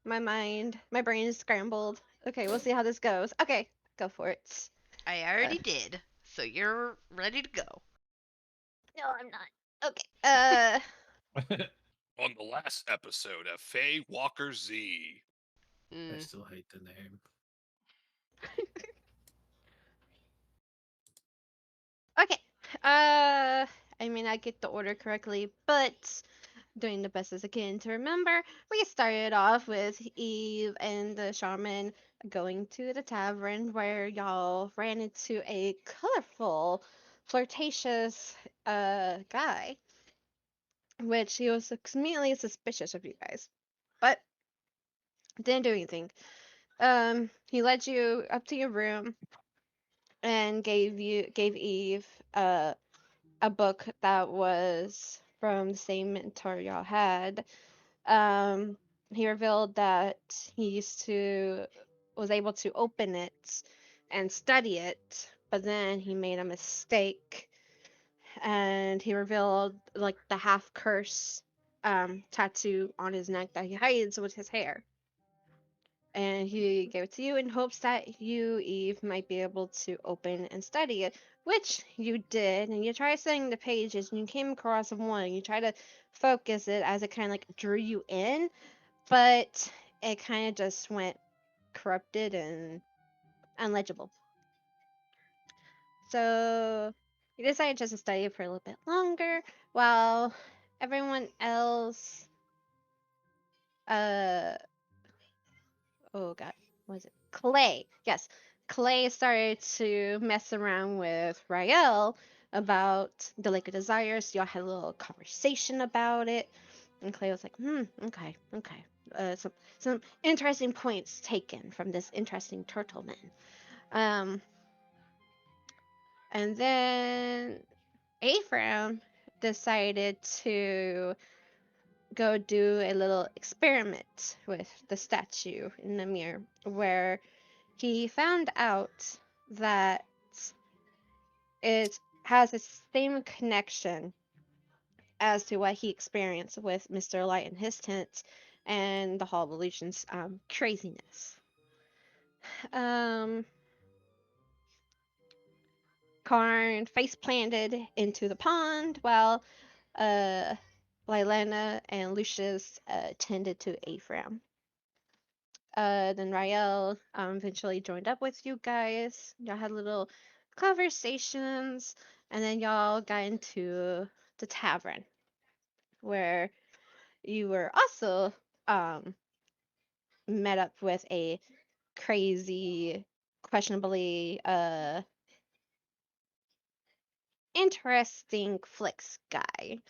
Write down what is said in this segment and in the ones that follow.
my mind. My brain is scrambled. Okay, we'll see how this goes. Okay, go for it. I Uh, already did, so you're ready to go. no, I'm not. Okay. On the last episode of Fey Walker Z. I Mm. still hate the name. Okay. I mean, I get the order correctly, but doing the best as I can to remember. We started off with Eve and the shaman going to the tavern where y'all ran into a colorful, flirtatious guy, which he was immediately suspicious of you guys, but didn't do anything. He led you up to your room and gave Eve a book that was from the same mentor y'all had. Um, he revealed that he used to was able to open it and study it, but then he made a mistake and he revealed like the half curse tattoo on his neck that he hides with his hair. And he gave it to you in hopes that you, Eve, might be able to open and study it, which you did. And you tried studying the pages, and you came across one. You tried to focus it as it kind of like drew you in, but it kind of just went corrupted and unlegible. So you decided just to study it for a little bit longer, while everyone else, uh, oh god, what was it? Clay. Yes. Clay started to mess around with Rael about the Lake of Desires. Y'all had a little conversation about it. And Clay was like, okay, okay. Some interesting points taken from this interesting turtle man. Um, and then Ephraim decided to go do a little experiment with the statue in the mirror where he found out that it has the same connection as to what he experienced with Mr. Light in his tent and the Hall of Illusions craziness. Um, Karn face planted into the pond while uh, Lylana and Lucius tended to Ephraim. Then Rael eventually joined up with you guys. Y'all had little conversations, and then y'all got into the tavern where you were also um, met up with a crazy, questionably interesting flicks guy.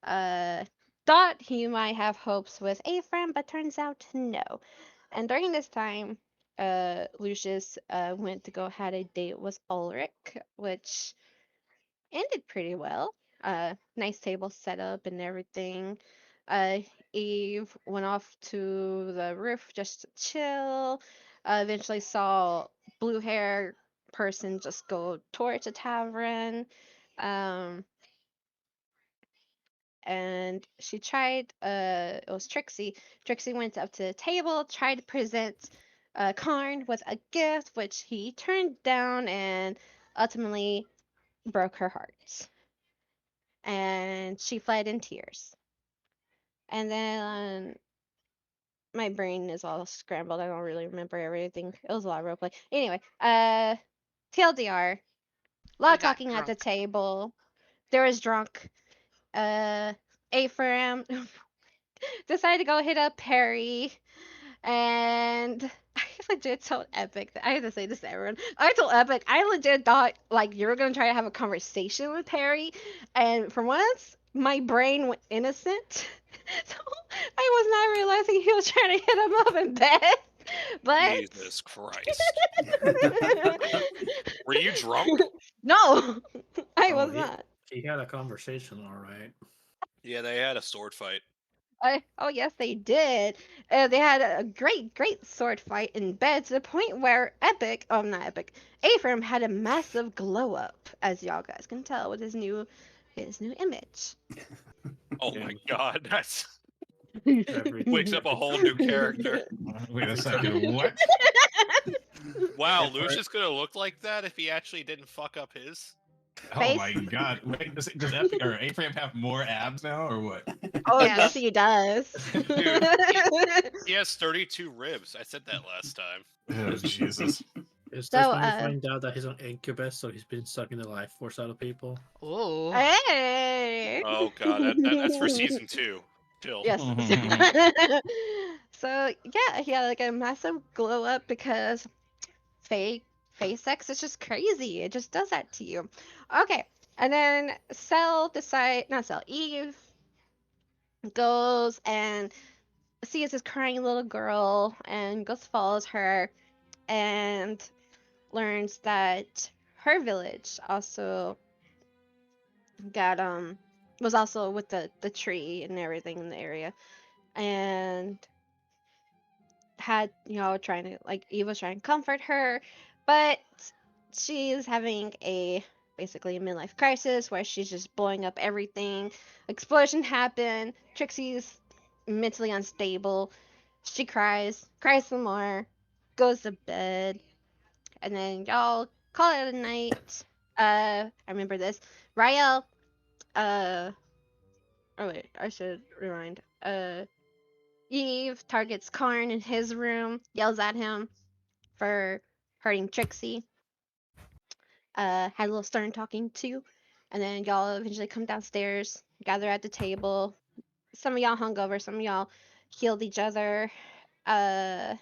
Uh, Thought he might have hopes with Ephraim, but turns out no. And during this time, Lucius went to go had a date with Ulrich, which ended pretty well. Nice table set up and everything. Uh, Eve went off to the roof just to chill. Eventually saw blue hair person just go towards the tavern. Um, and she tried it was Trixie went up to the table, tried to present Karn with a gift which he turned down and ultimately broke her heart, and she fled in tears. And then my brain is all scrambled, I don't really remember everything. It was a lot of roleplay. Anyway, TLDR, a lot We of got talking at the drunk. table. There was drunk. Ephraim decided to go hit up Perry, and I legit told Epic that I have to say this to everyone. I told Epic I legit thought like you were gonna try to have a conversation with Perry, and for once my brain went innocent, so I was not realizing he was trying to hit him up in bed. But Jesus Christ. Were you drunk? no, I Oh, was he not. he had a conversation, all right. Yeah, they had a sword fight. Oh yes, they did. They had a great sword fight in bed to the point where Epic, not Epic, Ephraim had a massive glow up, as y'all guys can tell with his new image. Oh Yeah, my god, that's Wakes up a whole new character. Wait a second, what? Wow, If I- Lucius gonna look like that if he actually didn't fuck up his? Oh Face? my god. Wait, does Epi or Ephraim have more abs now, or what? Oh, Yes. yes, he does. Dude, he has 32 ribs. I said that last time. Oh, Jesus. Is So, this when we find out that he's on incubus, so he's been sucking the life force out of people? Oh. Hey. Oh god, that's for season 2. Chill. Yes. So yeah, he had like a massive glow up because Fey sex is just crazy. It just does that to you. Okay, and then Eve goes and sees this crying little girl and goes follows her and learns that her village also got was also with the tree and everything in the area and had trying to like Eve was trying to comfort her, but she's having a basically a midlife crisis where she's just blowing up everything. Explosion happened. Trixie's mentally unstable. She cries some more, goes to bed, and then y'all call it a night. I remember this. Rael, oh wait, I should rewind. Eve targets Karn in his room, yells at him for hurting Trixie. Had a little stern talking too, and then y'all eventually come downstairs, gather at the table. Some of y'all hungover, some of y'all healed each other. Uh,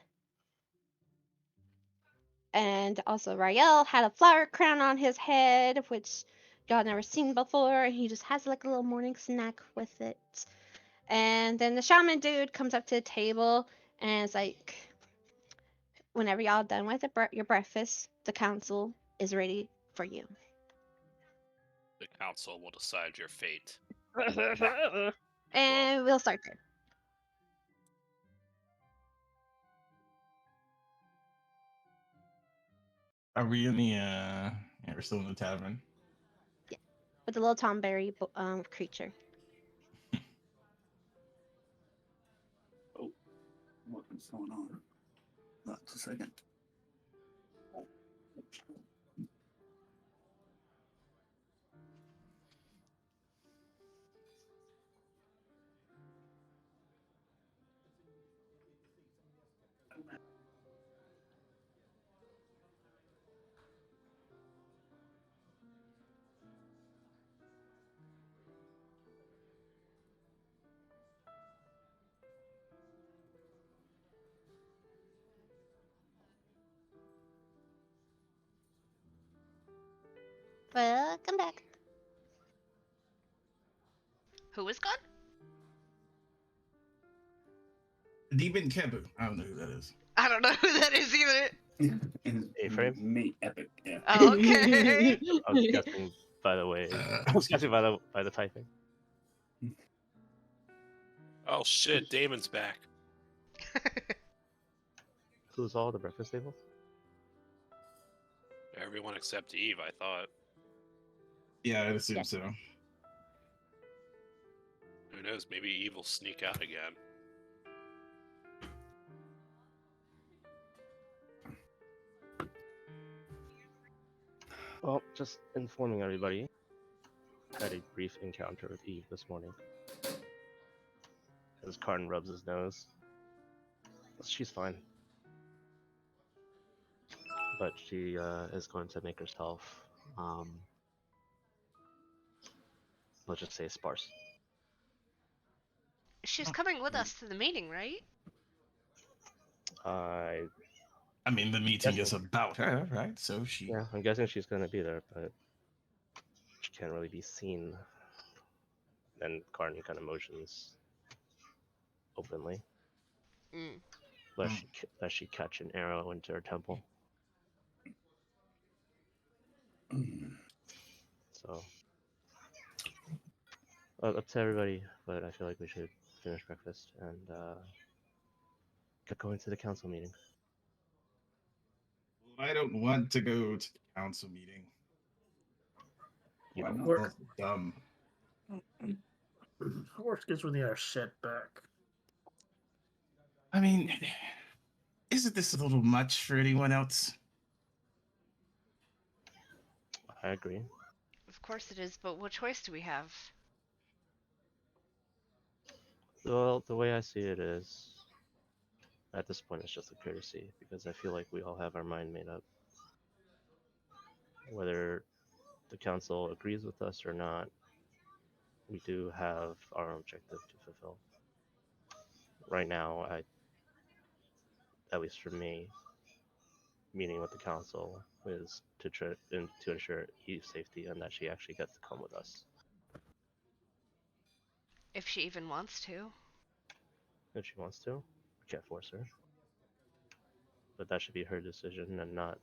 and also Rael had a flower crown on his head, which y'all had never seen before, and he just has like a little morning snack with it. And then the shaman dude comes up to the table and is like, whenever y'all done with your breakfast, the council is ready for you. The council will decide your fate. And we'll start there. Are we in the yeah, we're still in the tavern. With the little Tomberry creature. What's going on? That's a second. Welcome back. Who is gone? Demon Kebu. I don't know who that is. I don't know who that is either. A-frame? Me, epic, yeah. Oh, okay. I was guessing by the way. I was guessing by the typing. Oh shit, Damon's back. Who's all the breakfast table? Everyone except Eve, I thought. Yeah, I'd assume Yeah. so. Who knows, maybe Eve will sneak out again. Well, just informing everybody. Had a brief encounter with Eve this morning. As Karn rubs his nose. She's fine. But she is going to make herself, let's just say, sparse. She's coming with us to the meeting, right? I mean, the meeting is about her, right? So she. Yeah, I'm guessing she's going to be there, but she can't really be seen. Then Karn kind of motions openly. Mm. Lest she catch an arrow into her temple. So, up to everybody, but I feel like we should finish breakfast and get going to the council meeting. I don't want to go to the council meeting. You Why don't- not? We're dumb. Worst case, we need our shit back. I mean, isn't this a little much for anyone else? I agree. Of course it is, but what choice do we have? Well, the way I see it is, at this point, it's just a courtesy because I feel like we all have our mind made up. Whether the council agrees with us or not, we do have our own objective to fulfill. Right now, at least for me, meeting with the council is to ensure Eve's safety and that she actually gets to come with us. If she even wants to. If she wants to, we can't force her. But that should be her decision and not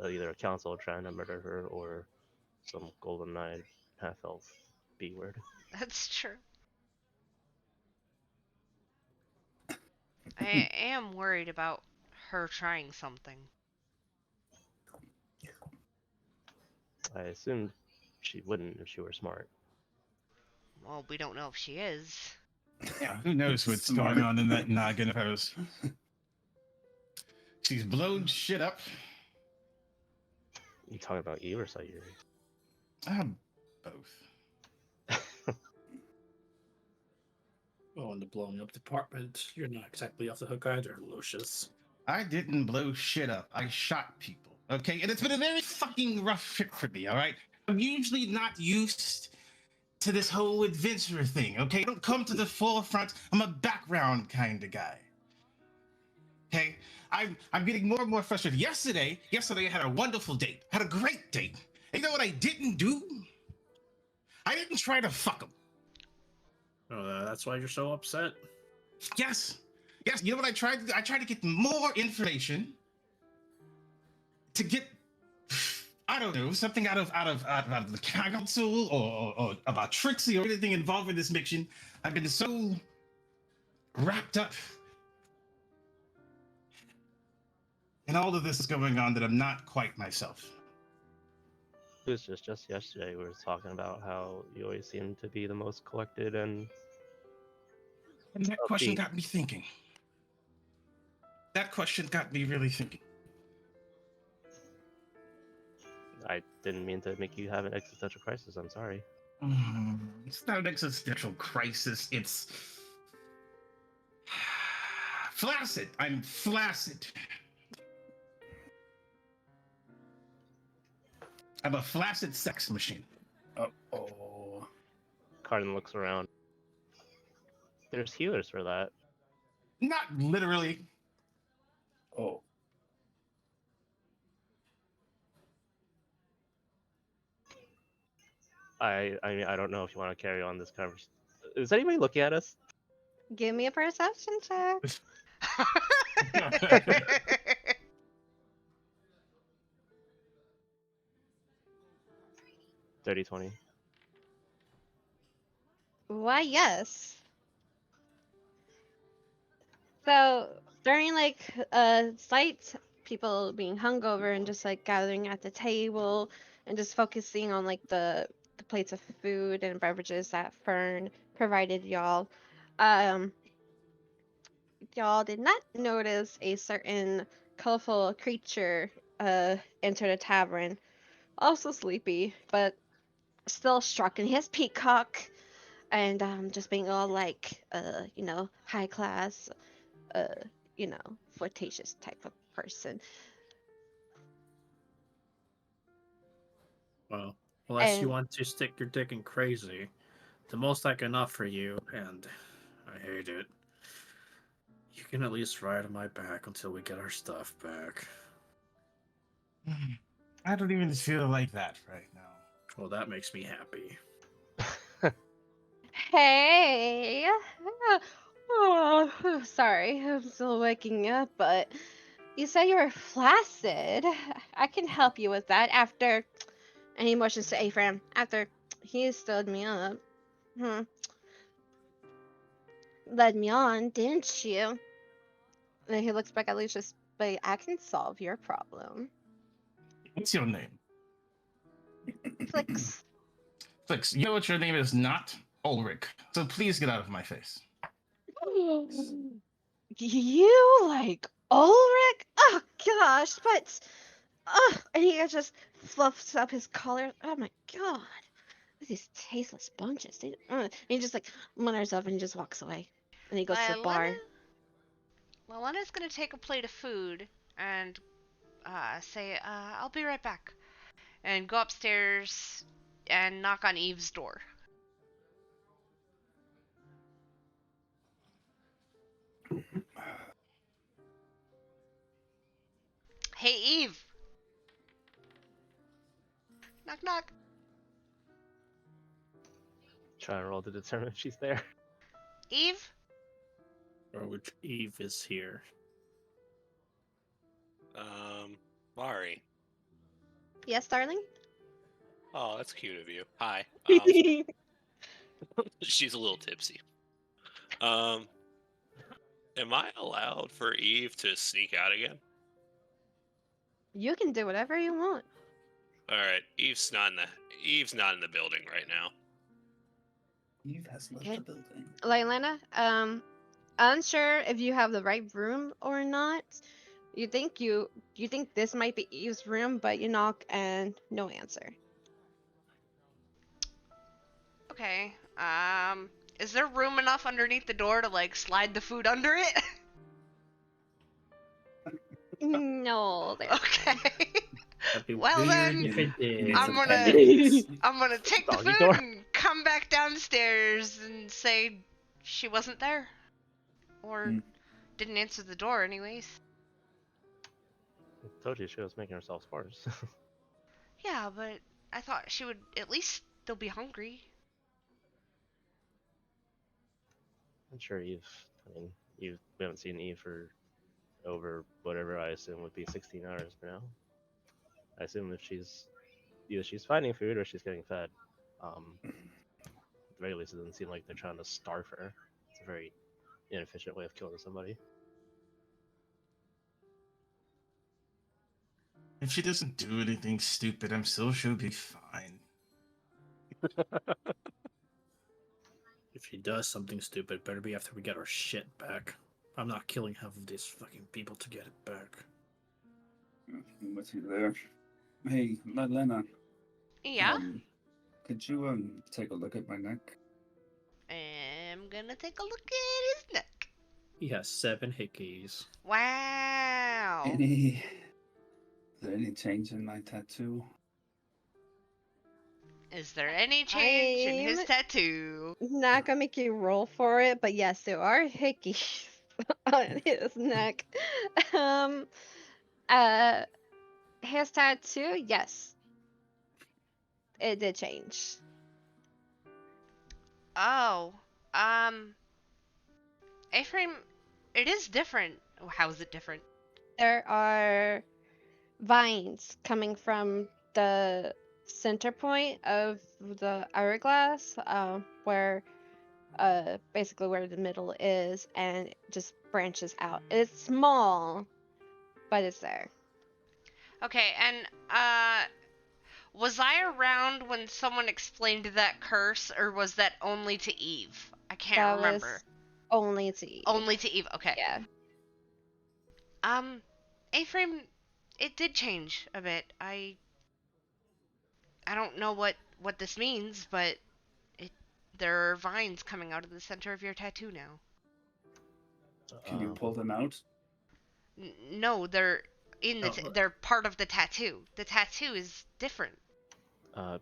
either a council trying to murder her or some golden-eyed half-elf B-word. That's true. I am worried about her trying something. I assumed she wouldn't if she were smart. Well, we don't know if she is. Yeah, who knows what's Smart. going on in that noggin of hers. She's blown shit up. You talking about Eve or Sayuri? Both. Oh, in the blowing up department, you're not exactly off the hook either, Lucius. I didn't blow shit up. I shot people. Okay, and it's been a very fucking rough trip for me. All right, I'm usually not used to this whole adventure thing. Okay, I don't come to the forefront. I'm a background kind of guy. Okay, I'm getting more and more frustrated. Yesterday I had a wonderful date. Had a great date. And you know what I didn't do? I didn't try to fuck him. Oh, that's why you're so upset. Yes. You know what I tried to do? I tried to get more information to get, I don't know, something out of the council or about Trixie or anything involved in this mission. I've been so wrapped up in all of this is going on that I'm not quite myself. It was just yesterday we were talking about how you always seem to be the most collected and And that question upbeat. got me thinking. That question got me really thinking. I didn't mean to make you have an existential crisis. I'm sorry. It's not an existential crisis. It's flaccid. I'm flaccid. I'm a flaccid sex machine. Oh. Cardin looks around. There's healers for that. Not literally. Oh. I mean, I don't know if you want to carry on this conversation. Is anybody looking at us? Give me a perception check. 30-20. Why, yes. So during like sights, people being hungover and just like gathering at the table and just focusing on like the plates of food and beverages that Fern provided y'all. Um, y'all did not notice a certain colorful creature enter the tavern, also sleepy, but still stroking his peacock and just being all like high class, uh, flirtatious type of person. Well, unless you And want to stick your dick in crazy, the most I can offer you, and I hate it, you can at least ride on my back until we get our stuff back. I don't even feel like that right now. Well, that makes me happy. hey, oh, sorry, I'm still waking up, but you said you were flaccid. I can help you with that after. And he motions to Ephraim after he stood me up. Led me on, didn't you? Then he looks back at Lucius, but I can solve your problem. What's your name? Flix. Flix, you know what your name is not? Ulrich. So please get out of my face. You like Ulrich? Oh gosh, but and he just fluffs up his collar. Oh my god, these tasteless bunches. And he just like mutters up and he just walks away. And he goes to the bar. Well, Lena's gonna take a plate of food and say, I'll be right back. And go upstairs and knock on Eve's door. Hey, Eve! Knock, knock. Trying to roll to determine if she's there. Eve? Or which Eve is here. Mari. Yes, darling. Oh, that's cute of you. Hi. She's a little tipsy. Am I allowed for Eve to sneak out again? You can do whatever you want. All right, Eve's not in the building right now. Eve has left Okay. the building. Lylana, unsure if you have the right room or not. You think this might be Eve's room, but you knock and no answer. Okay. Is there room enough underneath the door to, like, slide the food under it? No, there. Okay. That'd be Well, weird then, if it did. I'm gonna take the Doggy food door. and come back downstairs and say she wasn't there. Or didn't answer the door anyways. I told you she was making herself sparse. Yeah, but I thought she would at least still be hungry. I'm sure Eve. I mean, we haven't seen Eve for over whatever I assume would be 16 hours now. I assume if either she's finding food or she's getting fed. At the very least, it doesn't seem like they're trying to starve her. It's a very inefficient way of killing somebody. If she doesn't do anything stupid, I'm sure she'll be fine. If she does something stupid, better be after we get our shit back. I'm not killing half of these fucking people to get it back. I'm with you there. Hey, Lena. Yeah? Could you take a look at my neck? I'm gonna take a look at his neck. He has 7 hickeys. Wow. Is there any change in my tattoo? Is there any change in his I'm- tattoo? Not gonna make you roll for it, but yes, there are hickeys on his neck. His tattoo, yes, it did change. Oh, Ephraim, it is different. How is it different? There are vines coming from the center point of the hourglass, where basically where the middle is, and it just branches out. It's small, but it's there. Okay, and was I around when someone explained that curse, or was that only to Eve? I can't That remember. was only to Eve. Only to Eve. Okay. Yeah. Ephraim, it did change a bit. I don't know what this means, but there are vines coming out of the center of your tattoo now. Can you pull them out? No, they're in the they're part of the tattoo. The tattoo is different.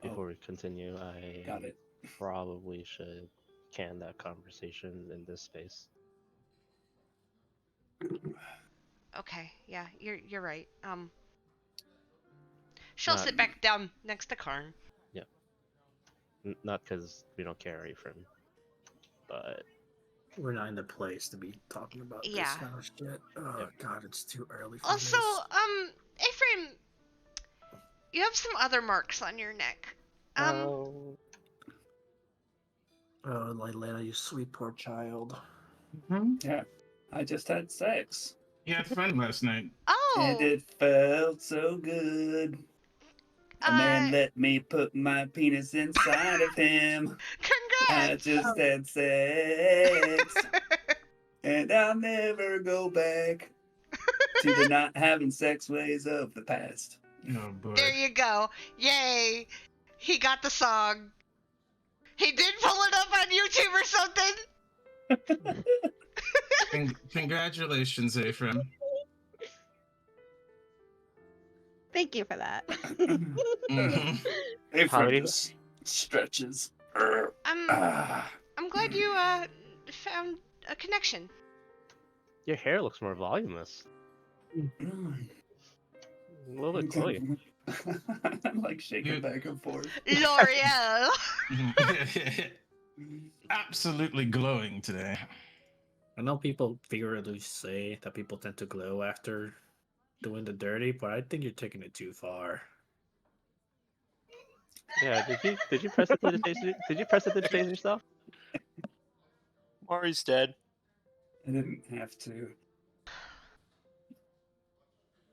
Before we continue, I Got it. probably should can that conversation in this space. Okay, yeah, you're right. She'll Not- sit back down next to Karn. Not because we don't care, Ephraim, but We're not in the place to be talking about Yeah. this kind of shit. Oh Yeah. god, it's too early for Also, this. Ephraim, you have some other marks on your neck. oh, Oh, Lylana, you sweet poor child. Yeah. I just had sex. You had fun last night. Oh, And it felt so good. A man let me put my penis inside of him. I congrats! just had sex. and I'll never go back to the not having sex ways of the past. Oh boy. There you go. Yay! He got the song. He did pull it up on YouTube or something. Congratulations, Ephraim. Thank you for that. Mhm. Ephraim Comedy. just stretches. I'm Ah. I'm glad you found a connection. Your hair looks more voluminous. Mm. A little bit glowy. I'm like shaking You- back and forth. L'Oreal. Absolutely glowing today. I know people figuratively say that people tend to glow after doing the dirty, but I think you're taking it too far. Yeah, did you press the digitation? Did you press the digitation yourself? Mari's dead. I didn't have to.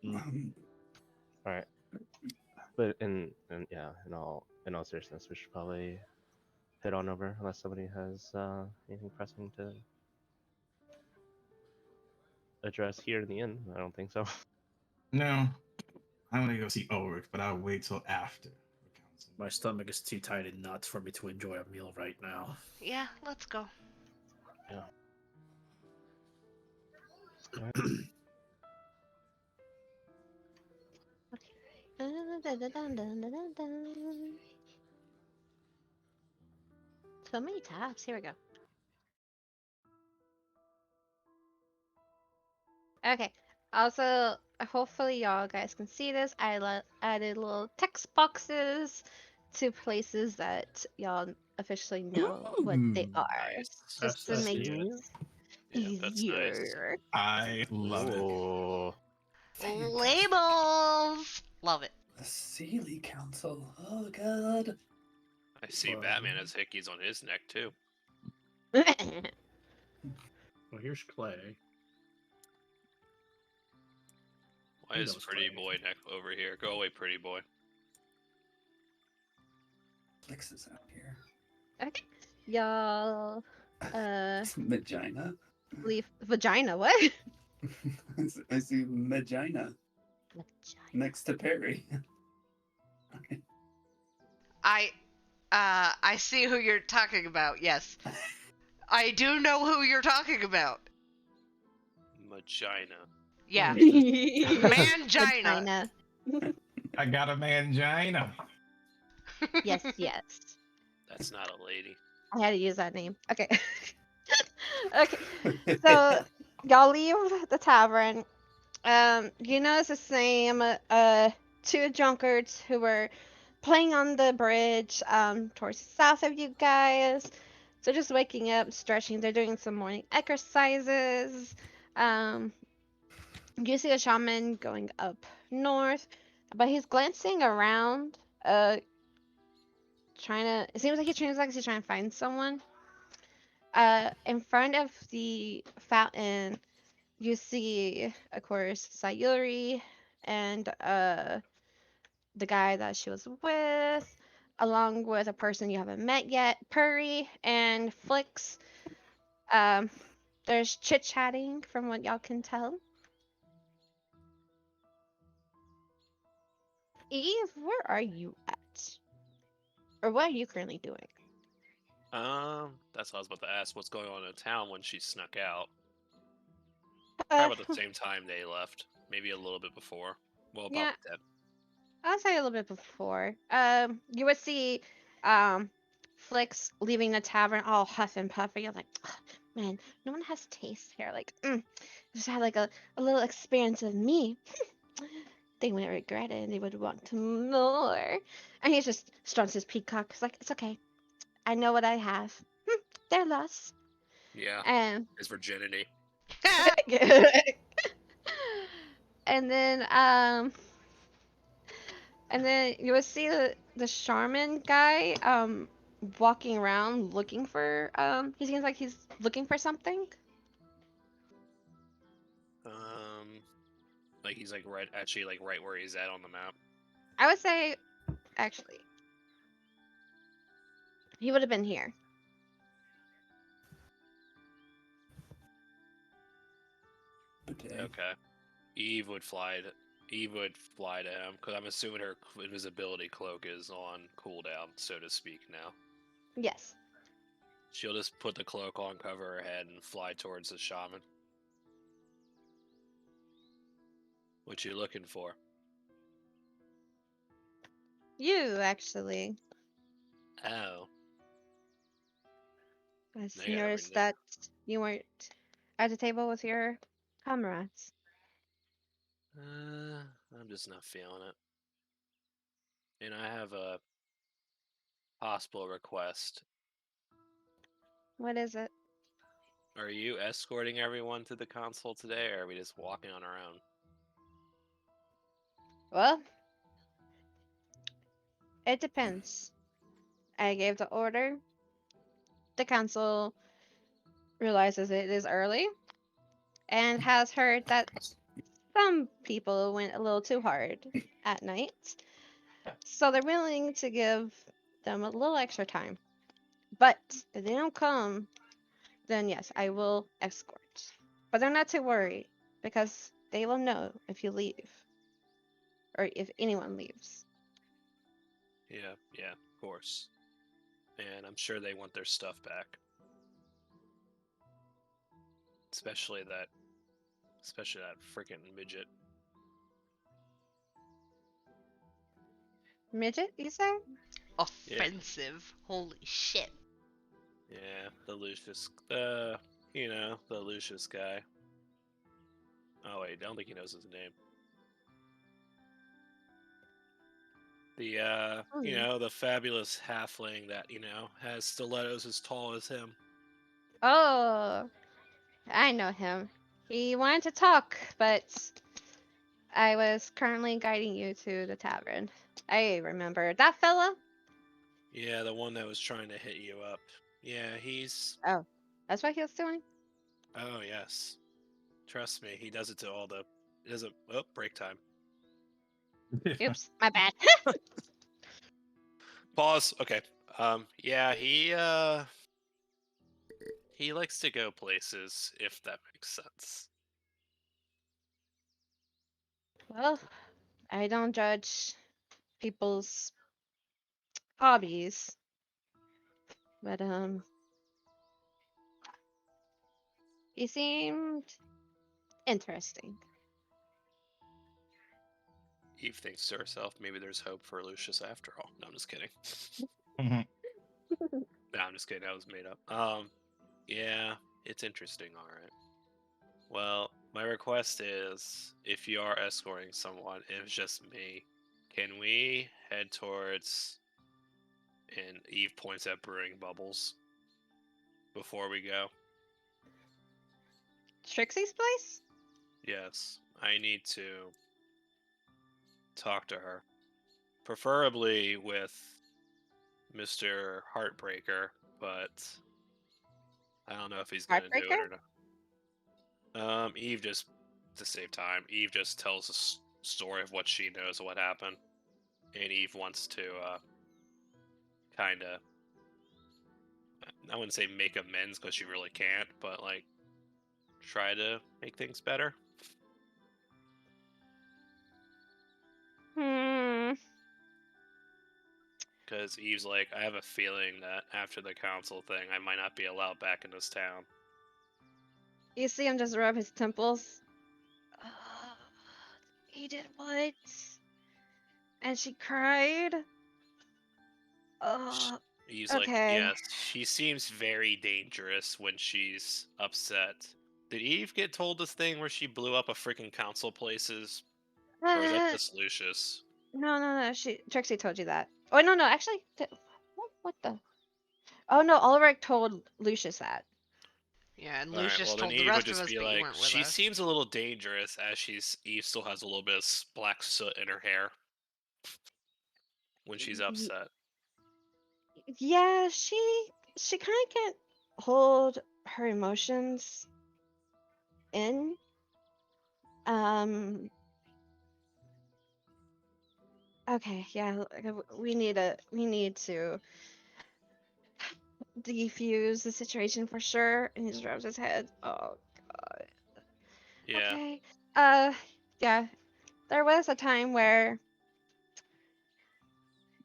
Mm. All right. But in all seriousness, we should probably head on over unless somebody has anything pressing to address here in the inn. I don't think so. No, I want to go see Ulrich, but I'll wait till after the council. My stomach is too tight in knots for me to enjoy a meal right now. Yeah, let's go. So many tabs. Here we go. Okay. Also, hopefully y'all guys can see this. I added little text boxes to places that y'all officially know what they Ooh, are, Nice. just to That's make cute. it Yeah, that's nice. easier. I love it. Ooh. Fantastic. Labels. Love it. The Seelie Council. Oh god. I see Wow. Batman has hickeys on his neck too. Well, here's Clay. Why He is knows pretty Clay. boy neck over here? Go away, pretty boy. Flix is out here. Okay, y'all. Magina. Leave vagina. What? I see Magina Vagina. next to Perry. I see who you're talking about. Yes, I do know who you're talking about. Magina. Yeah, mangina. Vagina. I got a mangina. Yes, yes. That's not a lady. I had to use that name. Okay. Okay. So y'all leave the tavern. You notice the same two drunkards who were playing on the bridge towards the south of you guys. So just waking up, stretching. They're doing some morning exercises. You see a shaman going up north, but he's glancing around, trying to. It seems like he's trying to find someone. In front of the fountain, you see, of course, Sayuri and the guy that she was with, along with a person you haven't met yet, Puri and Flix. There's chit chatting from what y'all can tell. Eve, where are you at? Or what are you currently doing? That's what I was about to ask. What's going on in town when she snuck out? Uh, Probably about the same time they left. Maybe a little bit before. Well, about yeah, that. I'll say a little bit before. You would see, Flix leaving the tavern all huff and puffy. You're like, "Ugh, man, no one has taste here. Like, just had like a little experience of me. They wouldn't regret it and they would want more. And he just strums his peacock. He's like, it's okay. I know what I have. They're lost. Yeah, And his virginity. and then you would see the shaman guy walking around looking for he seems like he's looking for something. Like he's like actually like right where he's at on the map. I would say actually he would have been here. Okay. Okay. Eve would fly to him because I'm assuming her invisibility cloak is on cooldown, so to speak. Now Yes. she'll just put the cloak on, cover her head, and fly towards the shaman. What you looking for? You actually. Oh, I they got every. noticed that you weren't at the table with your comrades. I'm just not feeling it. And I have a possible request. What is it? Are you escorting everyone to the console today, or are we just walking on our own? Well, it depends. I gave the order. The council realizes it is early and has heard that some people went a little too hard at night. So they're willing to give them a little extra time. But if they don't come, then yes, I will escort. But they're not too worried because they will know if you leave or if anyone leaves. Yeah, of course. And I'm sure they want their stuff back. Especially that freaking midget. Midget, you say? Yeah. Offensive. Holy shit. Yeah, the Lucius guy. Oh wait, I don't think he knows his name. The fabulous halfling that, has stilettos as tall as him. Oh, I know him. He wanted to talk, but I was currently guiding you to the tavern. I remember that fella. Yeah, the one that was trying to hit you up. Yeah, Oh, that's what he was doing. oh yes. Trust me, he does it to all the. He doesn't. Oh, break time. Oops, my bad. Pause. Okay. Yeah, he likes to go places, if that makes sense. Well, I don't judge people's hobbies, but he seemed interesting. Eve thinks to herself, maybe there's hope for Lucius after all. No, I'm just kidding. Mhm. No, I'm just kidding. That was made up. Yeah, it's interesting. All right. Well, my request is, if you are escorting someone, if it's just me, can we head towards? And Eve points at brewing bubbles before we go. Trixie's place? Yes, I need to talk to her, preferably with Mr. Heartbreaker, but I don't know if he's gonna do it Heartbreaker? or not. Eve just to save time. Eve just tells a story of what she knows of what happened, and Eve wants to kind of, I wouldn't say make amends because she really can't, but like try to make things better. Hmm. Because Eve's like, I have a feeling that after the council thing, I might not be allowed back in this town. You see him just rub his temples. Uh, he did what? And she cried. Uh, Eve's like, okay. yes, she seems very dangerous when she's upset. Did Eve get told this thing where she blew up a freaking council places? Or is that Uh, just Lucius? no. Trixie told you that. Oh no, actually, what the? Oh no, Ulrich told Lucius that. Yeah, and Alright, Lucius well then told the Eve would rest of just us, be but you like, weren't with she us. seems a little dangerous as Eve still has a little bit of black soot in her hair when she's Y- upset. yeah, she kind of can't hold her emotions in. Um. Okay, yeah, we need to defuse the situation for sure. And he just rubs his head. Oh God. Yeah. Okay. Yeah. There was a time where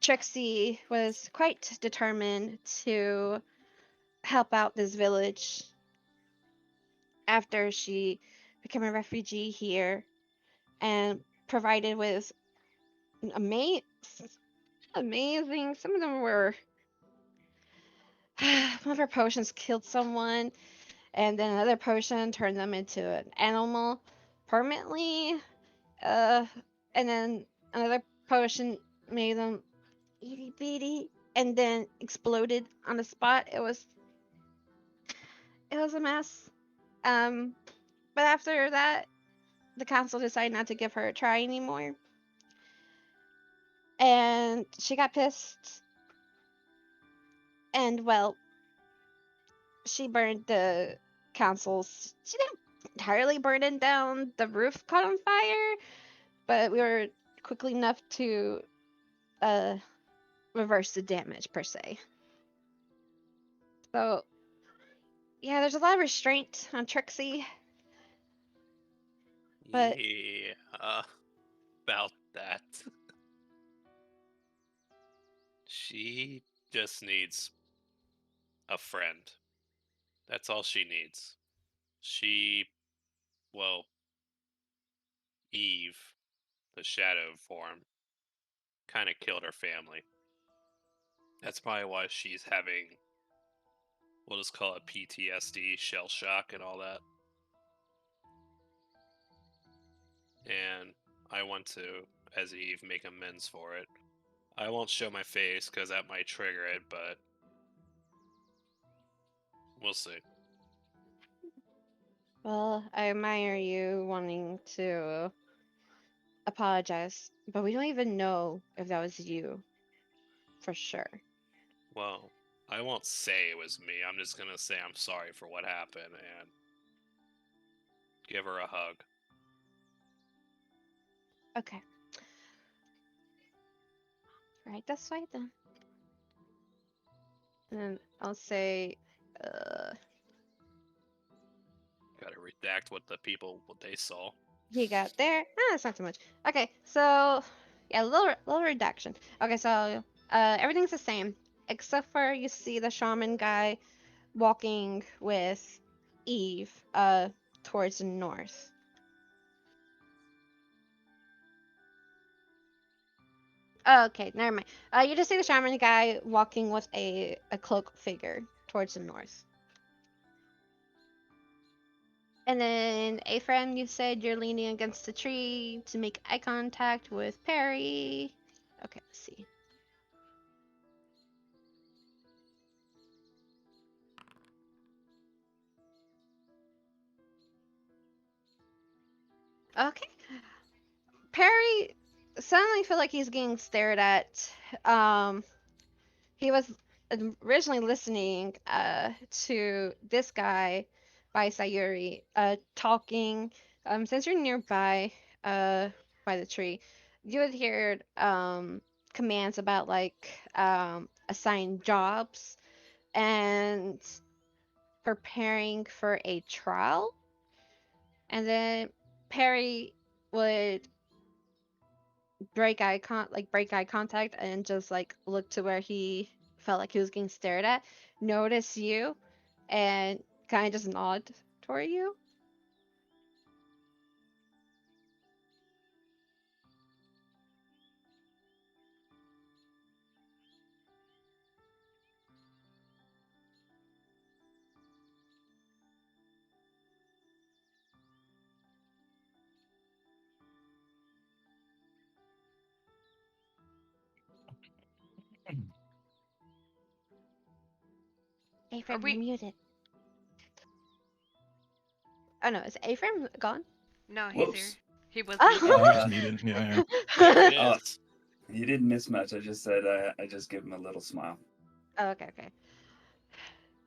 Trixie was quite determined to help out this village after she became a refugee here and provided with ama- amazing. Some of them were. One of her potions killed someone, and then another potion turned them into an animal permanently. Uh, and then another potion made them itty bitty, and then exploded on the spot. It was a mess. Um, but after that, the council decided not to give her a try anymore, and she got pissed. And well, she burned the council's. She didn't entirely burn it down. The roof caught on fire, but we were quickly enough to uh reverse the damage per se. So yeah, there's a lot of restraint on Trixie, but Yeah. About that. She just needs a friend. That's all she needs. She, well, Eve, the shadow form, kind of killed her family. That's probably why she's having, we'll just call it PTSD, shell shock, and all that. And I want to, as Eve, make amends for it. I won't show my face because that might trigger it, but we'll see. well, I admire you wanting to apologize, but we don't even know if that was you for sure. Well, I won't say it was me. I'm just gonna say I'm sorry for what happened and give her a hug. Okay, right this way then. And then I'll say, uh, Gotta redact what they saw. he got there. Ah, that's not too much. Okay, so yeah, little reduction. Okay, so everything's the same except for you see the shaman guy walking with Eve towards the north. Oh, okay, never mind. You just see the shaman guy walking with a cloak figure towards the north. And then Ephraim, you said you're leaning against the tree to make eye contact with Perry. Okay, let's see. Okay. Perry suddenly feel like he's getting stared at. Um, he was originally listening to this guy by Sayuri talking. Since you're nearby by the tree, you would hear commands about like assigned jobs and preparing for a trial. And then Perry would break eye contact and just like look to where he felt like he was getting stared at, notice you, and kind of just nod toward you. Are Ephraim, you're we? muted. Oh no, is Ephraim gone? No, he's here. Whoops. He was muted. He was Oh. muted. Yeah, There he Oh, is. you didn't miss much. I just said I just give him a little smile. Oh, okay,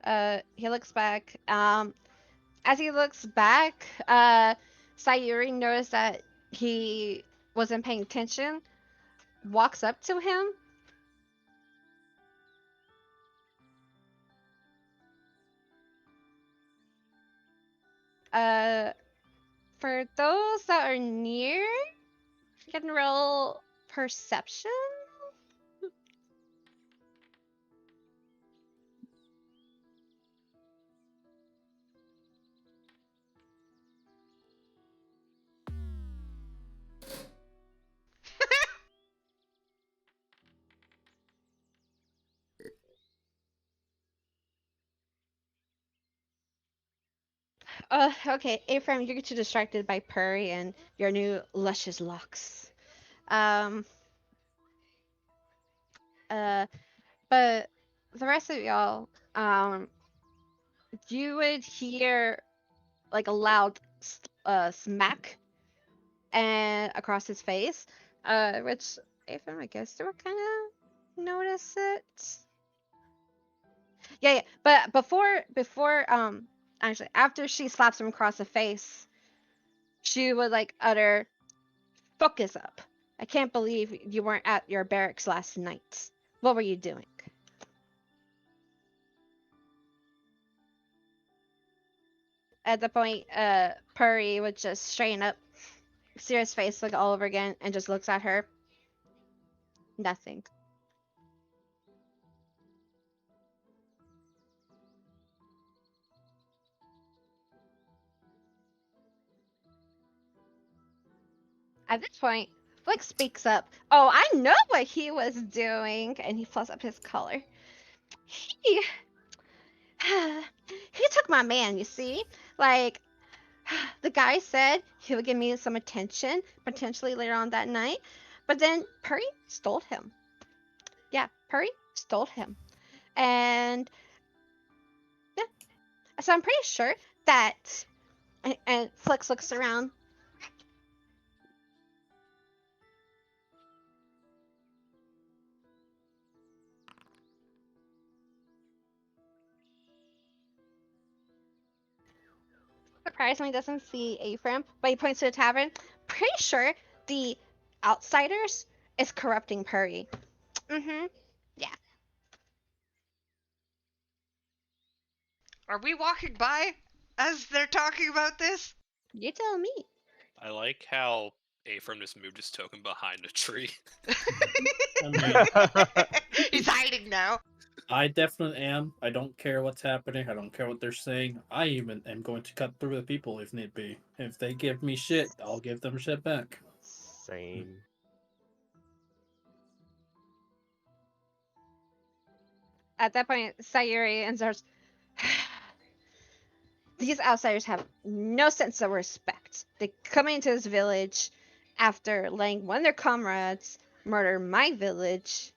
okay. He looks back. As he looks back, Sayuri noticed that he wasn't paying attention, walks up to him. Uh, For those that are near, you can roll perception. Okay, Ephraim, you get too distracted by Purry and your new luscious locks. Um, uh, but the rest of y'all, you would hear like a loud smack and across his face, which Ephraim, I guess you would kind of notice it. Yeah, yeah. But actually, after she slaps him across the face, she would like utter, "Focus up. I can't believe you weren't at your barracks last night. What were you doing?" At the point, Purry would just straighten up, see his face like all over again, and just looks at her. Nothing. At this point, Flick speaks up. "Oh, I know what he was doing," and he fluffs up his collar. He, he took my man, you see? Like, the guy said he would give me some attention, potentially later on that night, but then Purry stole him. Yeah, Purry stole him. And yeah, so I'm pretty sure that, and Flex looks around. Surprisingly doesn't see Ephraim, but he points to the tavern. Pretty sure the outsiders is corrupting Purry. Mm-hmm. Yeah. Are we walking by as they're talking about this? You tell me. I like how Ephraim just moved his token behind a tree. I mean, He's hiding now. I definitely am. I don't care what's happening. I don't care what they're saying. I even am going to cut through the people if need be. If they give me shit, I'll give them shit back. Same. At that point, Sayuri and starts. These outsiders have no sense of respect. They come into this village after letting one of their comrades murder my village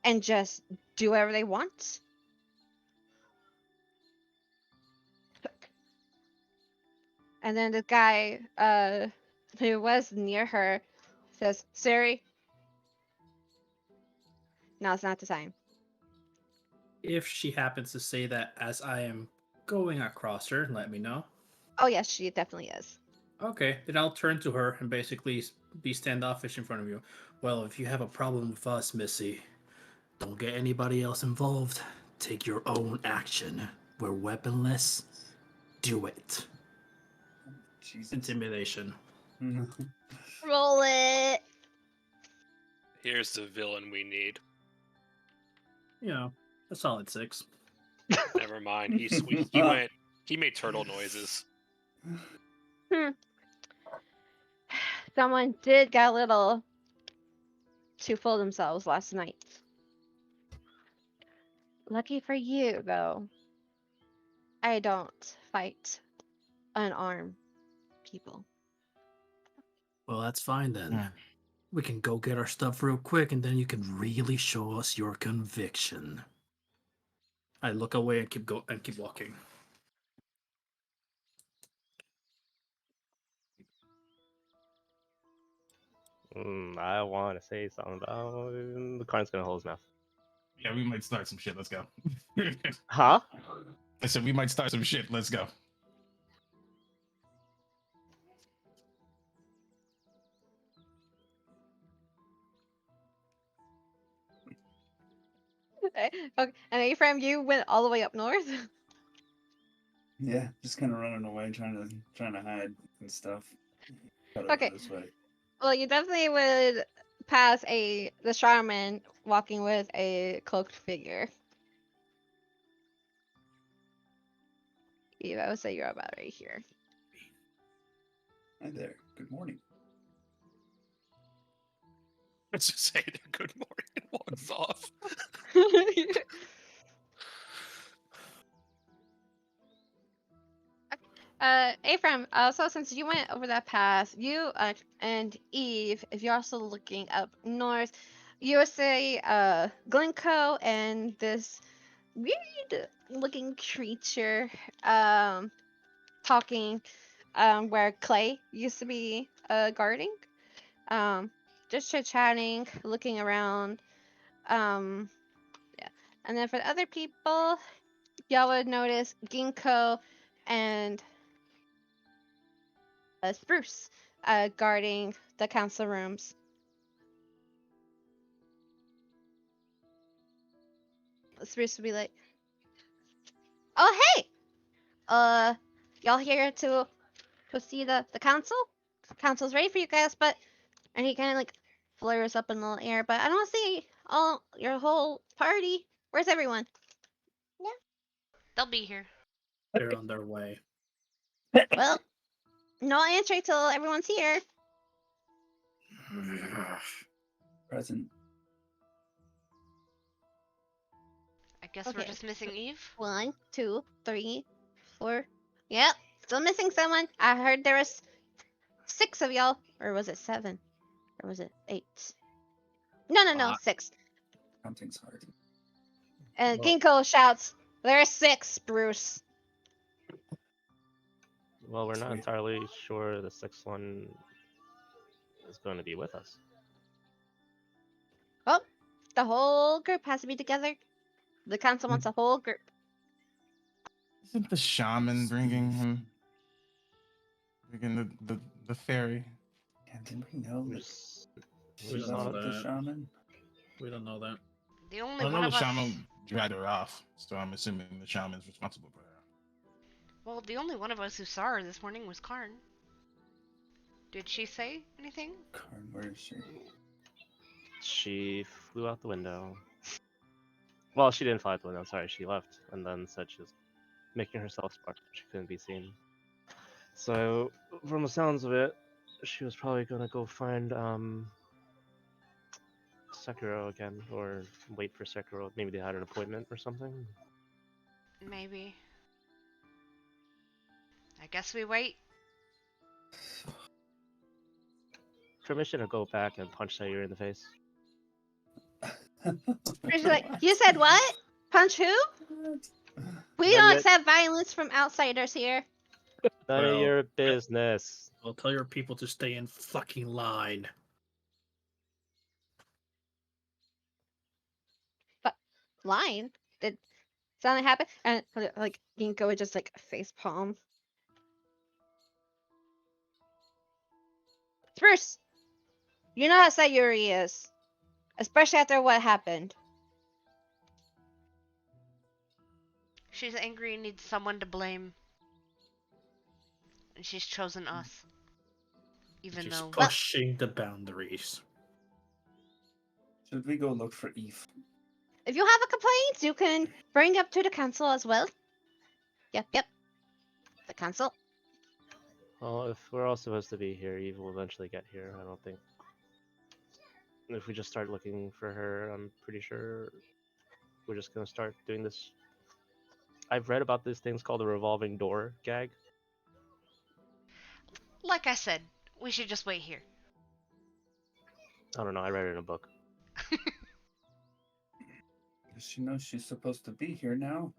and just do whatever they want. And then the guy who was near her says, "Siri, now's not the time." If she happens to say that as I am going across her, let me know. Oh, yes, she definitely is. Okay, then I'll turn to her and basically be standoffish in front of you. Well, if you have a problem with us, Missy, don't get anybody else involved. Take your own action. We're weaponless. Do it. Jesus. Intimidation. Roll it. Here's the villain we need. You know, a solid 6. Never mind. He sweet. He went. He made turtle noises. Someone did get a little too full of themselves last night. Lucky for you, though, I don't fight unarmed people. Well, that's fine then. Hmm. We can go get our stuff real quick, and then you can really show us your conviction. I look away and keep walking. I want to say something about the Karn's gonna hold his mouth. Yeah, we might start some shit. Let's go. Huh? I said we might start some shit. Let's go. Okay, and Ephraim, you went all the way up north. Yeah, just kind of running away, trying to hide and stuff. Got over Okay. this way. Well, you definitely would pass the shaman walking with a cloaked figure. I would say you're about right here. Hi there. Good morning. Let's just say good morning and walks off. Ephraim, so since you went over that path, you and Eve, if you're also looking up north, you would say Glencoe and this weird looking creature talking where Clay used to be guarding. Just chit chatting, looking around. Yeah. And then for the other people, y'all would notice Ginkgo and Spruce guarding the council rooms. Spruce would be like, "Oh hey, y'all here to see the council? Council's ready for you guys, but..." And he kind of like flares up in the air, "But I don't see all your whole party. Where's everyone?" They'll be here. They're on their way. Well, no entry till everyone's here. Present. I guess we're Okay. just missing Eve. 1, 2, 3, 4. Yep, still missing someone. I heard there was 6 of y'all, or was it 7, or was it 8? No, 6. Counting's hard. And Well- Ginkgo shouts, "There's 6, Bruce." Well, we're not Sweet. entirely sure the sixth one is going to be with us. Well, the whole group has to be together. The council wants a whole group. Isn't the shaman bringing him? Bringing the fairy? Yeah, didn't we know We that just, she we just don't left know with the that. shaman? We don't know that. The only I one know of the us. shaman dragged her off, so I'm assuming the shaman's responsible for her. Well, the only one of us who saw her this morning was Karn. Did she say anything? Karn, where is she? She flew out the window. Well, she didn't fly out the window. Sorry, she left and then said she was making herself smart. She couldn't be seen. So, from the sounds of it, she was probably gonna go find Sekiro again, or wait for Sekiro. Maybe they had an appointment or something. Maybe. I guess we wait. Permission to go back and punch Sayer in the face. She's like, "You said what? Punch who? We Not don't yet. accept violence from outsiders here." None of Well, your business. I'll tell your people to stay in fucking line. But line? Did something happen? And like Ginkgo would just like face palm. Spruce, you know how Sayuri is, especially after what happened. She's angry and needs someone to blame. And she's chosen us. Even She's though. pushing the boundaries. Should we go look for Eve? If you have a complaint, you can bring up to the council as well. Yep. The council. Well, if we're all supposed to be here, Eve will eventually get here. I don't think. If we just start looking for her, I'm pretty sure we're just gonna start doing this. I've read about these things called a revolving door gag. Like I said, we should just wait here. I don't know. I read it in a book. Does she know she's supposed to be here now?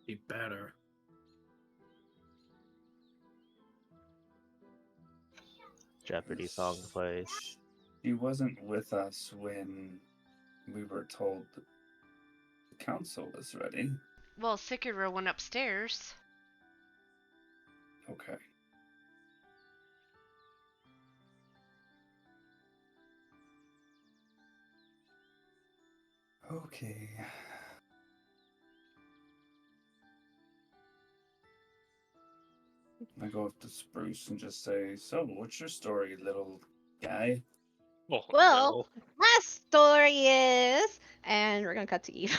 Be better. Jeopardy song plays. She wasn't with us when we were told the council was ready. Well, Sekiro went upstairs. Okay. Okay. I go up to Spruce and just say, "So, what's your story, little guy?" Oh Well, no. my story is, and we're gonna cut to Eve.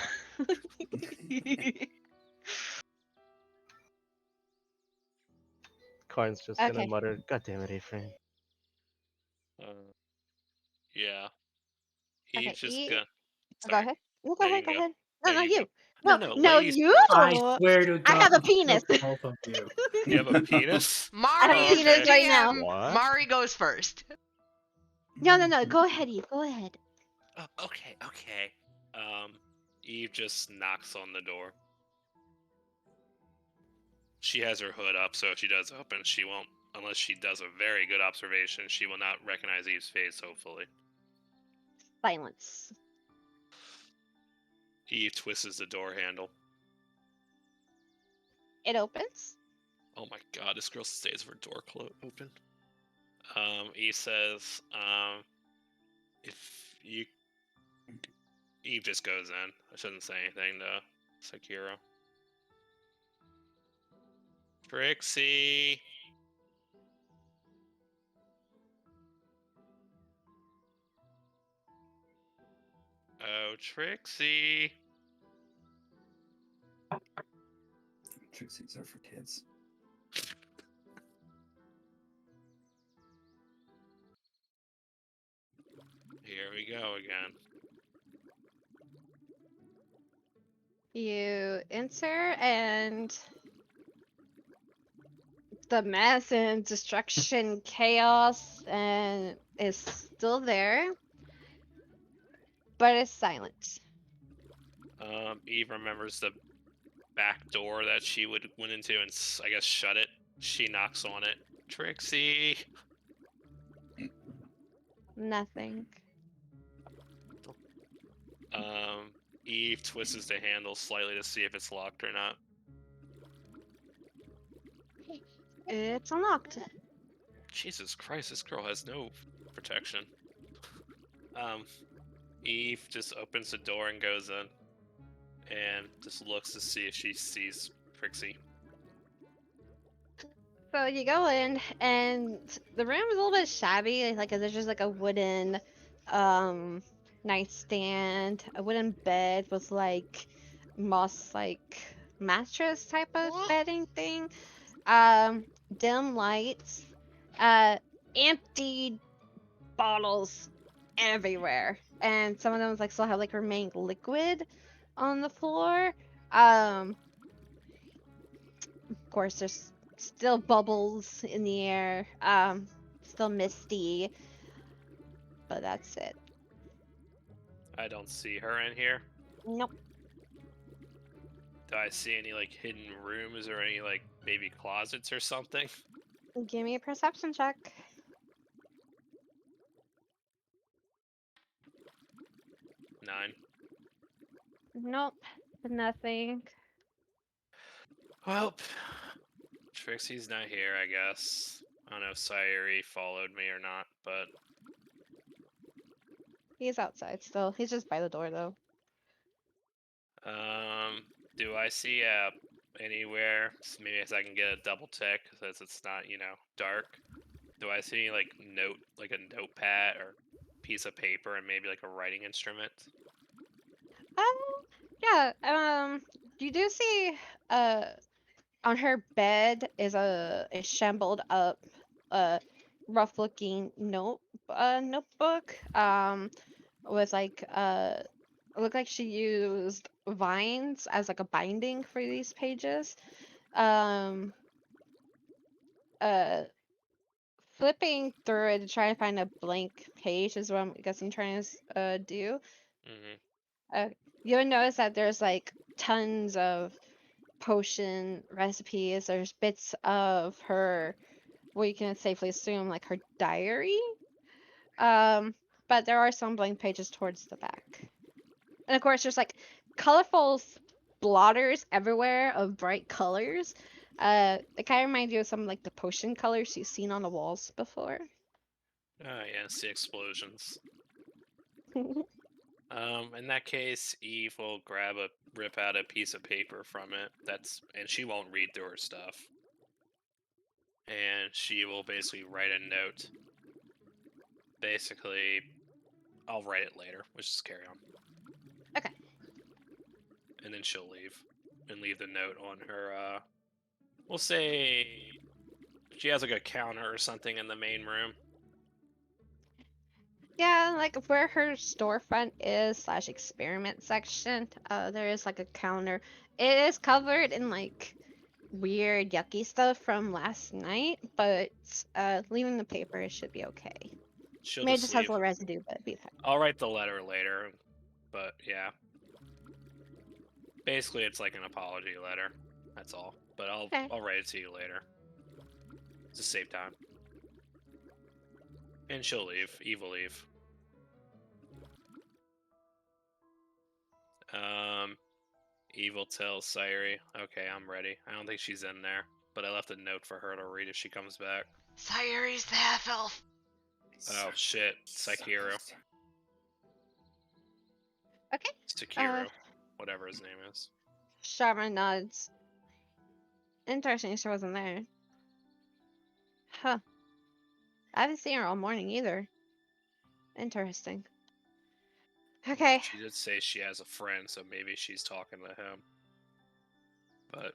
Karn's just gonna Okay. mutter, "God damn it, A-Frame." Yeah. Okay, Eve's just Eve. gonna. Go Sorry. ahead. No, go No, you ahead. can Go go. ahead. No, No, no, you go. you. No, No, no, no, ladies you. first. I swear to I God, have a I'll penis. kill both of you. You have a penis? I have a Mari Oh, is the penis okay. right now. DM. What? Mari goes first. No, no, no. Go ahead, Eve. Go ahead. Oh, okay, okay. Eve just knocks on the door. She has her hood up, so if she does open, she won't, unless she does a very good observation, she will not recognize Eve's face, hopefully. Silence. Eve twists the door handle. It opens. Oh my god, this girl stays with her door open. Eve says, if you... Eve just goes in. I shouldn't say anything to Sakura. Trixie! Oh, Trixie! Trixies are for kids. Here we go again. You enter, and the mess and destruction, chaos, and is still there, but it's silent. Eve remembers the back door that she went into and I guess shut it. She knocks on it. Trixie! Nothing. Eve twists the handle slightly to see if it's locked or not. It's unlocked. Jesus Christ, this girl has no protection. Eve just opens the door and goes in. And just looks to see if she sees Trixie. So you go in, and the room is a little bit shabby. Like there's just like a wooden nightstand, a wooden bed with like moss like mattress type of bedding thing. Dim lights, empty bottles everywhere, and some of them like still have like remained liquid on the floor. Of course, there's still bubbles in the air. Still misty, but that's it. I don't see her in here. Nope. Do I see any like hidden rooms or any like maybe closets or something? Give me a perception check. 9. Nope. Nothing. Well, Trixie's not here, I guess. I don't know if Sayuri followed me or not, but He's outside still. He's just by the door though. do I see anywhere? Maybe as I can get a double check since it's not dark. Do I see like like a notepad or piece of paper and maybe like a writing instrument? Yeah. You do see on her bed is a shambled up, rough looking notebook. With like it looked like she used vines as like a binding for these pages. Um, uh, Flipping through it to try and find a blank page is what I guess I'm trying to do. Mm-hmm. You'll notice that there's like tons of potion recipes. There's bits of her, what you can safely assume, like her diary. But there are some blank pages towards the back. And of course, there's like colorful blotters everywhere of bright colors. It kind of reminds you of some like the potion colors you've seen on the walls before. Oh yeah, see explosions. In that case, Eve will rip out a piece of paper from it. And she won't read through her stuff. and she will basically write a note. Basically, I'll write it later. Let's just carry on. Okay. And then she'll leave. And leave the note on her, we'll say she has like a counter or something in the main room. Yeah, like where her storefront is / experiment section, there is like a counter. It is covered in like weird yucky stuff from last night, but leaving the paper it should be okay. She'll Maybe it just just has leave. a little residue, but it'd be fine. I'll write the letter later, but yeah. Basically, it's like an apology letter. That's all. But Okay. I'll write it to you later. To save time. And she'll leave. Eve will leave. Eve will tell Sayuri, okay, I'm ready. I don't think she's in there, but I left a note for her to read if she comes back. Sayuri's the half elf. Oh shit, Sekiro. Okay. Sekiro. Whatever his name is. Sharma nods. Interesting she wasn't there. Huh. I haven't seen her all morning either. Interesting. Okay. She did say she has a friend, so maybe she's talking to him. But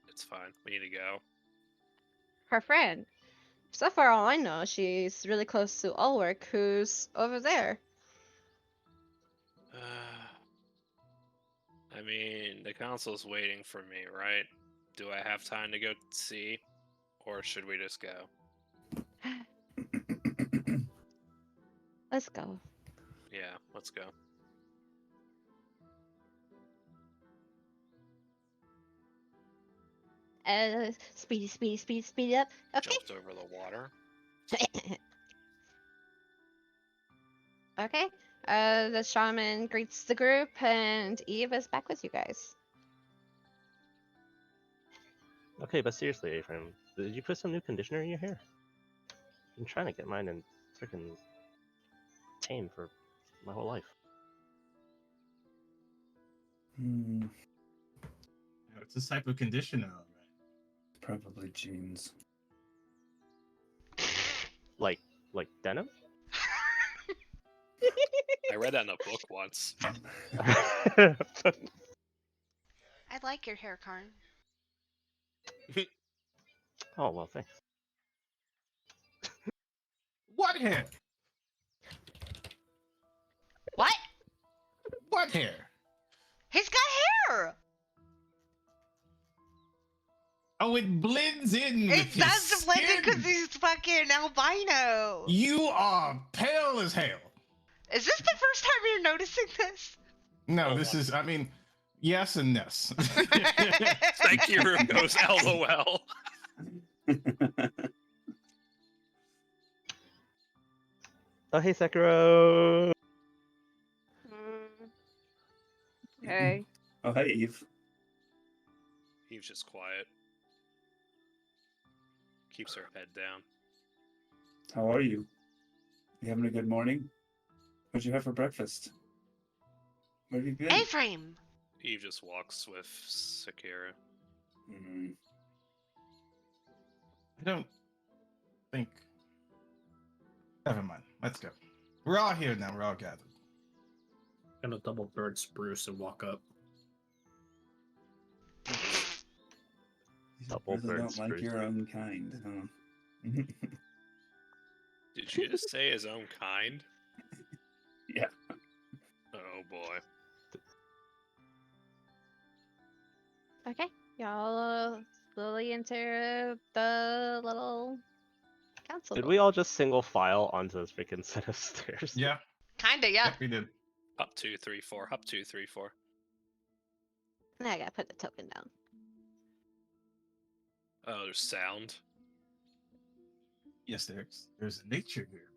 it's fine. We need to go. Her friend. So far, all I know, she's really close to Ulrich, who's over there. I mean, the council's waiting for me, right? Do I have time to go see? Or should we just go? Let's go. Yeah, let's go. Speedy up. Okay. Jumped over the water. Okay. The shaman greets the group, and Eve is back with you guys. Okay, but seriously, Ephraim, did you put some new conditioner in your hair? I've been trying to get mine in freaking tame for my whole life. It's this type of conditioner, all right. Probably jeans. Like denim? I read that in a book once. I like your hair, Karn. Oh, well, thanks. What hair? What? What hair? He's got hair! Oh, it blends in. It with his does blend in because skin. he's fucking albino. You are pale as hell. Is this the first time you're noticing this? No, Oh, this wow. is, I mean, yes and yes. Sekiro goes LOL. Oh, hey, Sekiro! Okay. Oh, hey, Eve. Eve's just quiet. Keeps her head down. How are you? You having a good morning? What'd you have for breakfast? Where have you been? A-frame. Eve just walks with Sekiro. Mm, I don't think. Never mind. Let's go. We're all here now. We're all gathered. Gonna double bird spruce and walk up. you Double really bird don't like spruce. your own kind, huh? Did you just say his own kind? Yeah. Oh boy. Okay. Y'all slowly enter the little council. Did we all just single file onto this freaking set of stairs? Yeah. Kinda, yeah. Yep, we did. Up 2, 3, 4. Up 2, 3, 4. Now I gotta put the token down. Oh, there's sound. Yes, there's nature here.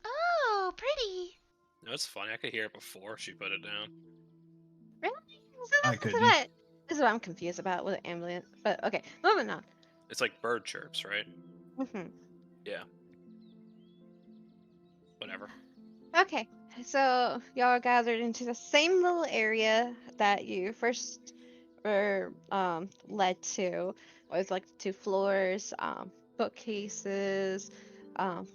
Oh, pretty. No, it's funny. I could hear it before she put it down. Really? I This is couldn't. what I'm confused about with the ambulance. But okay, moving on. It's like bird chirps, right? Mhm. Yeah. Whatever. Okay, so y'all are gathered into the same little area that you first were led to, with like the 2 floors. bookcases, um,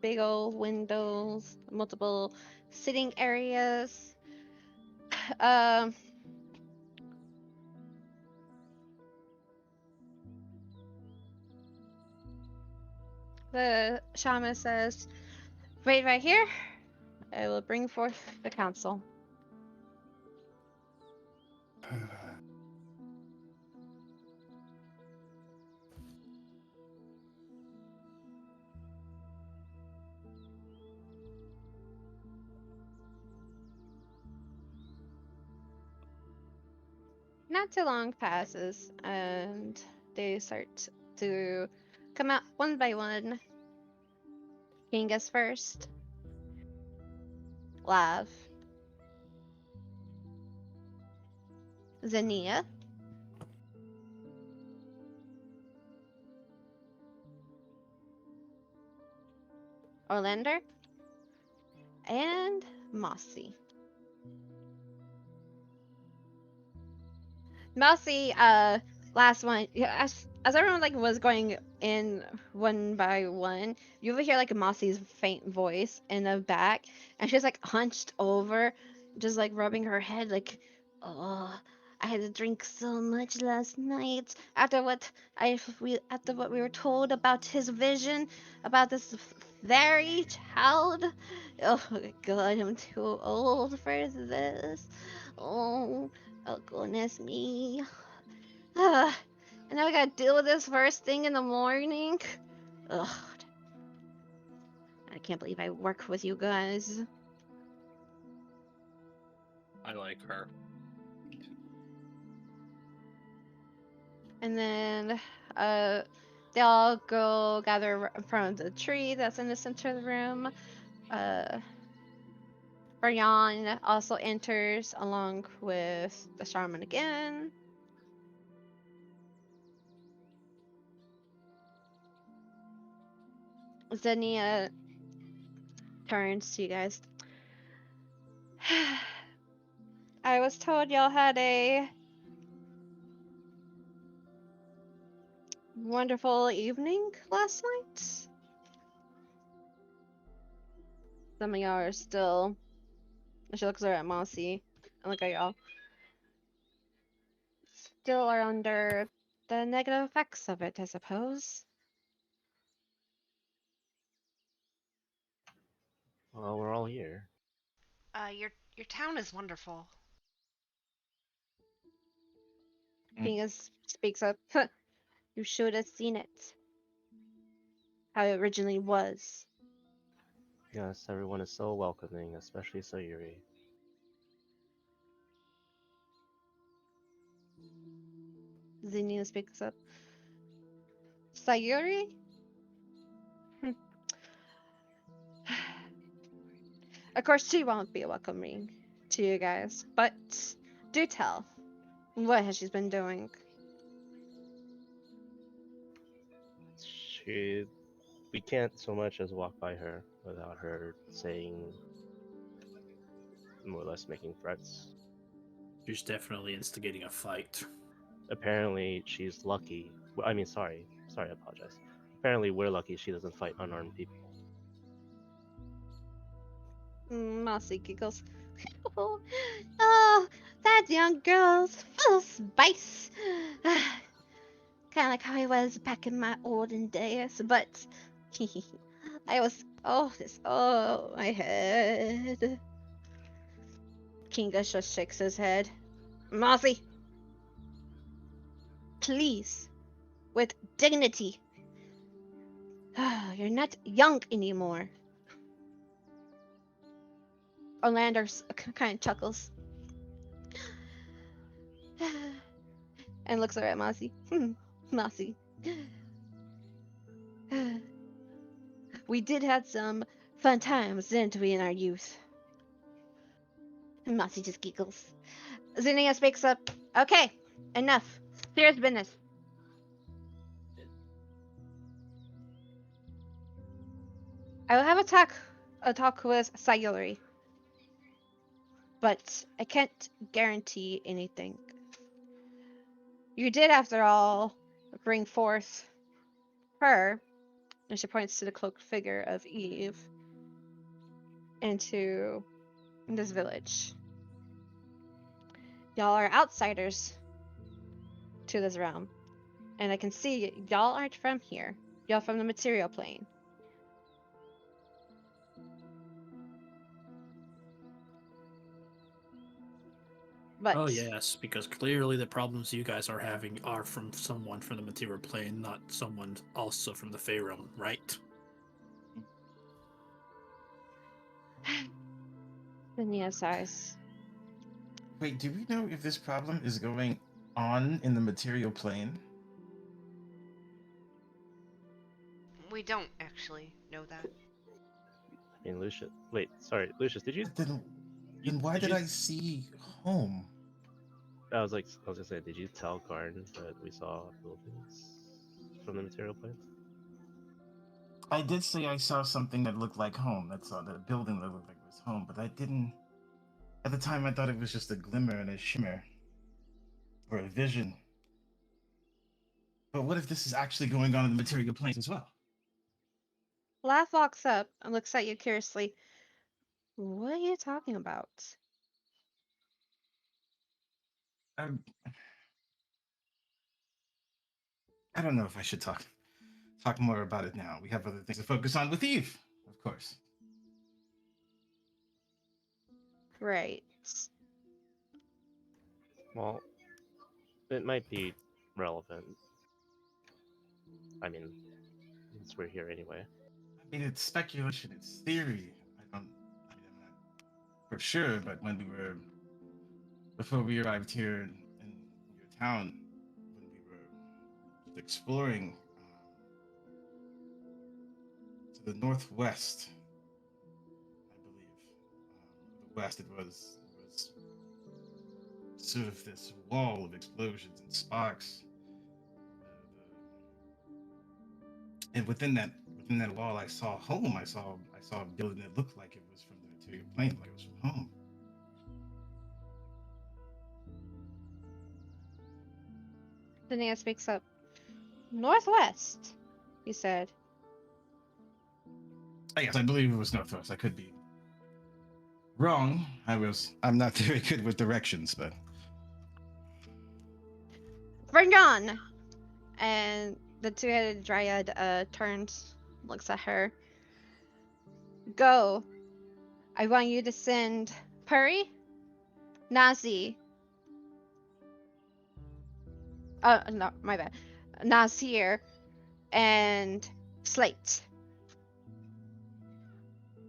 big old windows, multiple sitting areas. Um, the shaman says, "Wait right here. I will bring forth the council." Not too long passes, and they start to come out one by one. King goes first. Lav. Zania. Orlander. And Mossy. Mossy, last one. Yeah, as everyone like was going in one by one, you would hear like Mossy's faint voice in the back, and she's like hunched over, just like rubbing her head, like, oh, I had to drink so much last night after what we were told about his vision about this fairy child. Oh my god, I'm too old for this. Oh. Oh, goodness me. And now I gotta deal with this first thing in the morning. Ugh. I can't believe I work with you guys. I like her. And then, they all go gather in front of the tree that's in the center of the room. Brian also enters along with the shaman again. Zenia turns to you guys. I was told y'all had a wonderful evening last night. Some of y'all are still. She looks over at Mossy and look at y'all. Still are under the negative effects of it, I suppose. Well, we're all here. Your town is wonderful. Venus speaks up. You should have seen it. How it originally was. Yes, everyone is so welcoming, especially Sayuri. Zinnia speaks up. Sayuri? Of course, she won't be welcoming to you guys, but do tell. What has she been doing? We can't so much as walk by her without her saying, more or less making threats. She's definitely instigating a fight. Apparently, she's lucky. I mean, sorry, I apologize. Apparently, we're lucky she doesn't fight unarmed people. Mossy giggles. Oh, that young girl's full of spice. Kind of like how I was back in my olden days, but I was. My head. Kinga just shakes his head. Mossy, please, with dignity. You're not young anymore. Orlando kind of chuckles and looks over at Mossy. Mossy. We did have some fun times, didn't we, in our youth? Mossy just giggles. Zinnia speaks up. Okay, enough. Serious business. I will have a talk with Sayuri, but I can't guarantee anything. You did, after all, bring forth her, and she points to the cloaked figure of Eve, into this village. Y'all are outsiders to this realm, and I can see y'all aren't from here. Y'all from the material plane. But Oh yes, because clearly the problems you guys are having are from someone from the material plane, not someone also from the Fey realm, right? Nia sighs. Wait, do we know if this problem is going on in the material plane? We don't actually know that. I mean, Lucius. Wait, sorry, Lucius. Did you? But then why Did did you? I see home? I was gonna say, did you tell Garden that we saw buildings from the material planes? I did say I saw something that looked like home. That's all. That building that looked like it was home, but I didn't. At the time, I thought it was just a glimmer and a shimmer, or a vision. But what if this is actually going on in the material planes as well? Laugh walks up and looks at you curiously. What are you talking about? I, I don't know if I should talk more about it now. We have other things to focus on with Eve, of course. Right. Well, it might be relevant. I mean, since we're here anyway. I mean, it's speculation, it's theory. I'm not for sure, but before we arrived here in your town, when we were just exploring to the northwest, I believe, the west, it was sort of this wall of explosions and sparks. And within that wall, I saw home. I saw a building that looked like it was from the material plane, like it was from home. Nia speaks up. Northwest, he said. Yes, I believe it was northwest. I could be wrong. I'm not very good with directions, but Bring on! And the two-headed dryad turns, looks at her. Go. I want you to send Puri, Nazi. No, my bad. Nasir and Slate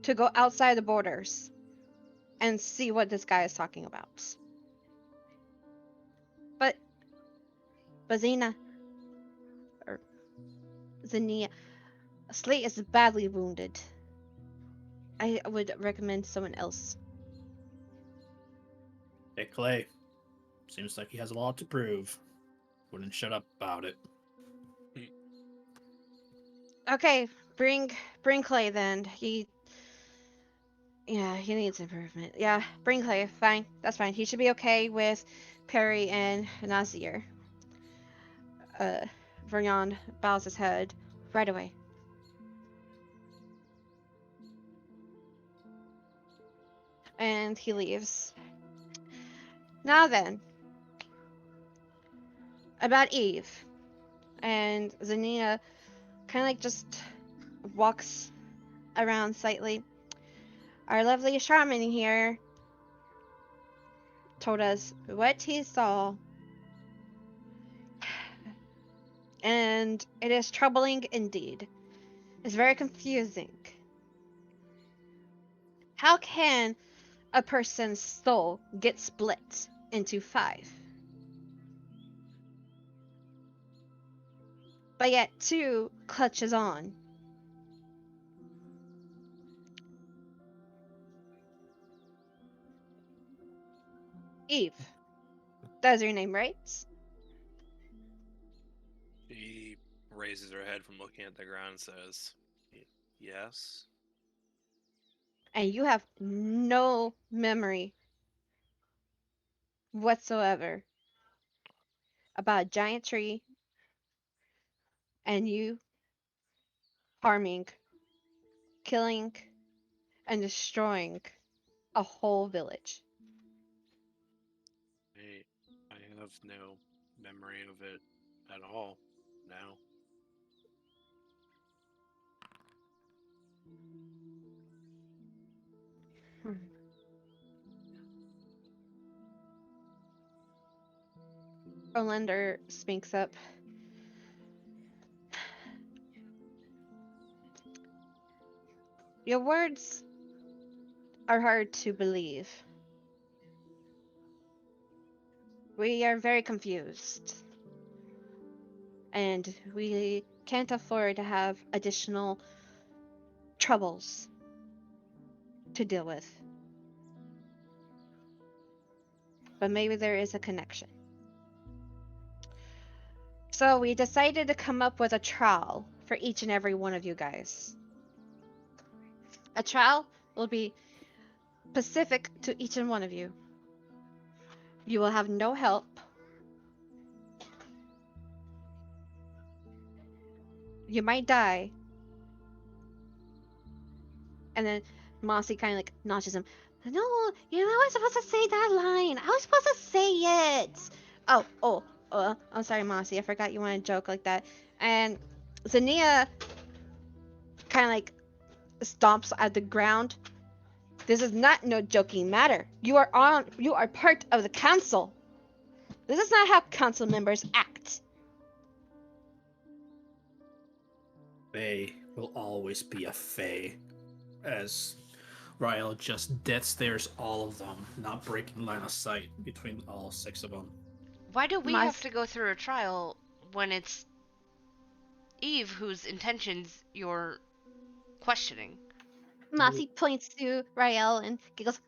to go outside the borders and see what this guy is talking about. But Zena, or Zania, Slate is badly wounded. I would recommend someone else. Hey Clay, seems like he has a lot to prove. Wouldn't shut up about it. Okay, bring Clay then. He needs improvement. Yeah, bring Clay. Fine, that's fine. He should be okay with Perry and Nazir. Vernon bows his head. Right away. And he leaves. Now then, about Eve. And Zanina kind of like just walks around slightly. Our lovely shaman here told us what he saw. And it is troubling indeed. It's very confusing. How can a person's soul get split into 5? But yet 2 clutches on. Eve. That's your name, right? She raises her head from looking at the ground and says, "Yes." And you have no memory whatsoever about a giant tree and you harming, killing, and destroying a whole village. I have no memory of it at all now. Hmm. Orlander speaks up. Your words are hard to believe. We are very confused. And we can't afford to have additional troubles to deal with. But maybe there is a connection. So we decided to come up with a trial for each and every one of you guys. A trial will be specific to each and one of you. You will have no help. You might die. And then Mossy kind of like notches him. No, you're not supposed to say that line. I was supposed to say it. I'm sorry, Mossy. I forgot you want to joke like that. And Zania kind of like stomps at the ground. This is not no joking matter. You are part of the council. This is not how council members act. Fey will always be a Fey. As Ryle just dead stares all of them, not breaking line of sight between all 6 of them. Why do we have Moss- to go through a trial when it's Eve whose intentions you're questioning? Mossy points to Rael and giggles.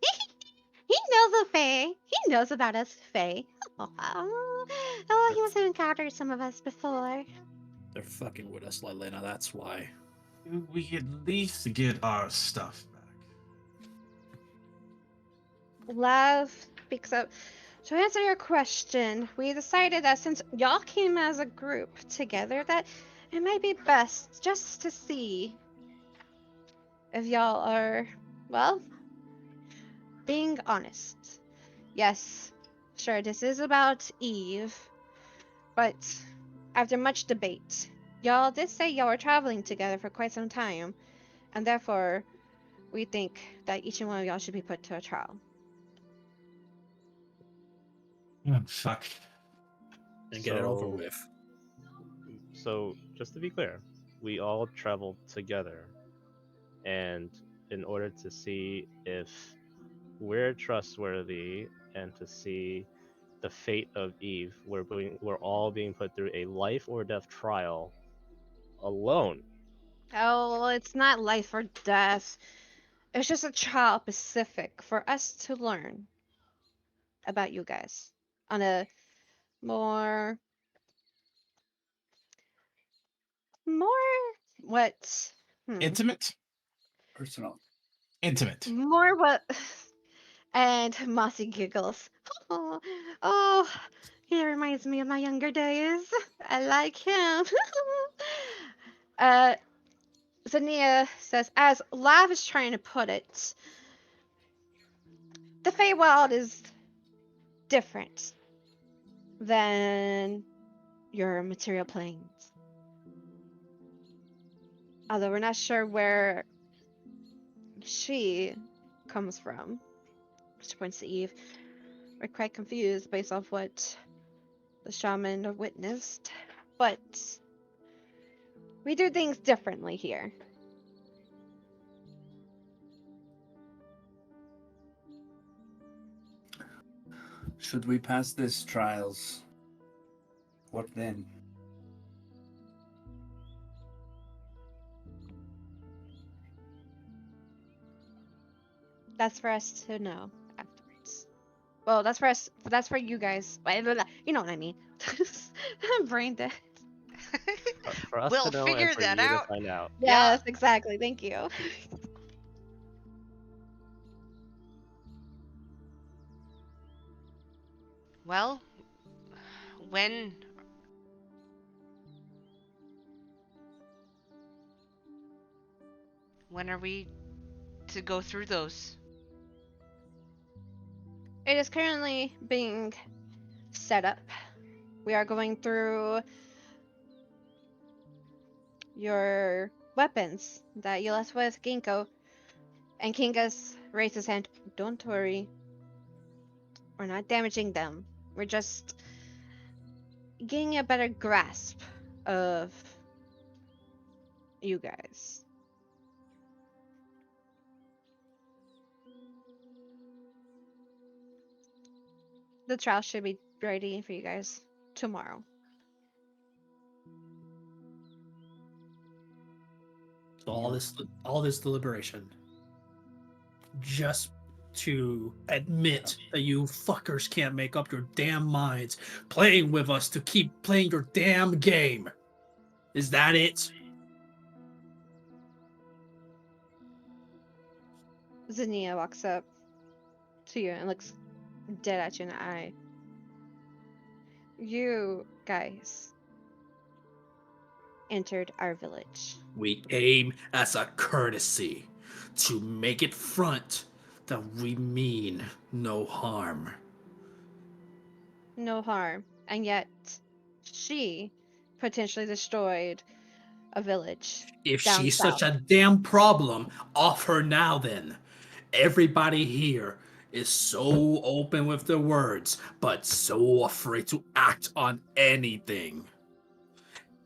He knows the Fae. He knows about us, Fae. Oh, he must have encountered some of us before. They're fucking with us, Lylena, that's why. We at least get our stuff back. Love speaks up. To answer your question, we decided that since y'all came as a group together, that it might be best just to see if y'all are, well, being honest. Yes, sure, this is about Eve, but after much debate, y'all did say y'all were traveling together for quite some time, and therefore, we think that each and one of y'all should be put to a trial. Oh, fuck. And get it over with. So, just to be clear, we all traveled together, and in order to see if we're trustworthy and to see the fate of Eve, we're all being put through a life or death trial alone. Oh, well, it's not life or death. It's just a trial specific for us to learn about you guys on a more, more what? Intimate? Personal. Intimate. More what? And Mossy giggles. Oh, he reminds me of my younger days. I like him. uh, Zania says, as Lav is trying to put it, the Feywild is different than your material planes. Although we're not sure where she comes from, which points to Eve. We're quite confused based off what the shaman witnessed, but we do things differently here. Should we pass this trials? What then? That's for us to know afterwards. Well, that's for us. That's for you guys. You know what I mean. I'm brain dead. For us We'll to know and figure for that you to out. find out. Yeah. Yes, exactly. Thank you. Well, when When are we to go through those? It is currently being set up. We are going through your weapons that you left with Ginkgo. And Kingas raised his hand. Don't worry. We're not damaging them. We're just getting a better grasp of you guys. The trial should be ready for you guys tomorrow. So all this deliberation, just to admit that you fuckers can't make up your damn minds, playing with us to keep playing your damn game. Is that it? Zinnia walks up to you and looks dead at you in the eye. You guys entered our village. We came as a courtesy to make it front that we mean no harm. No harm. And yet, she potentially destroyed a village. If Down she's such south. a damn problem, off her now then. Everybody here is so open with their words, but so afraid to act on anything.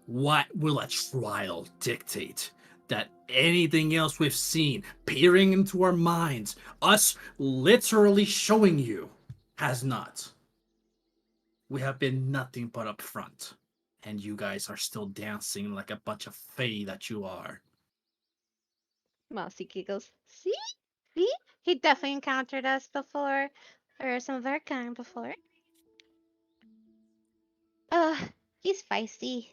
What will a trial dictate? That anything else we've seen peering into our minds, us literally showing you, has not. We have been nothing but upfront, and you guys are still dancing like a bunch of fae that you are. Mousy giggles. See? See? He definitely encountered us before, or some of our kind before. He's feisty.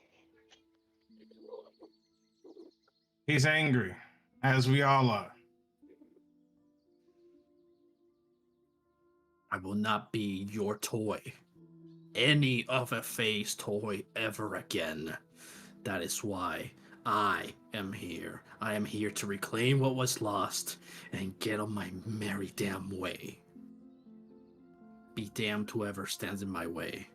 He's angry, as we all are. I will not be your toy. Any other fae's toy ever again. That is why I am here. I am here to reclaim what was lost and get on my merry damn way. Be damned whoever stands in my way.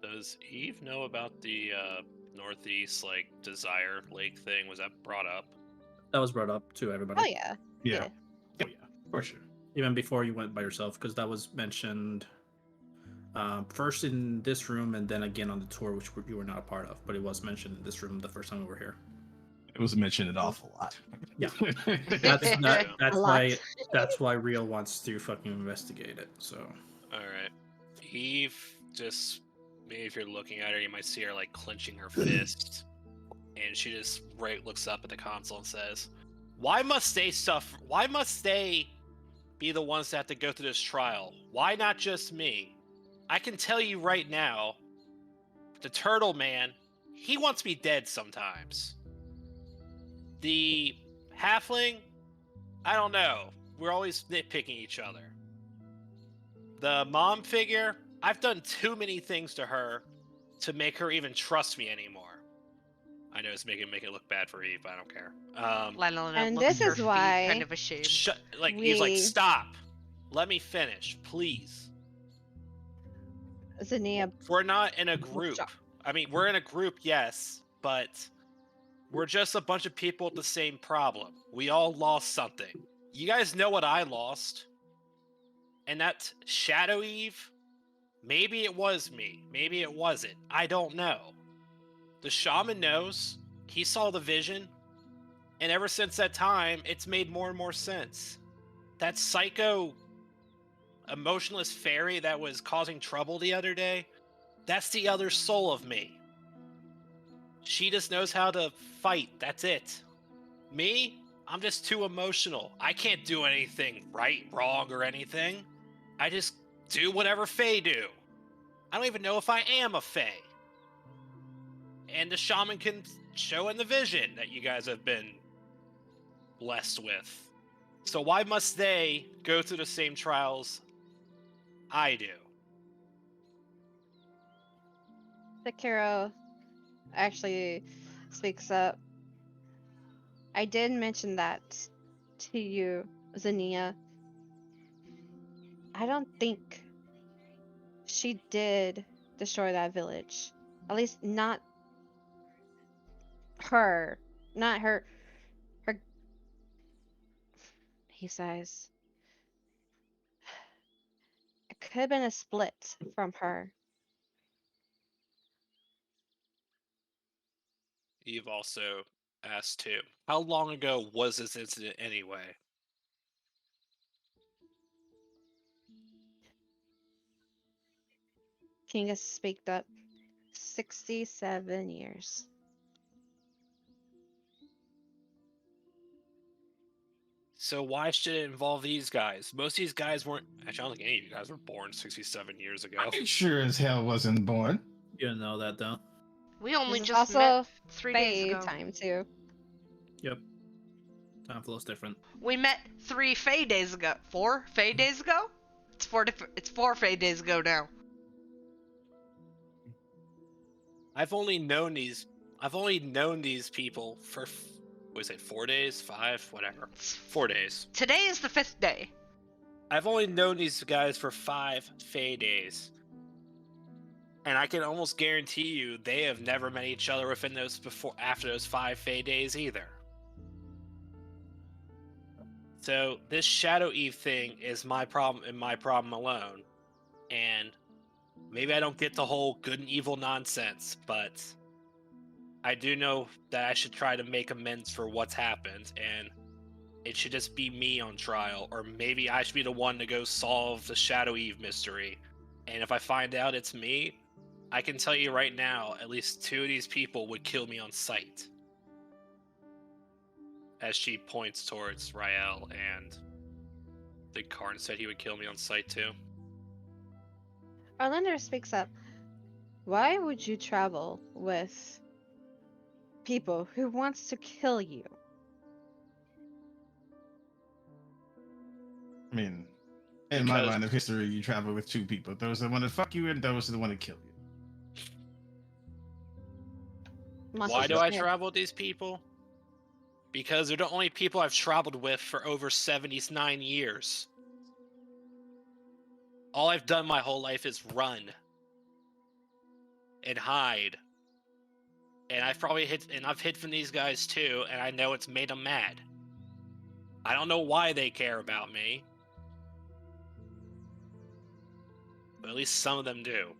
Does Eve know about the northeast desire lake thing? Was that brought up? That was brought up to everybody. Oh yeah. Yeah. Oh yeah, For sure. even before you went by yourself, because that was mentioned first in this room and then again on the tour, which you were not a part of. But it was mentioned in this room the first time we were here. It was mentioned an awful lot. Yeah. That's A why lot. that's why Real wants to fucking investigate it. So All right. Eve, just maybe if you're looking at her, you might see her clenching her fist, and she just looks up at the console and says, "Why must they suffer? Why must they be the ones that have to go through this trial? Why not just me? I can tell you right now, the Turtle Man, he wants me dead sometimes. The Halfling, I don't know. We're always nitpicking each other. The mom figure, I've done too many things to her to make her even trust me anymore." I know it's making it look bad for Eve, but I don't care. Lionel And looks this at her is feet, why kind of ashamed. He's like, we- "Stop. Let me finish, please." Zinnia. We're not in a group. I mean, we're in a group, yes, but we're just a bunch of people with the same problem. We all lost something. You guys know what I lost. And that Shadow Eve, maybe it was me. Maybe it wasn't. I don't know. The shaman knows. He saw the vision. And ever since that time, it's made more and more sense. That psycho, emotionless fairy that was causing trouble the other day, that's the other soul of me. She just knows how to fight. That's it. Me, I'm just too emotional. I can't do anything right, wrong, or anything. I just do whatever Fae do. I don't even know if I am a Fae. And the shaman can show in the vision that you guys have been blessed with. So why must they go through the same trials I do? Sekiro actually speaks up. I did mention that to you, Zania. I don't think she did destroy that village. At least not her. Not her. Her. He says it could have been a split from her. You've also asked too. How long ago was this incident anyway? King has speaked up. 67 years. So why should it involve these guys? Most of these guys weren't. Actually, I don't think any of you guys were born 67 years ago. I sure as hell wasn't born. You don't know that though. We only This is just met also 3 days Fey ago. time too. Yep. Time flows different. We met 3 Fey days ago. 4 Fey days ago? It's 4 Fey days ago now. I've only known these people for what is it, 4 days, 5, whatever, 4 days. Today is the 5th day. I've only known these guys for 5 Fey days, and I can almost guarantee you they have never met each other after those 5 Fey days either. So this Shadow Eve thing is my problem and my problem alone, and maybe I don't get the whole good and evil nonsense, but I do know that I should try to make amends for what's happened, and it should just be me on trial, or maybe I should be the one to go solve the Shadow Eve mystery. And if I find out it's me, I can tell you right now, at least 2 of these people would kill me on sight. As she points towards Rael, and the Karn said he would kill me on sight too. Arlinder speaks up. Why would you travel with people who wants to kill you? I mean, in my Because- line of history, you travel with 2 people. Those that want to fuck you and those that want to kill you. Why do I travel with these people? Because they're the only people I've traveled with for over 79 years. All I've done my whole life is run and hide. And I've hid from these guys too, and I know it's made them mad. I don't know why they care about me, but at least some of them do.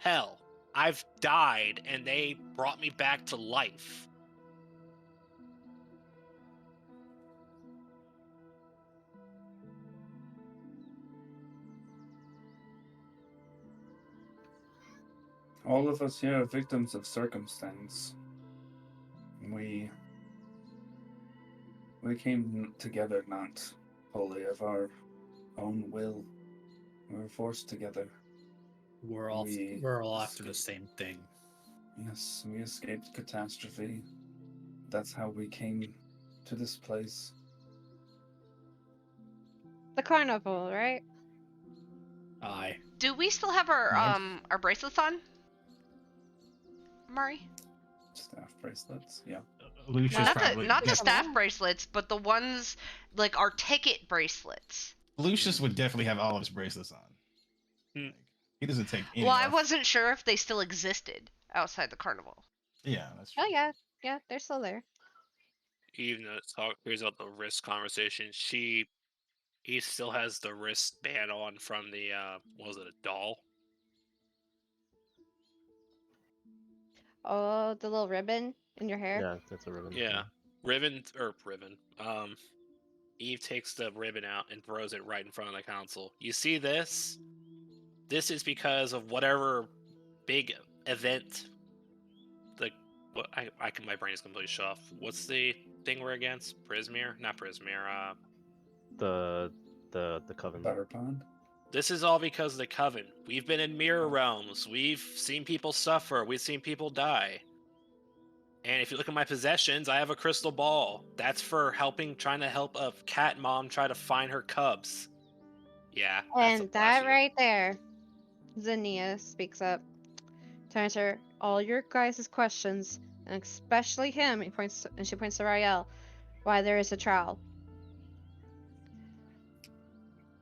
Hell, I've died and they brought me back to life. All of us here are victims of circumstance. We came together not wholly of our own will. We were forced together. We're all after the same thing. Yes, we escaped catastrophe. That's how we came to this place. The carnival, right? Aye. Do we still have our bracelets on? Mari? Staff bracelets, yeah. Lucius probably. Not the def- staff bracelets, but the ones like our ticket bracelets. Lucius would definitely have all of his bracelets on. Hmm. Like, he doesn't take any Well, I off. wasn't sure if they still existed outside the carnival. Yeah, that's true. Oh yeah, yeah, they're still there. Even though it here's out the wrist conversation, he still has the wristband on from the what was it, a doll? Oh, the little ribbon in your hair. Yeah, that's a ribbon. Yeah. Ribbon. Eve takes the ribbon out and throws it right in front of the council. You see this? This is because of whatever big event. My brain is completely shut off. What's the thing we're against? Prismir? Not Prismir. The coven. Butter Pond? This is all because of the Coven. We've been in mirror realms. We've seen people suffer. We've seen people die. And if you look at my possessions, I have a crystal ball. That's for trying to help a cat mom try to find her cubs. Yeah. And that right there Zinnia speaks up to answer all your guys' questions, and especially him. And she points to Rael. Why there is a trial.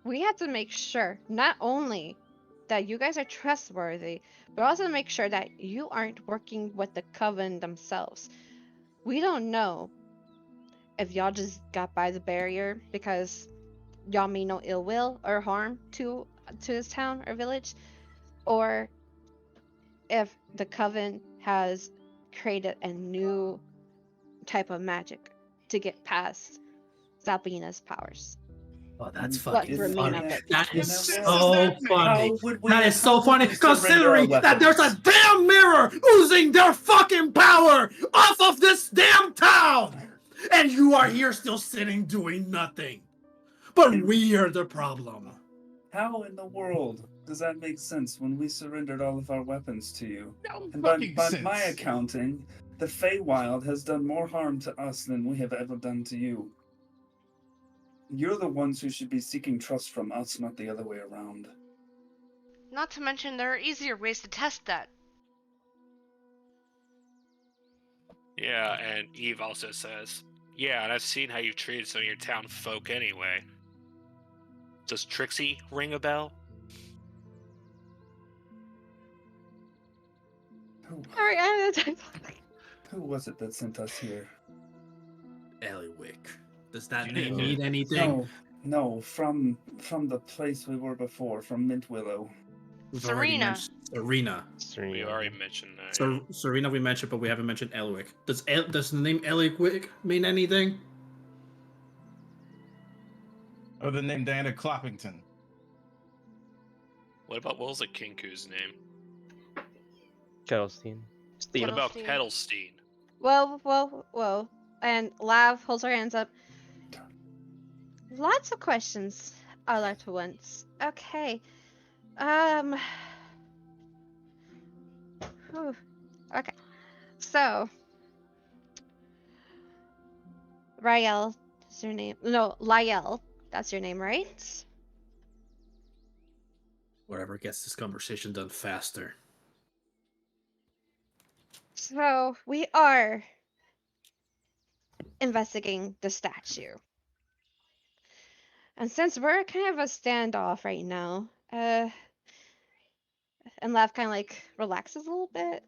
We have to make sure not only that you guys are trustworthy, but also make sure that you aren't working with the coven themselves. We don't know if y'all just got by the barrier because y'all mean no ill will or harm to this town or village, or if the coven has created a new type of magic to get past Zabina's powers. Oh, that's What fucking remain funny. of it. That You is know so what? funny. How would we? That is so how would funny, we surrender our considering that there's a weapons? damn mirror oozing their fucking power off of this damn town! And you are here still sitting doing nothing. But we are the problem. How in the world does that make sense when we surrendered all of our weapons to you? No And fucking by sense. my accounting, the Feywild has done more harm to us than we have ever done to you. You're the ones who should be seeking trust from us, not the other way around. Not to mention, there are easier ways to test that. Yeah, and Eve also says, yeah, and I've seen how you've treated some of your town folk anyway. Does Trixie ring a bell? Who, who was it that sent us here? Eliwick. Does that You name named mean it. anything? No, from the place we were before, from Mint Willow. We've already Serena. mentioned Serena. We already mentioned that. Serena we mentioned, but we haven't mentioned Eliwick. Does the name Eliwick mean anything? Or the name Diana Cloppington. What was the Kinku's name? Kettlestein. What about Kettlestein. Kettlestein? Whoa. And Lav holds her hands up. Lots of questions all at once. Okay. Whew. Okay. So, Rael is your name. No, Lyel. That's your name, right? Whatever gets this conversation done faster. So, we are investigating the statue. And since we're kind of a standoff right now, and Lav kind of like relaxes a little bit,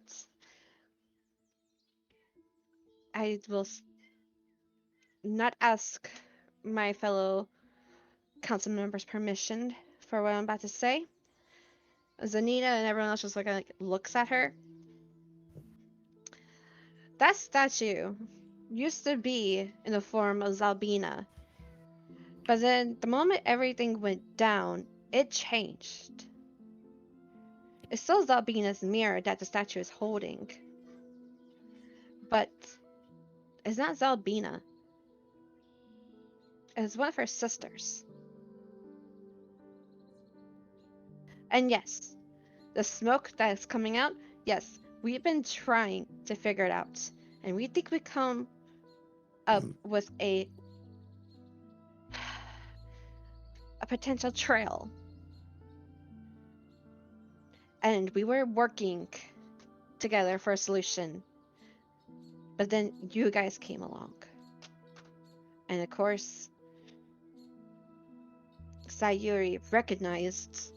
I will not ask my fellow council members permission for what I'm about to say. Zanita and everyone else just like looks at her. That statue used to be in the form of Zalbina. But then the moment everything went down, it changed. It's still Zalbina's mirror that the statue is holding. But it's not Zalbina. It's one of her sisters. And yes, the smoke that is coming out, yes, we've been trying to figure it out. And we think we come up with a potential trail. And we were working together for a solution. But then you guys came along. And of course, Sayuri recognized,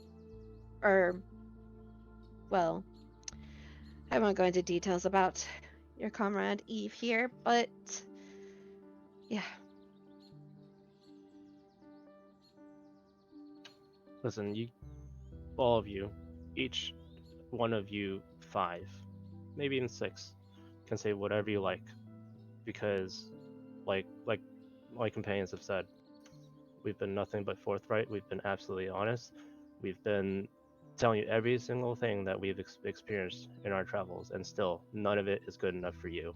or, well, I won't go into details about your comrade Eve here, but yeah. Listen, all of you, each one of you 5, maybe even 6, can say whatever you like, because, like my companions have said, we've been nothing but forthright. We've been absolutely honest. We've been telling you every single thing that we've experienced in our travels, and still none of it is good enough for you.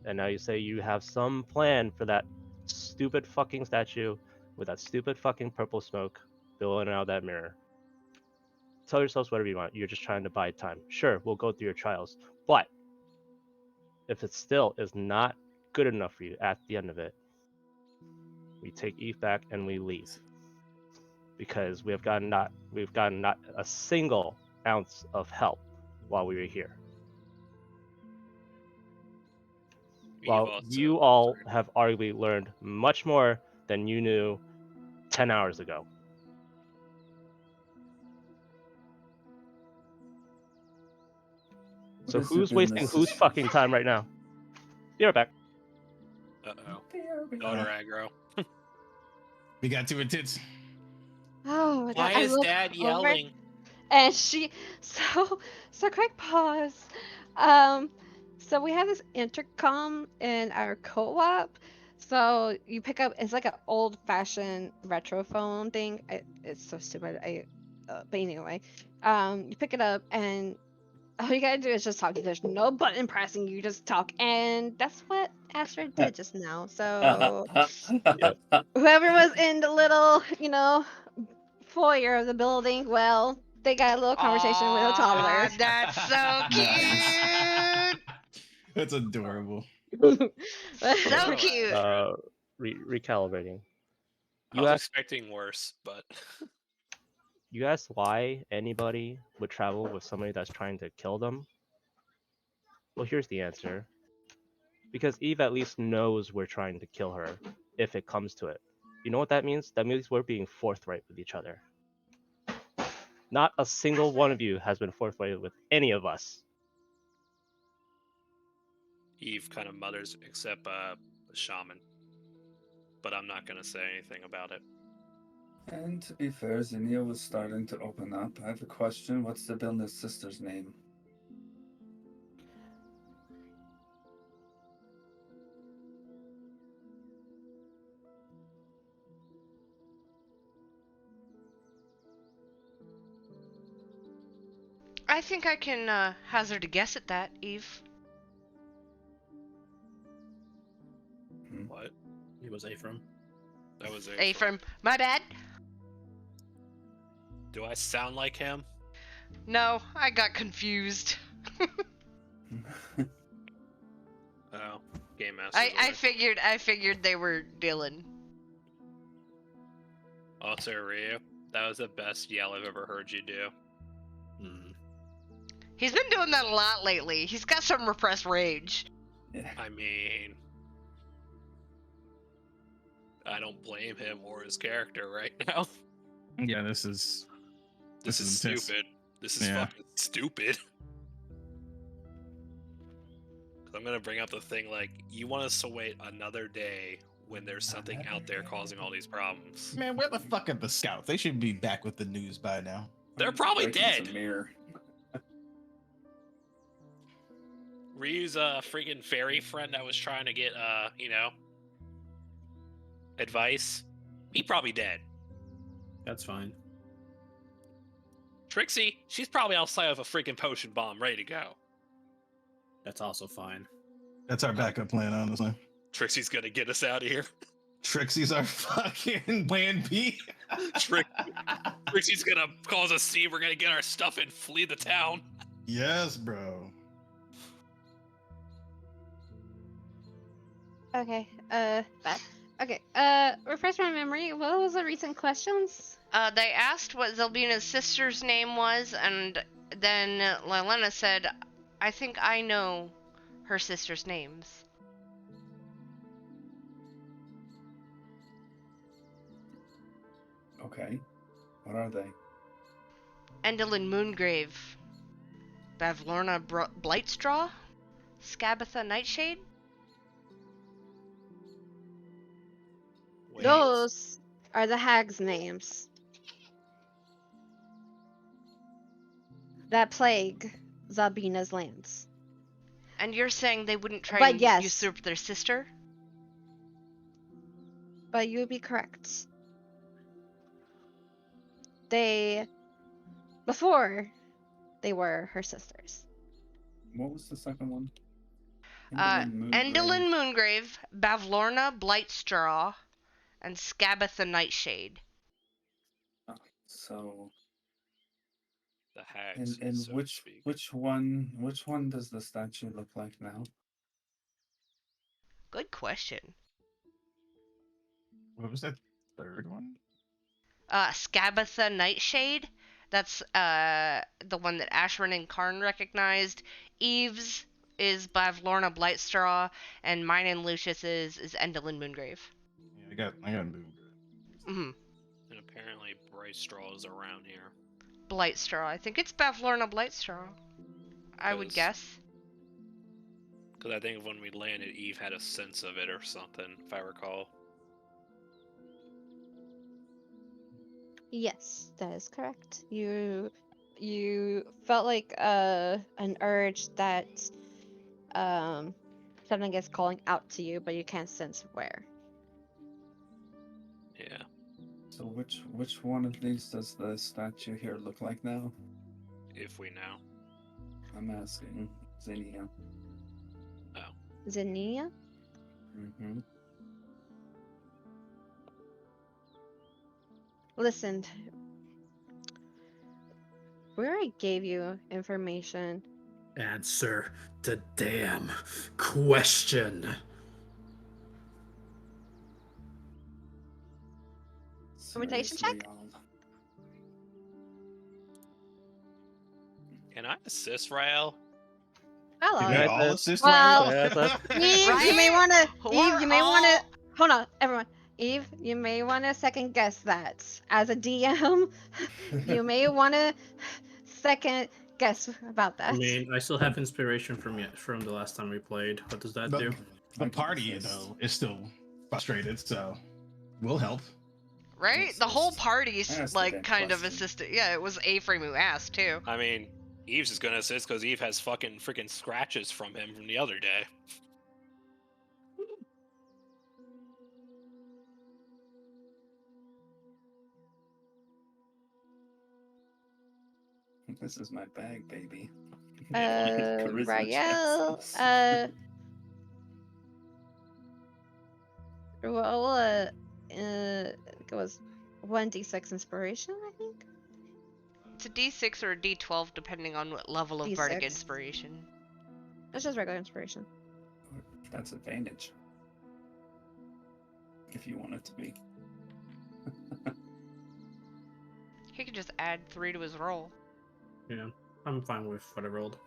And now you say you have some plan for that stupid fucking statue with that stupid fucking purple smoke billowing out of that mirror. Tell yourselves whatever you want. You're just trying to buy time. Sure, we'll go through your trials, but if it still is not good enough for you at the end of it, we take Eve back and we leave. because we've gotten not a single ounce of help while we were here. Eve While also- you all sorry. have arguably learned much more than you knew 10 hours ago. What So has it who's been wasting this whose is- fucking time right now? Be right back. Uh-oh. BRB. Daughter aggro. We got too intense. Oh my god! Why I is look Dad over, yelling? and she so quick pause. So we have this intercom in our co-op. So you pick up. It's like an old-fashioned retro phone thing. It's so stupid. But anyway, you pick it up and all you gotta do is just talk. There's no button pressing. You just talk, and that's what Astrid did just now. So whoever was in the little, foyer of the building, well, they got a little conversation with a toddler. Aw, that's so cute. That's adorable. So Oh, cute. Recalibrating. I You was asked, expecting worse, but you asked why anybody would travel with somebody that's trying to kill them? Well, here's the answer. Because Eve at least knows we're trying to kill her, if it comes to it. You know what that means? That means we're being forthright with each other. Not a single one of you has been forthright with any of us. Eve kind of mutters, except the shaman. But I'm not gonna say anything about it. And to be fair, Zinnia was starting to open up. I have a question. What's the Bilna's sister's name? I think I can hazard a guess at that, Eve. What? He was Ephraim. That was it. Ephraim. My bad. Do I sound like him? No, I got confused. Oh, Game Master. I figured they were Dylan. Also, Ryu, that was the best yell I've ever heard you do. Mm. He's been doing that a lot lately. He's got some repressed rage. Yeah. I mean, I don't blame him or his character right now. Yeah, this is This is intense. stupid. This is Yeah. fucking stupid. I'm gonna bring up the thing like, you want us to wait another day when there's something out there causing all these problems. Man, where the fuck are the scouts? They should be back with the news by now. They're probably Breaking dead. some mirror. Ryu's a freaking fairy friend that was trying to get, advice. He probably dead. That's fine. Trixie, she's probably outside of a freaking potion bomb ready to go. That's also fine. That's our backup plan, honestly. Trixie's gonna get us out of here. Trixie's our fucking plan B. Trixie's gonna cause us see we're gonna get our stuff and flee the town. Yes, bro. Okay, okay, refresh my memory. What was the recent questions? They asked what Zelbina's sister's name was, and then Lilena said, I think I know her sister's names. Okay. What are they? Endelyn Moongrave, Bavlorna Blightstraw, Scabatha Nightshade. Wait, Those are the hags' names that plague Zabina's lands. And you're saying they wouldn't try But and yes. usurp their sister? But you would be correct. Before, they were her sisters. What was the second one? Endelyn Moongrave, Bavlorna Blightstraw, and Scabatha Nightshade. So, the hags. and so to speak. which one does the statue look like now? Good question. What was that third one? Scabatha Nightshade. That's the one that Ashwin and Karn recognized. Eve's is Bavlorna Blightstraw, and mine and Lucius's is Endolin Moongrave. Yeah, I got moved. Mm-hmm. And apparently Bryce Straw is around here. Blightstraw. I think it's Bavlorna Blightstraw. I would guess. Because I think when we landed, Eve had a sense of it or something, if I recall. Yes, that is correct. You felt like an urge that something is calling out to you, but you can't sense where. Yeah. So which one of these does the statue here look like now? If we know. I'm asking Xenia. Xenia? Mm-hmm. Listen, we already gave you information. Answer the damn question. Invitation check? Seriously, y'all. Can I assist Rael? Hello. Can we Yeah, all but- assist Well, Ryan? Eve, Right? you may wanna. Eve, you may We're wanna. all- Hold on, everyone. Eve, you may wanna second guess that. As a DM, you may wanna second guess about that. I mean, I still have inspiration from the last time we played. What does that do? The party, though, is still frustrated, so we'll help. Right? The whole Assist. party's I asked the like damn kind of question. assisted. Yeah, it was A-Frame who asked too. I mean, Eve's just gonna assist because Eve has fucking freaking scratches from him from the other day. This is my bag, baby. Rael, checks. roll it was 1d6 inspiration, I think. It's a D6 or a D12 depending on what level of bardic D6. inspiration. It's just regular inspiration. That's advantage. If you want it to be. He could just add 3 to his roll. Yeah, I'm fine with what I rolled.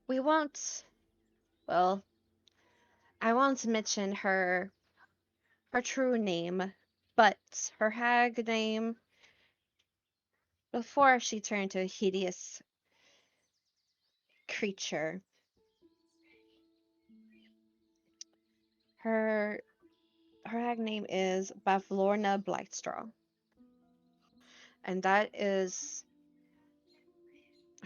We won't. Well, I won't mention her true name, but her hag name before she turned to a hideous creature. Her hag name is Bavlorna Blightstraw, and that is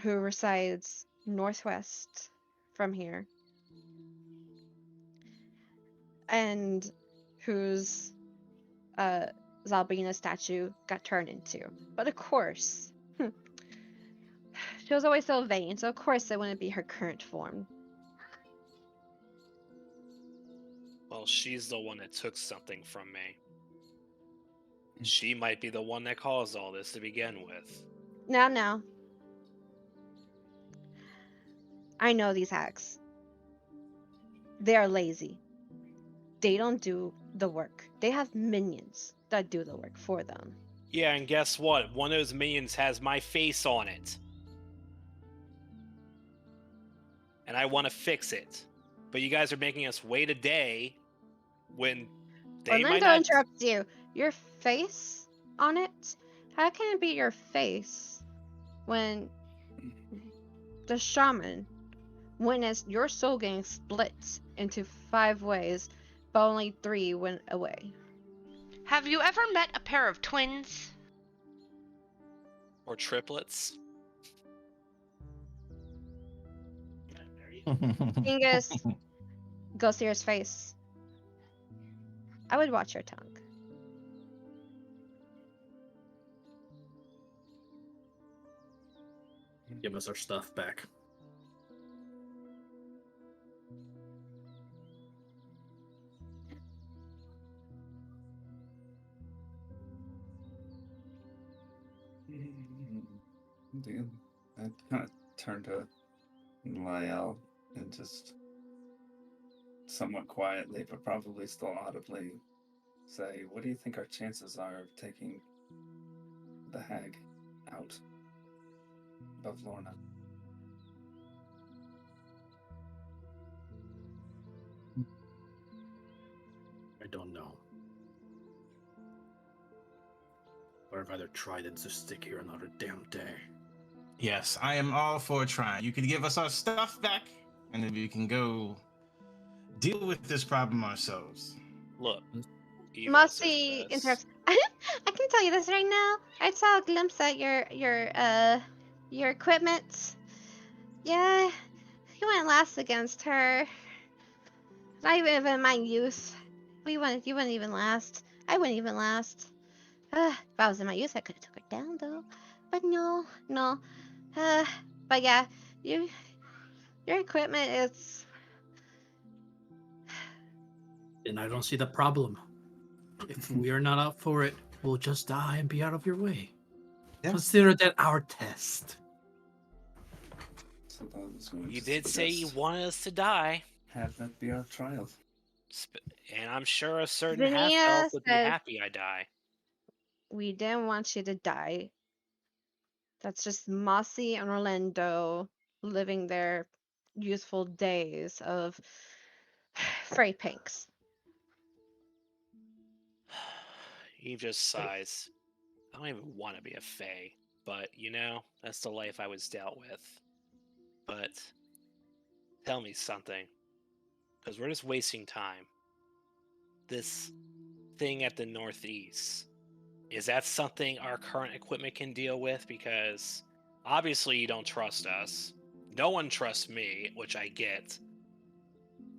who resides northwest from here, and whose Zalbina statue got turned into. But of course, she was always so vain, so of course it wouldn't be her current form. Well, she's the one that took something from me. She might be the one that caused all this to begin with. Now. I know these hags. They are lazy. They don't do the work. They have minions that do the work for them. Yeah, and guess what? One of those minions has my face on it. And I want to fix it. But you guys are making us wait a day when they might Orlando not... interrupts you. Your face on it? How can it be your face when the shaman witnessed your soul getting split into 5 ways, but only 3 went away? Have you ever met a pair of twins? Or triplets? Dingus goes to your face. I would watch your tongue. Give us our stuff back. Dude, I kind of turn to Lyell and just somewhat quietly, but probably still audibly, say, what do you think our chances are of taking the hag out above Lorna? I don't know. Or I'd rather try than just stick here another damn day. Yes, I am all for trying. You can give us our stuff back, and then we can go deal with this problem ourselves. Look, Eve also Mossy says, interrupts. I can tell you this right now. I saw a glimpse at your equipment. Yeah, you wouldn't last against her. Not even in my youth. You wouldn't even last. I wouldn't even last. If I was in my youth, I could have took her down though. But no. But yeah, your equipment is. And I don't see the problem. If we are not up for it, we'll just die and be out of your way. Yeah. Consider that our test. Suppose we you just did say you just wanted us to die, have that be our trial. and I'm sure a certain Zinnia half-elf would be says happy I die. we didn't want you to die. That's just Mossy and Orlando living their youthful days of Frey Pinks. Eve just sighs. I don't even want to be a Fae, but that's the life I was dealt with. But tell me something, because we're just wasting time. This thing at the northeast, is that something our current equipment can deal with? Because obviously you don't trust us. No one trusts me, which I get.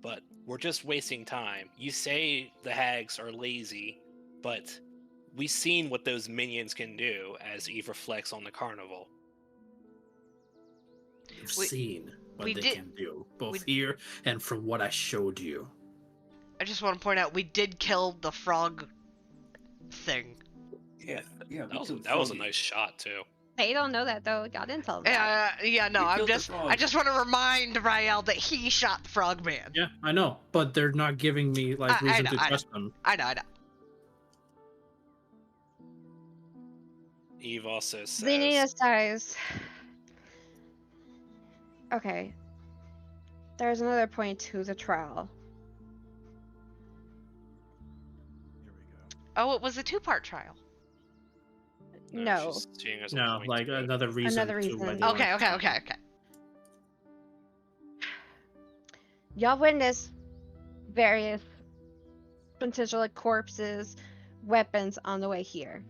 But we're just wasting time. You say the hags are lazy, but we've seen what those minions can do, as Eve reflects on the carnival. You've We- seen what we they did- can do, both we- here and from what I showed you. I just want to point out we did kill the frog thing. Yeah, Yeah, that was a nice shot too. They don't know that though. Y'all didn't tell them that. Yeah, no, We I killed the frog. just want to remind Rael that he shot the frog man. Yeah, I know, but they're not giving me reason to trust them. I know. Eve also says, Zinnia sighs. Okay. There's another point to the trial. Oh, it was a 2-part trial. No. she's seeing as a No, point like to it. another reason. Another to reason. why they Okay. want- Y'all witnessed various potential corpses, weapons on the way here.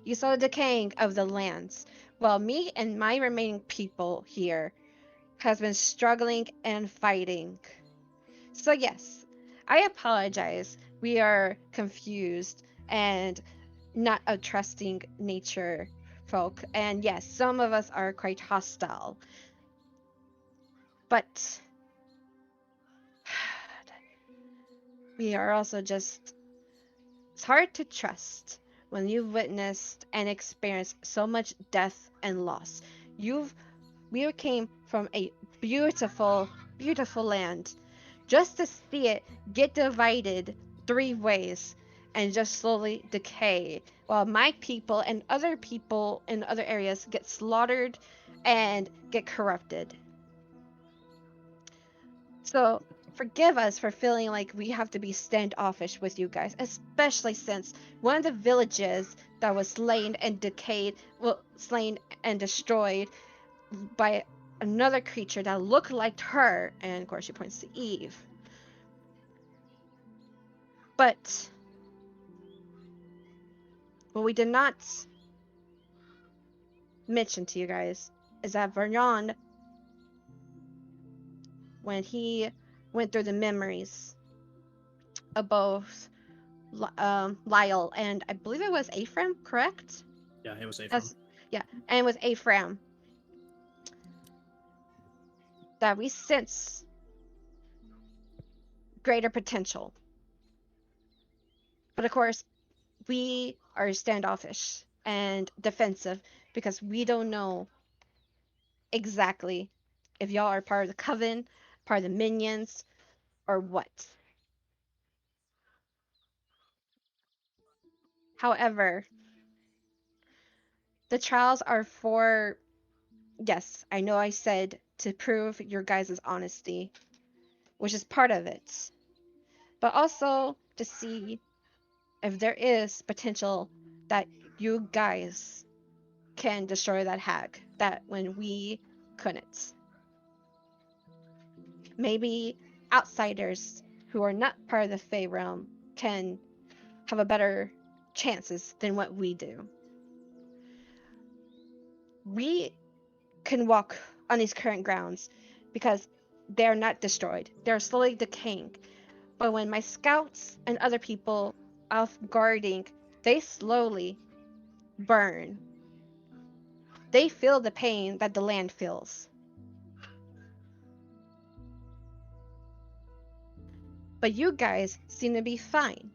You saw the decaying of the lands, while me and my remaining people here has been struggling and fighting. So yes, I apologize. We are confused and not a trusting nature folk. And yes, some of us are quite hostile. But we are also just, it's hard to trust when you've witnessed and experienced so much death and loss. We came from a beautiful, beautiful land just to see it get divided 3 ways and just slowly decay, while my people and other people in other areas get slaughtered and get corrupted. So forgive us for feeling like we have to be standoffish with you guys, especially since one of the villages that was slain and destroyed by another creature that looked like her, and of course she points to Eve. But what we did not mention to you guys is that Vernon when he went through the memories of both Lyle and I believe it was Ephraim, correct? Yeah, it was Ephraim. That's yeah, and with Ephraim, that we sense greater potential. But of course, we are standoffish and defensive because we don't know exactly if y'all are part of the coven, part of the minions, or what. However, the trials are for, yes, I know I said to prove your guys' honesty, which is part of it, but also to see if there is potential that you guys can destroy that hag that when we couldn't. Maybe outsiders who are not part of the Fey realm can have a better chances than what we do. We can walk on these current grounds because they're not destroyed. They're slowly decaying. But when my scouts and other people off guarding, they slowly burn. They feel the pain that the land feels. But you guys seem to be fine.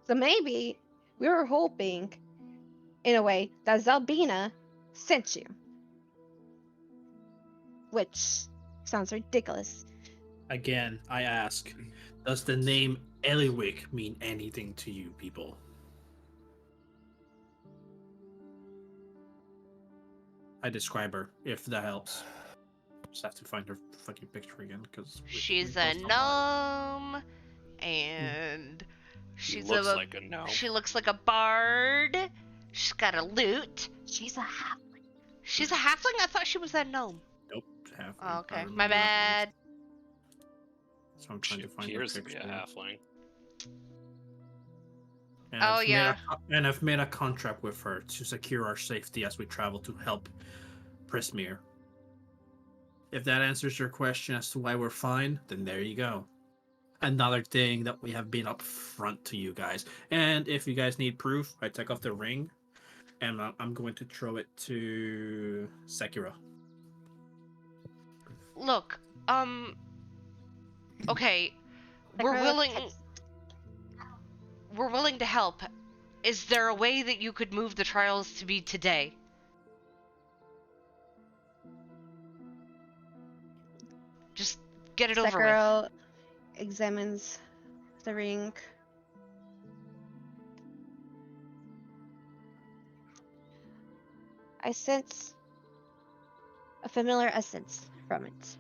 So maybe we were hoping, in a way, that Zalbina sent you. Which sounds ridiculous. Again, I ask, does the name Eliwick mean anything to you people? I describe her, if that helps. Just have to find her fucking picture again, because She's a gnome, and She she's looks a like a gnome. she looks like a bard. She's got a lute. She's a halfling. She's a halfling. I thought she was a gnome. Nope, half. Oh, okay, my bad. So I'm trying She to find her appears to be a picture. halfling. And Oh, I've yeah. I've made a contract with her to secure our safety as we travel to help Prismere. If that answers your question as to why we're fine, then there you go. Another thing that we have been upfront to you guys. And if you guys need proof, I take off the ring, and I'm going to throw it to Sekiro. Look, okay, we're Sakura willing. types- We're willing to help. Is there a way that you could move the trials to be today? Just get it over with. Sakura examines the ring. I sense a familiar essence from it.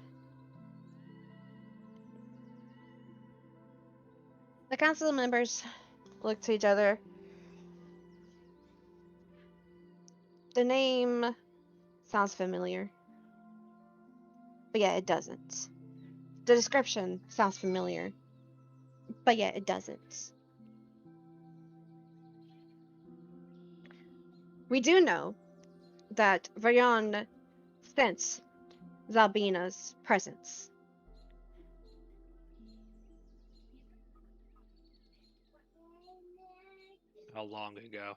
The council members look to each other. The name sounds familiar, but yet it doesn't. The description sounds familiar, but yet it doesn't. We do know that Varyan sensed Zalbina's presence. How long ago?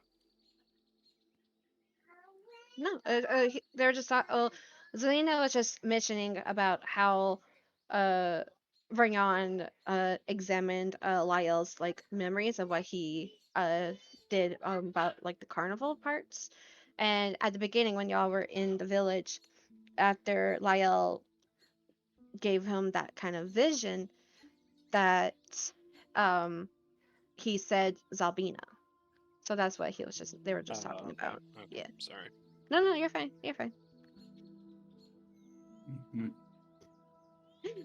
No, they were just Zelina was just mentioning about how Varyan examined Lyle's like memories of what he did about like the carnival parts, and at the beginning when y'all were in the village, after Lyle gave him that kind of vision, that um he said Zalbina. So that's what he was just they were just talking Okay. about. Okay. Yeah. Sorry. No, you're fine. You're fine. Mhm.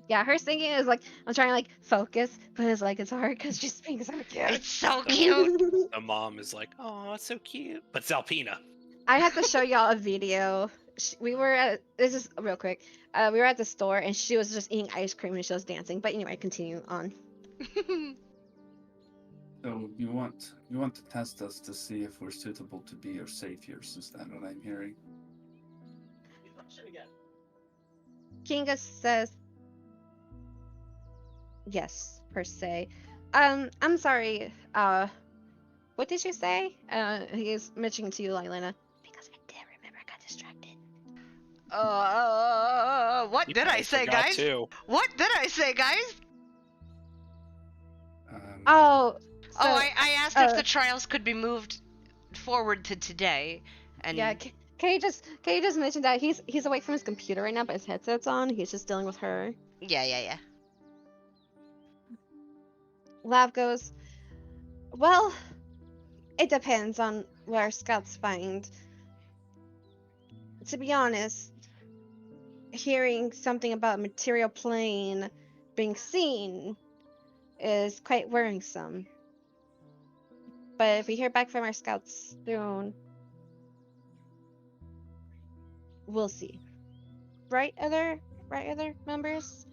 Yeah, her singing is like I'm trying to like focus, but it's like it's hard because she's being so cute. It's so cute. The mom is like, "Oh, it's so cute," but it's Alpina. I have to show y'all a video. We were at this is real quick. We were at the store and she was just eating ice cream and she was dancing. But anyway, continue on. So you want to test us to see if we're suitable to be your saviors? Is that what I'm hearing? Kinga says yes, per se. I'm sorry. What did you say? He's mentioning to you, Lylana. Because I did remember, I got distracted. What You did I probably say, forgot guys? too. What did I say, guys? Oh, so, Oh, I asked if the trials could be moved forward to today, and yeah. Can you just mention that he's away from his computer right now, but his headset's on. He's just dealing with her. yeah. Lav goes, well, it depends on where scouts find. To be honest, hearing something about material plane being seen is quite worrisome. But if we hear back from our scouts soon, we'll see. Right, other members?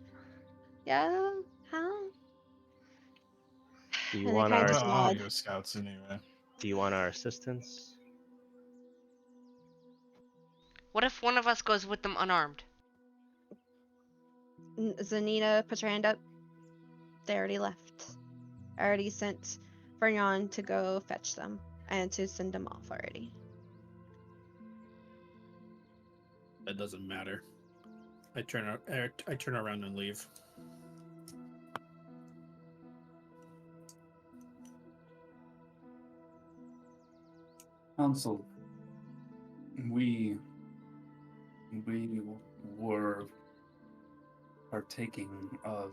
Yeah? Huh? Do you And they want kind of our just Well, I'll nod. go scouts anyway. Do you want our assistance? What if one of us goes with them unarmed? Zanina puts her hand up. They already left. I already sent Vernon to go fetch them and to send them off already. That doesn't matter. I turn around and leave. Council, we were partaking of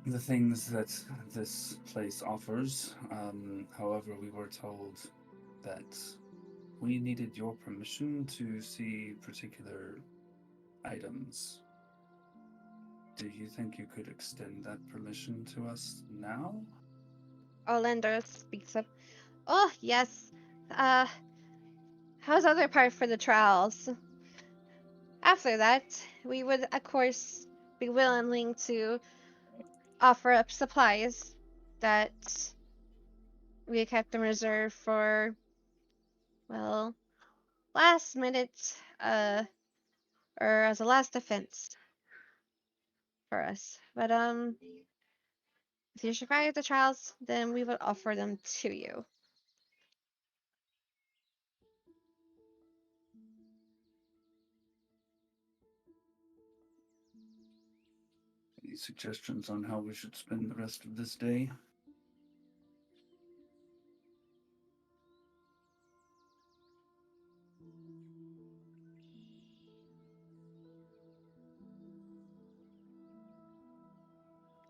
the things that this place offers. However, we were told that we needed your permission to see particular items. Do you think you could extend that permission to us now? Olander speaks up. Oh, yes. How's other part for the trials? After that, we would, of course, be willing to offer up supplies that we kept in reserve for, well, last minute, or as a last defense for us. But, if you survive the trials, then we would offer them to you. Any suggestions on how we should spend the rest of this day?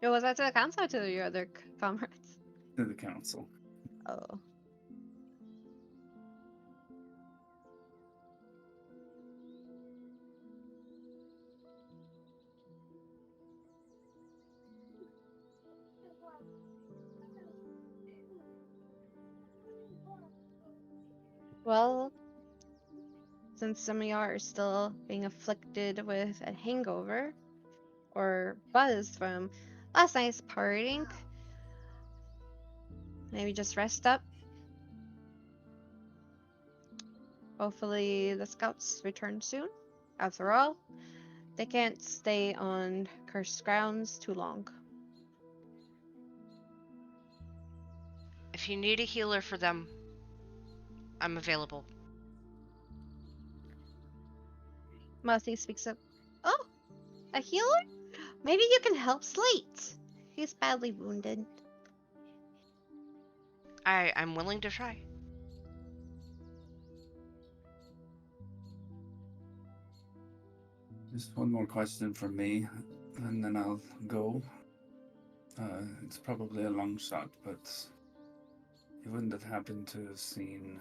Was that to the council or to your other comrades? To the council. Oh. Well, since some of y'all are still being afflicted with a hangover or buzz from last night's partying, maybe just rest up. Hopefully the scouts return soon. After all, they can't stay on cursed grounds too long. If you need a healer for them, I'm available. Musty speaks up. Oh, a healer? Maybe you can help Slate. He's badly wounded. I'm willing to try. Just one more question from me, and then I'll go. It's probably a long shot, but you wouldn't have happened to have seen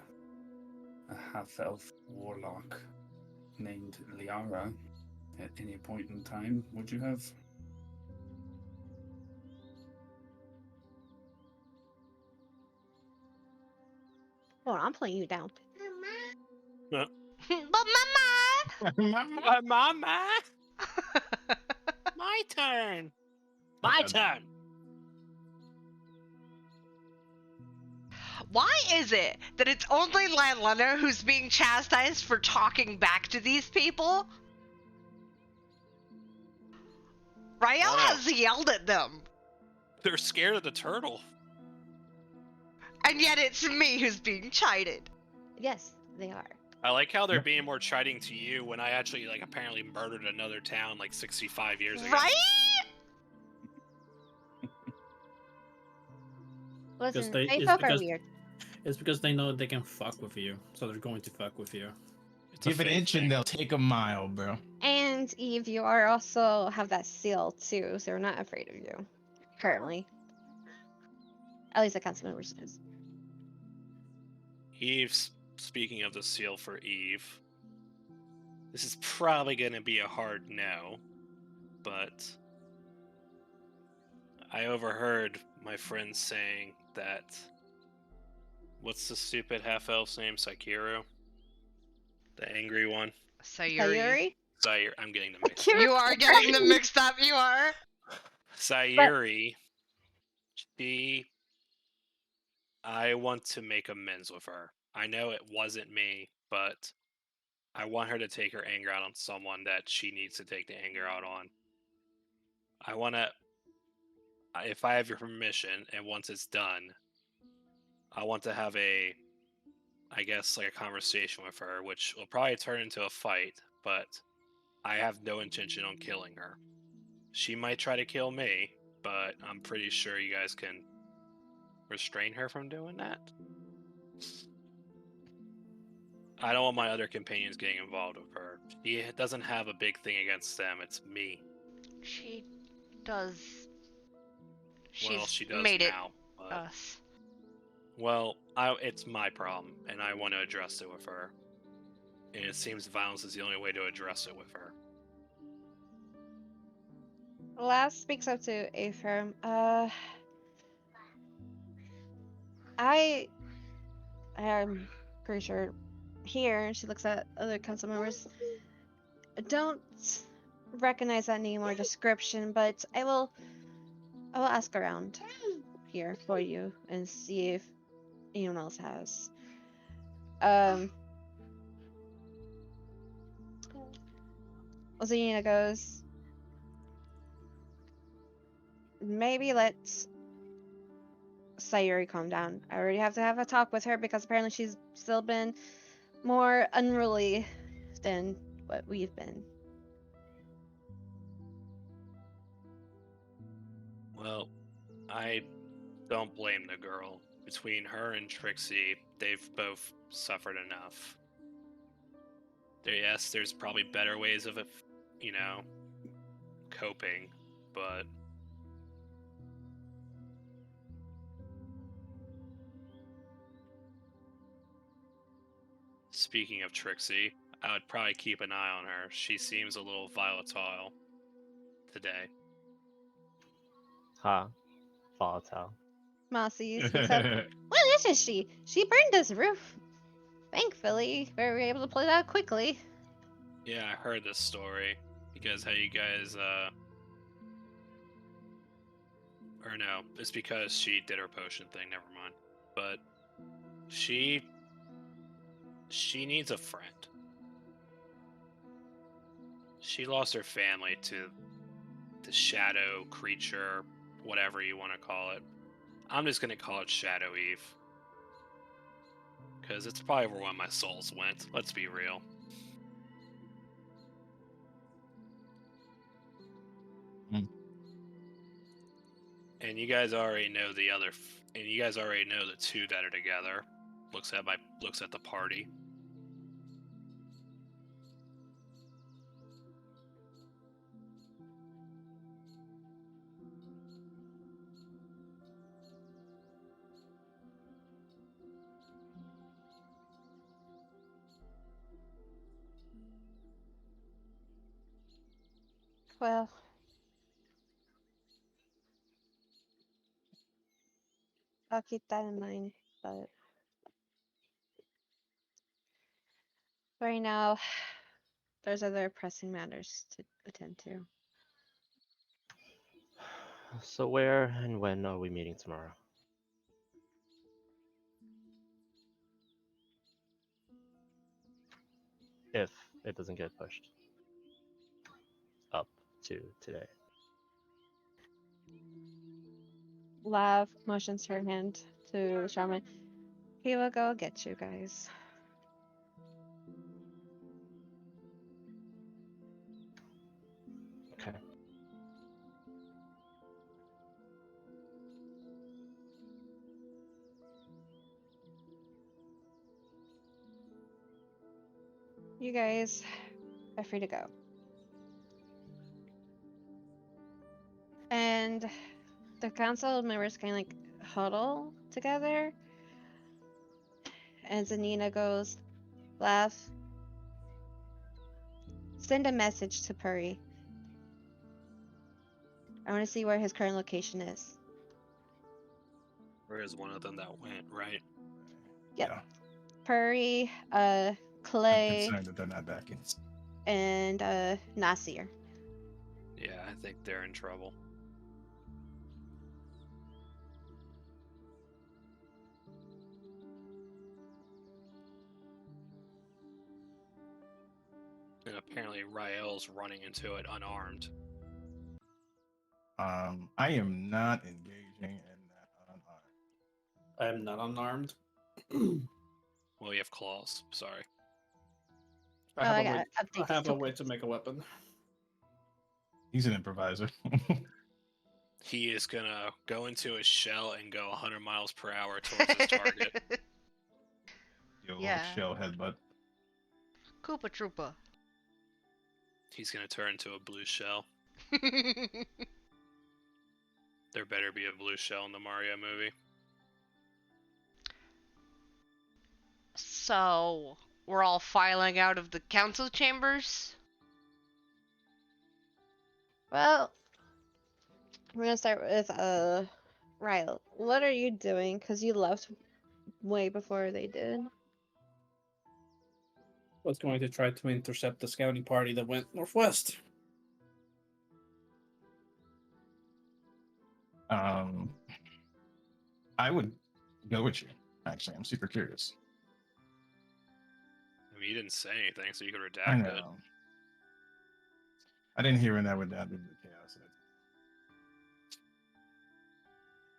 a half-elf warlock named Liara at any point in time, would you have? Hold on, I'm playing you down. But Mama! Mama! My turn! My turn! Why is it that it's only Lylana who's being chastised for talking back to these people? Rael I don't has yelled at them, They're scared of the turtle. and yet it's me who's being chided. Yes, they are. I like how they're Yep. being more chiding to you when I actually like apparently murdered another town like 65 years ago. Right? Listen, they- Fey it's folk are because- weird. It's because they know they can fuck with you, so they're going to fuck with you. It's a Give an fake inch thing. and they'll take a mile, bro. And Eve, you are also have that seal too, so we're not afraid of you. Currently. At least the council members is. Eve's speaking of the seal for Eve. This is probably going to be a hard no, but I overheard my friend saying that. What's the stupid half elf's name? Sakiru? The angry one? Sayuri. Sayuri. I'm getting them mixed Sayuri? up. You are getting them mixed up, you are. Sayuri. I want to make amends with her. I know it wasn't me, but I want her to take her anger out on someone that she needs to take the anger out on. I want to, if I have your permission, and once it's done, I want to have I guess, like a conversation with her, which will probably turn into a fight, but I have no intention on killing her. She might try to kill me, but I'm pretty sure you guys can restrain her from doing that. I don't want my other companions getting involved with her. She doesn't have a big thing against them. It's me. She does. Well, She's she does made now. it But, us. well, it's my problem, and I want to address it with her. And it seems violence is the only way to address it with her. Last speaks up to Aether. I am pretty sure here, she looks at other council members. I don't recognize that name or description, but I will ask around here for you and see if anyone else has. Ozina goes, maybe let Sayuri calm down. I already have to have a talk with her because apparently she's still been more unruly than what we've been. Well, I don't blame the girl. Between her and Trixie, they've both suffered enough. Yes, there's probably better ways of, coping, but speaking of Trixie, I would probably keep an eye on her. She seems a little volatile today. Ha. Volatile. Mossy speaks up. What is she? She burned this roof. Thankfully, we were able to pull it out quickly. Yeah, I heard this story because how you guys, or no, it's because she did her potion thing. Never mind. But she needs a friend. She lost her family to the shadow creature, whatever you want to call it. I'm just gonna call it Shadow Eve. Because it's probably where one of my souls went. Let's be real. And you guys already know the other, and you guys already know the two that are together. Looks at the party. Well, I'll keep that in mind, but right now, there's other pressing matters to attend to. So where and when are we meeting tomorrow? If it doesn't get pushed up to today. Lav motions her hand to the shaman. He will go get you guys. Okay. You guys are free to go. And the council members kind of like huddle together. And Zanina goes, Lav, send a message to Puri. I want to see where his current location is. Where is one of them that went, right? Yep. Yeah. Puri, I'm Clay, concerned that they're not back in. and Nasir. Yeah, I think they're in trouble. And apparently Rael's running into it unarmed. I am not engaging in that unarmed. I am not unarmed. Well, you have claws. Sorry. I I gotta update have this a way to token. make a weapon. He's an improviser. He is gonna go into his shell and go 100 miles per hour towards his target. Yo, Yeah. shell headbutt. Koopa Troopa. He's gonna turn into a blue shell. There better be a blue shell in the Mario movie. So, we're all filing out of the council chambers? Well, we're gonna start with Ryle. What are you doing? Because you left way before they did. Was going to try to intercept the scouting party that went northwest. I would go with you. Actually, I'm super curious. I mean, you didn't say anything, so you could I redact know. it. I didn't hear when that would happen with the chaos.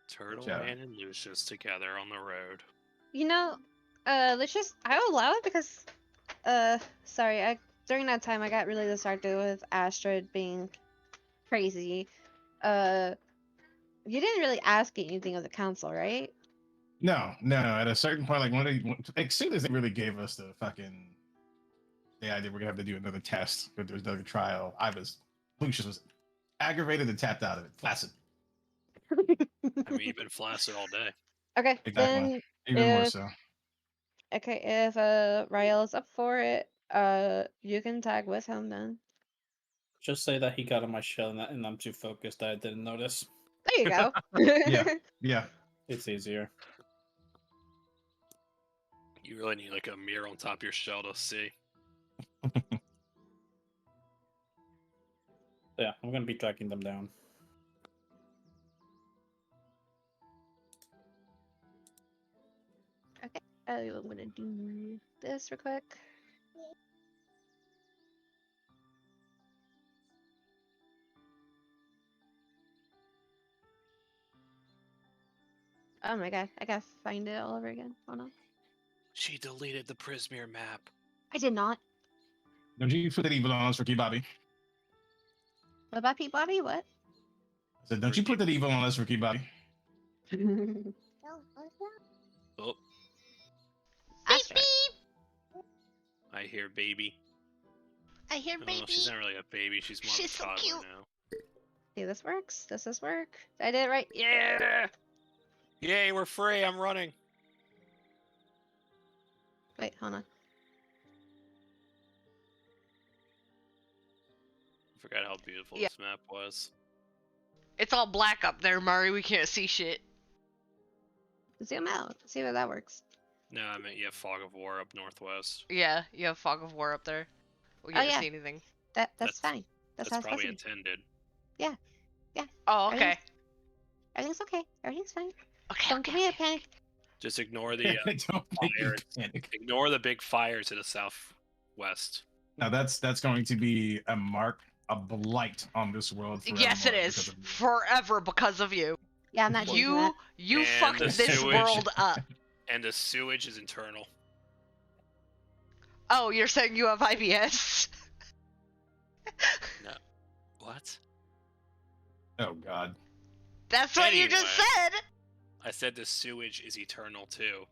Turtle Yeah. Man and Lucius together on the road. You know, let's just I will allow it because sorry, during that time I got really distracted with Astrid being crazy. You didn't really ask anything of the council, right? No. At a certain point, as soon as they really gave us the idea we're gonna have to do another test, but there's another trial, Lucius was aggravated and tapped out of it. Flaccid. I mean, you've been flaccid all day. Okay, Exactly. then Even more if so. if Ryle is up for it, you can tag with him then. Just say that he got on my shell and I'm too focused that I didn't notice. There you go. Yeah. It's easier. You really need like a mirror on top of your shell to see. Yeah, I'm gonna be tracking them down. Okay, I'm gonna do this real quick. Oh my god, I gotta find it all over again. Hold on. She deleted the Prismere map. I did not. Don't you put that evil on us, Ricky Bobby? What about Pete Bobby? What? I said, don't you put that evil on us, Ricky Bobby? Oh, Astrid. I hear baby. I hear Oh, baby. she's not really a baby. She's more She's of a so toddler cute. now. See, this works. Does this work? I did it right. Yeah! Yay, we're free. I'm running. Wait, hold on. I forgot how beautiful Yeah. this map was. It's all black up there, Murray. We can't see shit. Zoom out. See if that works. No, I meant you have Fog of War up northwest. Yeah, you have Fog of War up there. We Oh, can't yeah. see anything. That's That's- fine. That's how it's supposed probably to be. intended. Oh, okay. Everything's okay. Everything's fine. Okay. Don't give me a panic. Just ignore the Don't make me fires. panic. Ignore the big fire to the southwest. Now that's going to be a mark a blight on this world forevermore. Yes, it because is. of you. Forever because of you. Yeah, I'm not changing that. You And fucked the this sewage. world up. And the sewage is internal. Oh, you're saying you have IBS? No. What? Oh God. That's what you just Anyway. said. I said the sewage is eternal too.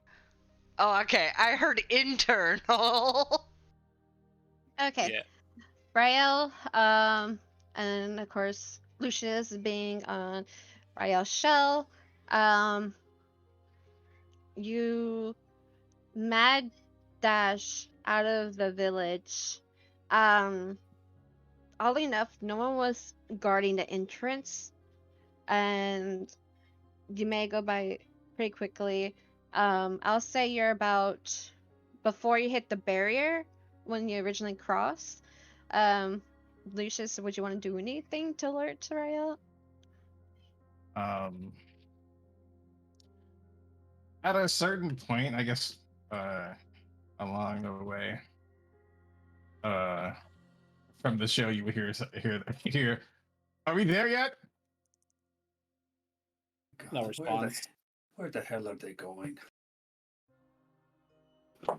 Oh, okay. I heard internal. Okay. Yeah. Rael, and of course Lucius being on Rael's shell. You mad dash out of the village. Oddly enough, no one was guarding the entrance, and you may go by pretty quickly. I'll say you're about before you hit the barrier when you originally crossed. Lucius, would you want to do anything to alert Rael? At a certain point, I guess, along the way, from the show, you would hear. Are we there yet? No God, response. Where the hell are they going?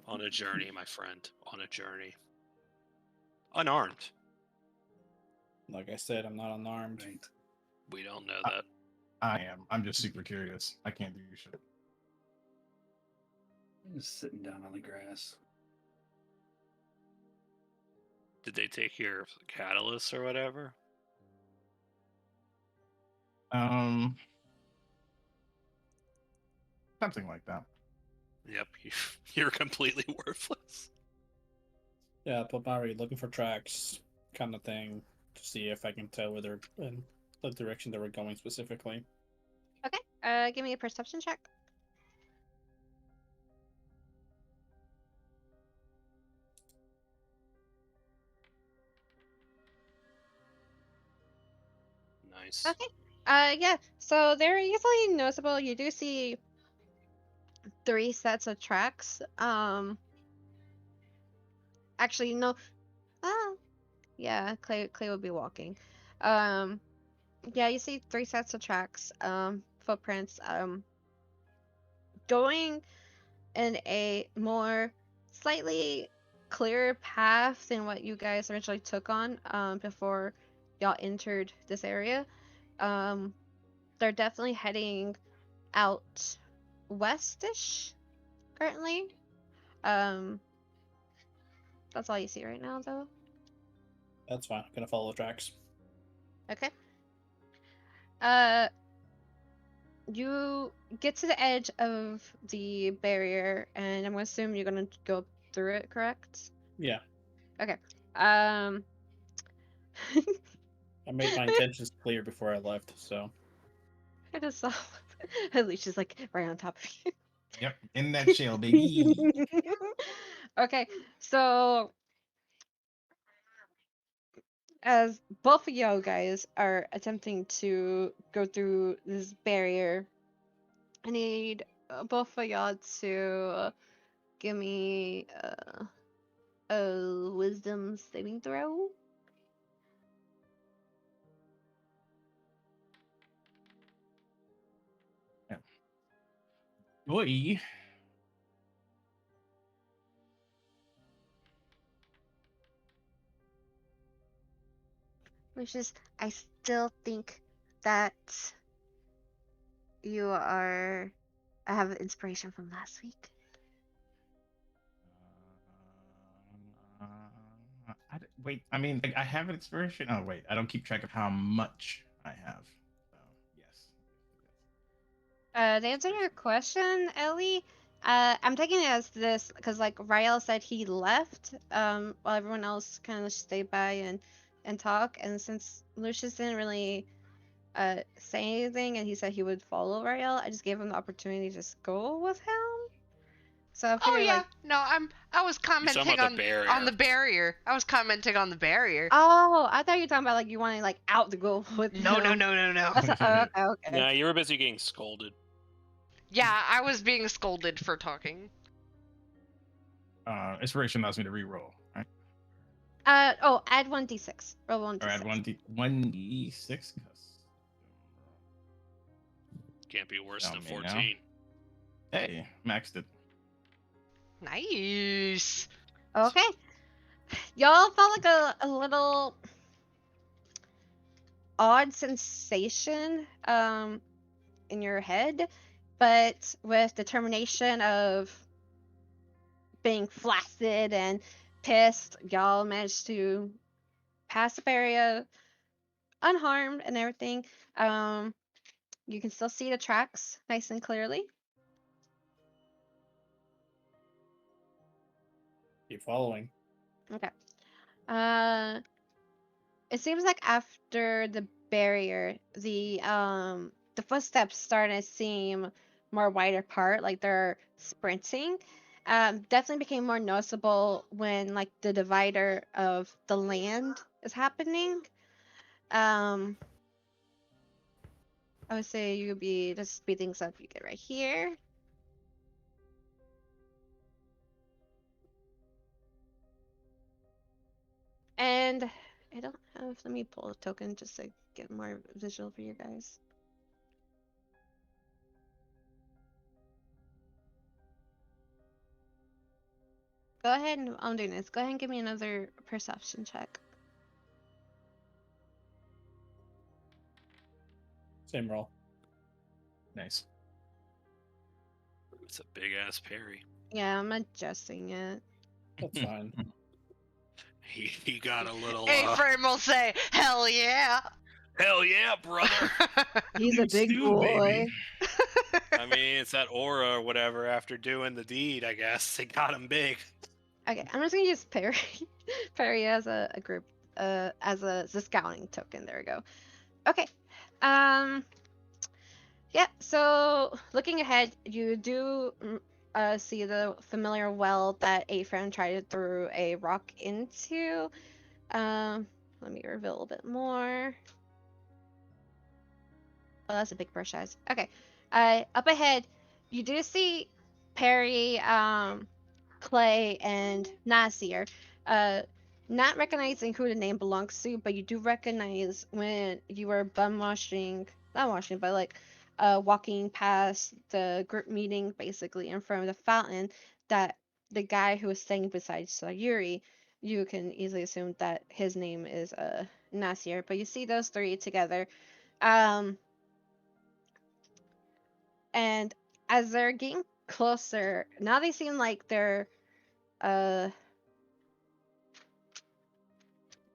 On a journey, my friend. On a journey. Unarmed. Like I said, I'm not unarmed. Right. We don't know that. I am. I'm just super curious. I can't do shit. I'm just sitting down on the grass. Did they take your catalyst or whatever? Something like that. Yep. You're completely worthless. Yeah, Popari looking for tracks, kind of thing, to see if I can tell where they're in the direction they were going specifically. Okay. Give me a perception check. Nice. Okay. Yeah. So they're easily noticeable. You do see 3 sets of tracks. Actually, no. Yeah. Clay will be walking. Yeah. You see 3 sets of tracks. Footprints. Going in a more slightly clearer path than what you guys originally took on. Before y'all entered this area. They're definitely heading out westish currently. That's all you see right now, though. That's fine. I'm gonna follow the tracks. Okay. You get to the edge of the barrier, and I'm gonna assume you're gonna go through it, correct? Yeah, Okay. I made my intentions clear before I left, so. I just saw Alicia's like right on top of you. Yep, in that shell, baby. Okay, so as both of y'all guys are attempting to go through this barrier, I need both of y'all to give me a wisdom saving throw. Boy. Which is, I still think that you are. I have inspiration from last week. Wait, I mean, like, I have an inspiration. Oh, wait, I don't keep track of how much I have. So, yes. To answer your question, Ellie, I'm taking it as this because, like, Rael said he left, while everyone else kind of stayed by and talk. And since Lucius didn't really, say anything, and he said he would follow Rael, I just gave him the opportunity to just go with him. So I Oh figured, yeah, like, no, I was commenting about on the barrier. on the barrier. I was commenting on the barrier. oh, I thought you were talking about like you wanted like out to go with No, him. no. That's, okay. Nah, you were busy getting scolded. Yeah, I was being scolded for talking. Inspiration allows me to re-roll, right? Add 1d6. Roll Or add 1d6. 1d6. Can't be worse Tell than me now. 14. Hey, maxed it. Nice. Okay. Y'all felt like a little odd sensation in your head, but with determination of being flaccid and pissed, y'all managed to pass the area unharmed and everything. You can still see the tracks nice and clearly. Keep following. Okay. It seems like after the barrier, the footsteps started to seem more wide apart, like they're sprinting. Definitely became more noticeable when like the divider of the land is happening. Um, I would say you would be to speed things up. You get right here, and I don't have. Let me pull a token just to get more visual for you guys. Go ahead and I'm doing this. Go ahead and give me another perception check. Same roll. Nice. It's a big ass parry. Yeah, I'm adjusting it. That's fine. He got a little. A-frame will say, hell yeah. Hell yeah, brother. He's a big Stew, boy. baby. I mean, it's that aura or whatever after doing the deed, I guess. It got him big. Okay, I'm just gonna use Perry, Perry as a group, as a scouting token. There we go. Okay, yeah. So looking ahead, you do see the familiar well that a friend tried to throw a rock into. Let me reveal a little bit more. Oh, that's a big brush size. Okay. Up ahead, you do see Perry, Clay, and Nasir. Uh, not recognizing who the name belongs to, but you do recognize when you were not washing, but like, walking past the group meeting, basically in front of the fountain, that the guy who was staying beside Sayuri, you can easily assume that his name is Nasir. But you see those three together. Um, and as they're getting closer, now they seem like uh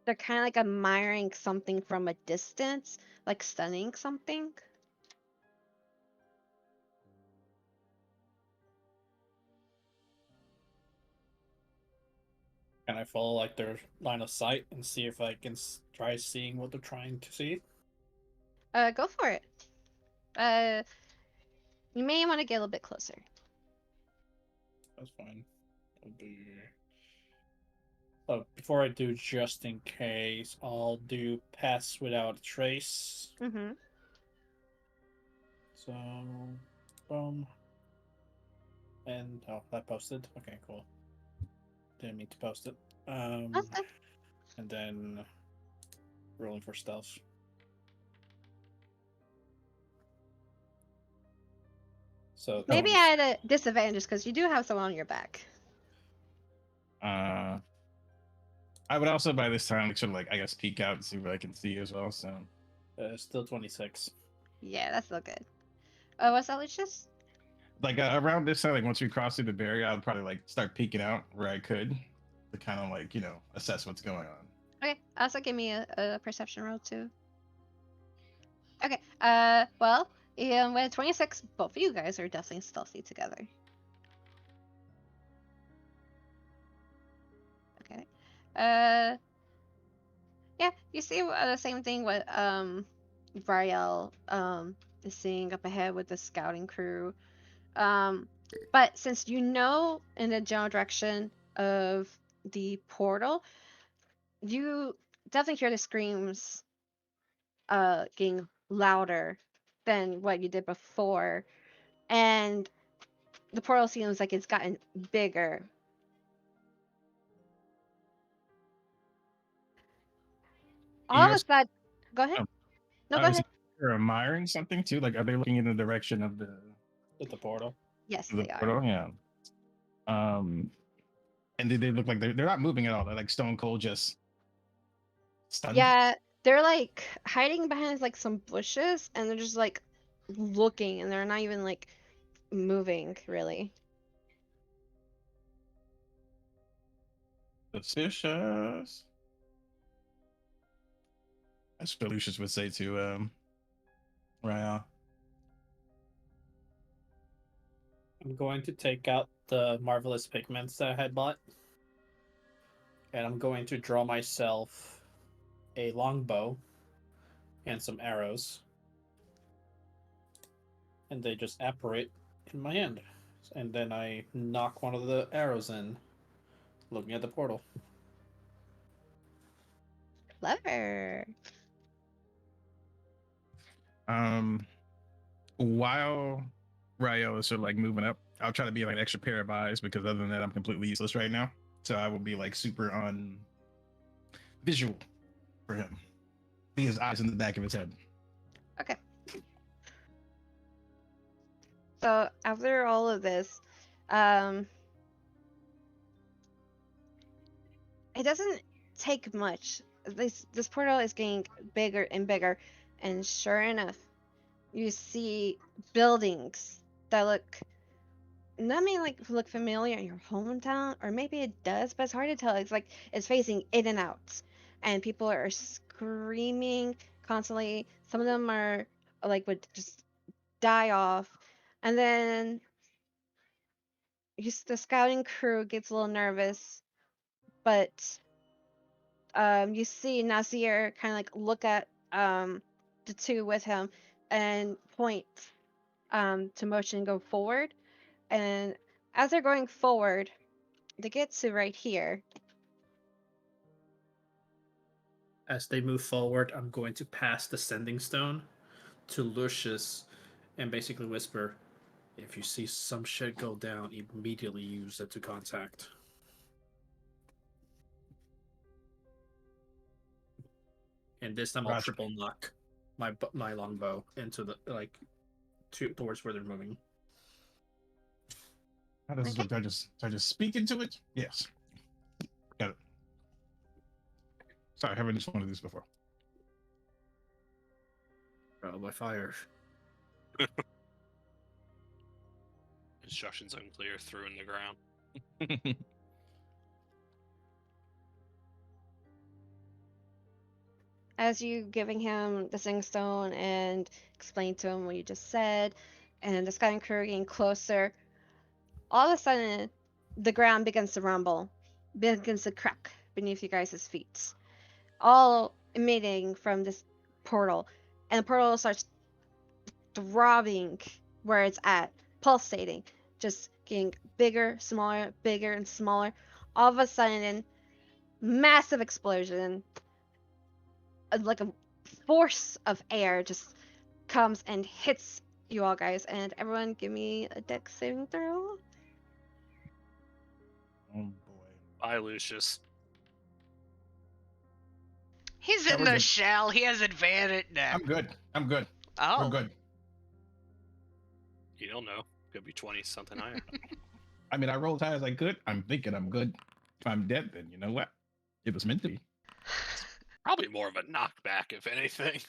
they're kind of like admiring something from a distance, like stunning something. Can I follow like their line of sight and see if I can try seeing what they're trying to see? Go for it. Uh, you may want to get a little bit closer. That's fine. I'll do. Oh, before I do, just in case, I'll do pass without a trace. Mm-hmm. So, boom. And oh, that posted. Okay, cool. Didn't mean to post it. That's good. And then rolling for stealth. So Maybe 20. I had a disadvantage because you do have someone on your back. I would also by this time sort of like I guess peek out and see what I can see as well. So Still 26. Yeah, that's still good. What's that, Lucius? like around this time, like once we cross through the barrier, I would probably like start peeking out where I could to kind of like assess what's going on. Okay, also give me a perception roll too. Okay, well, with 26, both of you guys are definitely stealthy together. Okay. Yeah, you see the same thing with Variel is seeing up ahead with the scouting crew. But since you know in the general direction of the portal, you definitely hear the screams getting louder than what you did before, and the portal seems like it's gotten bigger. All of You're, a sudden, go ahead. oh, No, I go was ahead. you're admiring something too. Like, are they looking in the direction of With the portal. Yes, the they are. portal? Yeah. And they look like they're not moving at all. They're like stone cold, just stunned. Yeah, they're like hiding behind like some bushes, and they're just like looking, and they're not even like moving really. Suspicious. That's what Lucius would say to Raya. I'm going to take out the marvelous pigments that I had bought. And I'm going to draw myself a longbow and some arrows. And they just apparate in my hand. And then I knock one of the arrows in, looking at the portal. Clever. While Rayo is sort of like moving up, I'll try to be like an extra pair of eyes because other than that, I'm completely useless right now. So I will be like super on visual for him. Be his eyes in the back of his head. Okay. So after all of this, it doesn't take much. This portal is getting bigger and bigger, and sure enough, you see buildings that not may like look familiar in your hometown, or maybe it does, but it's hard to tell. It's like it's facing in and out, and people are screaming constantly. Some of them are like would just die off, and then the scouting crew gets a little nervous, but you see Nasir kind of like look at the two with him and point to motion go forward, and as they're going forward, they get to right here. As they move forward, I'm going to pass the sending stone to Lucius and basically whisper, if you see some shit go down, immediately use it to contact. And this time I'll Gotcha. triple knock my longbow into the towards where they're moving. How does this Okay. look? Do I just speak into it? Yes. Got it. Sorry, I haven't just one of these before. Trial by fire. Instructions unclear. Through in the ground. As you giving him the sing stone and explain to him what you just said, and the scouting crew getting closer, all of a sudden the ground begins to rumble, begins to crack beneath you guys' feet, all emitting from this portal, and the portal starts throbbing where it's at, pulsating, just getting bigger, smaller, bigger, and smaller. All of a sudden, massive explosion, like a force of air just comes and hits you all guys. And everyone, give me a dex saving throw. Oh boy. Bye, Lucius. He's Yeah, in we're the good. shell. He has advantage now. I'm good. I'm good. Oh. We're good. You don't know. Could be 20 something higher. I mean, I rolled high as I could. I'm thinking I'm good. If I'm dead, then you know what? It was meant to be. Probably more of a knockback, if anything.